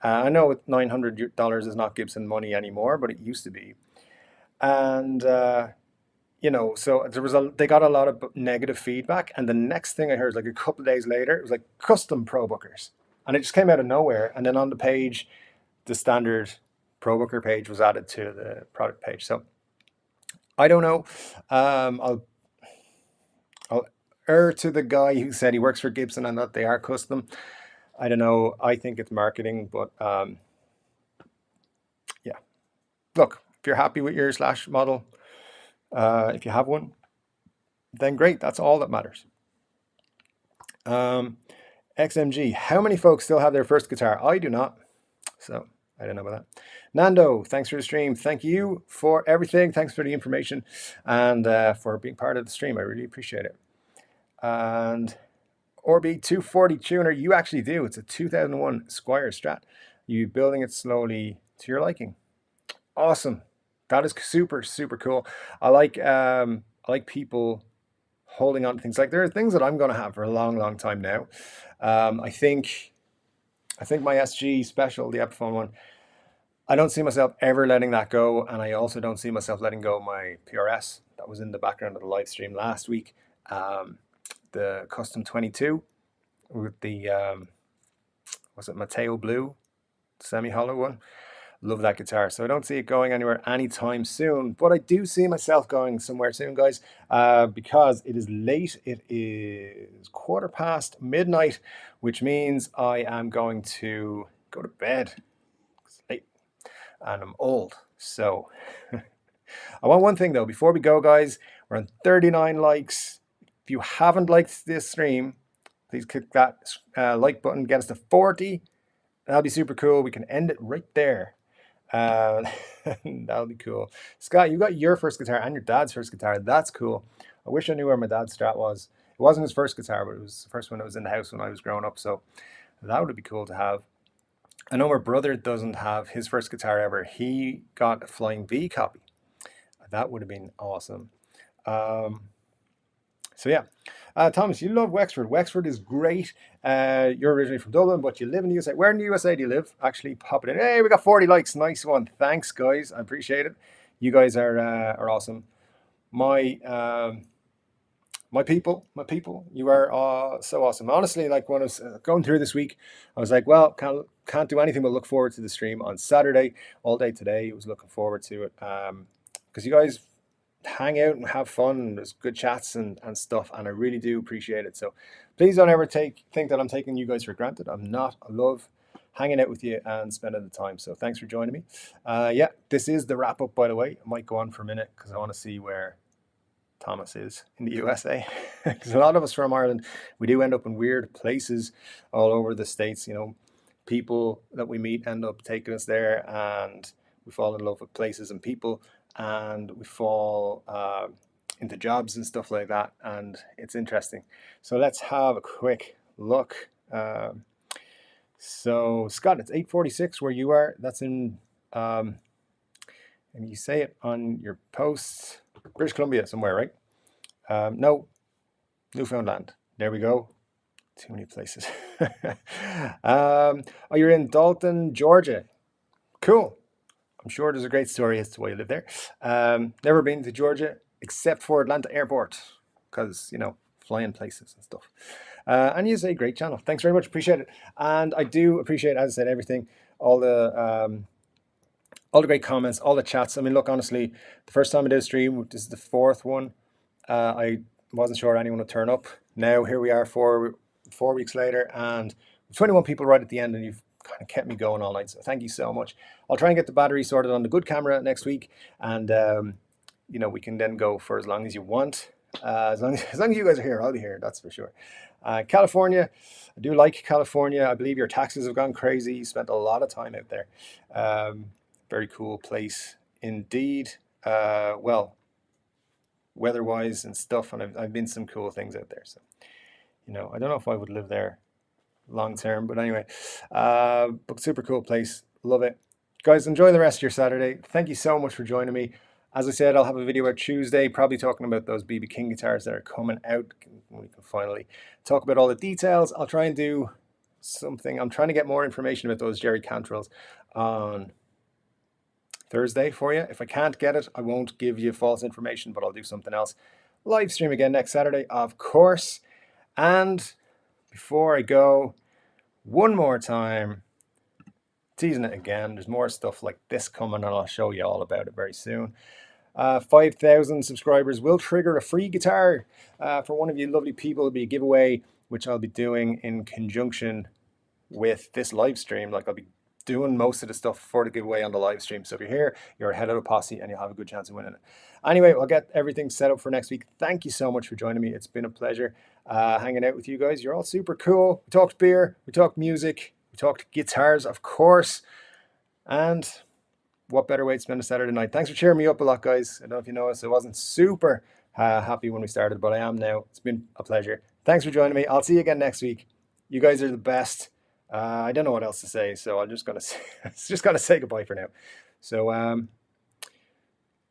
I know $900 is not Gibson money anymore, but it used to be. And you know, so they got a lot of negative feedback. And the next thing I heard, like a couple of days later, it was like custom Pro Bookers. And it just came out of nowhere. And then on the page, the standard Pro Booker page was added to the product page. So I don't know. I'll err to the guy who said he works for Gibson and that they are custom. I don't know. I think it's marketing, but yeah. Look, if you're happy with your Slash model, if you have one, then great. That's all that matters. XMG, how many folks still have their first guitar? I do not. So I don't know about that. Nando, thanks for the stream. Thank you for everything. Thanks for the information and for being part of the stream. I really appreciate it. And Orbi 240 tuner, you actually do. It's a 2001 Squire Strat. You building it slowly to your liking. Awesome. That is super, super cool. I like people holding on to things. Like there are things that I'm going to have for a long, long time now. I think my SG Special, the Epiphone one, I don't see myself ever letting that go, and I also don't see myself letting go of my PRS that was in the background of the live stream last week. The Custom 22 with the was it Mateo Blue semi-hollow one. Love that guitar. So I don't see it going anywhere anytime soon, but I do see myself going somewhere soon, guys, because it is late. It is midnight, which means I am going to go to bed. It's late and I'm old. So I want one thing though, before we go, guys, we're on 39 likes. If you haven't liked this stream, please click that like button, get us to 40. That'll be super cool. We can end it right there. That'll be cool. Scott, you got your first guitar and your dad's first guitar. That's cool. I wish I knew where my dad's Strat was. It wasn't his first guitar, but it was the first one that was in the house when I was growing up. So that would be cool to have. I know my brother doesn't have his first guitar ever. He got a Flying V copy. That would have been awesome. So yeah, Thomas, you love Wexford. Wexford is great. You're originally from Dublin, but you live in the USA. Where in the USA do you live? Actually, pop it in. Hey, we got 40 likes. Nice one. Thanks, guys. I appreciate it. You guys are awesome. My my people, you are so awesome. Honestly, like when I was going through this week, I was like, well, can't do anything but look forward to the stream on Saturday all day today. I was looking forward to it because you guys hang out and have fun. And there's good chats and stuff, and I really do appreciate it. So please don't ever think that I'm taking you guys for granted. I'm not. I love hanging out with you and spending the time. So thanks for joining me. Yeah, this is the wrap up, by the way. I might go on for a minute because I want to see where Thomas is in the USA. Because a lot of us from Ireland, we do end up in weird places all over the States. You know, people that we meet end up taking us there, and we fall in love with places and people, and we fall into jobs and stuff like that. And it's interesting. So let's have a quick look. So Scott, it's 8:46 where you are. That's in, and you say it on your posts, British Columbia somewhere, right? No, Newfoundland. There we go. Too many places. Oh, you're in Dalton, Georgia. Cool. I'm sure there's a great story as to why you live there. Never been to Georgia except for Atlanta Airport because, you know, flying places and stuff. And you say great channel. Thanks very much. Appreciate it. And I do appreciate, as I said, everything, all the great comments, all the chats. I mean, look, honestly, the first time I did a stream, this is the fourth one. I wasn't sure anyone would turn up. Now here we are, four weeks later, and 21 people right at the end, and you've kind of kept me going all night. So thank you so much. I'll try and get the battery sorted on the good camera next week, and you know, we can then go for as long as you want. As long as you guys are here, I'll be here. That's for sure. California, I do like California. I believe your taxes have gone crazy. You spent a lot of time out there. Very cool place indeed. Well, weather-wise and stuff, and I've been some cool things out there. So, you know, I don't know if I would live there long term, but anyway, but super cool place. Love it. Guys, enjoy the rest of your Saturday. Thank you so much for joining me. As I said, I'll have a video out Tuesday, probably talking about those BB King guitars that are coming out. We can finally talk about all the details. I'll try and do something. I'm trying to get more information about those Jerry Cantrells on Thursday for you. If I can't get it, I won't give you false information, but I'll do something else. Live stream again next Saturday, of course. And before I go, one more time, teasing it again, there's more stuff like this coming, and I'll show you all about it very soon. 5,000 subscribers will trigger a free guitar for one of you lovely people. It'll be a giveaway, which I'll be doing in conjunction with this live stream. Like, I'll be doing most of the stuff for the giveaway on the live stream. So if you're here, you're ahead of the posse and you'll have a good chance of winning it. Anyway, I'll get everything set up for next week. Thank you so much for joining me. It's been a pleasure hanging out with you guys. You're all super cool. We talked beer, we talked music, we talked guitars, of course. And what better way to spend a Saturday night? Thanks for cheering me up a lot, guys. I don't know if you noticed, I wasn't super happy when we started, but I am now. It's been a pleasure. Thanks for joining me. I'll see you again next week. You guys are the best. I don't know what else to say, so I'm just gonna say goodbye for now. So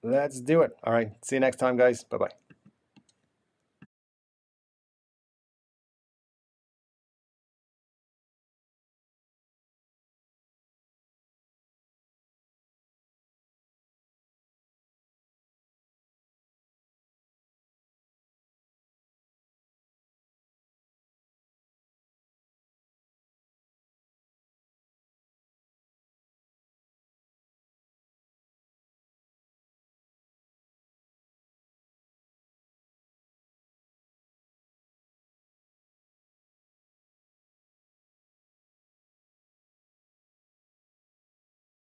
let's do it. All right, see you next time, guys. Bye bye.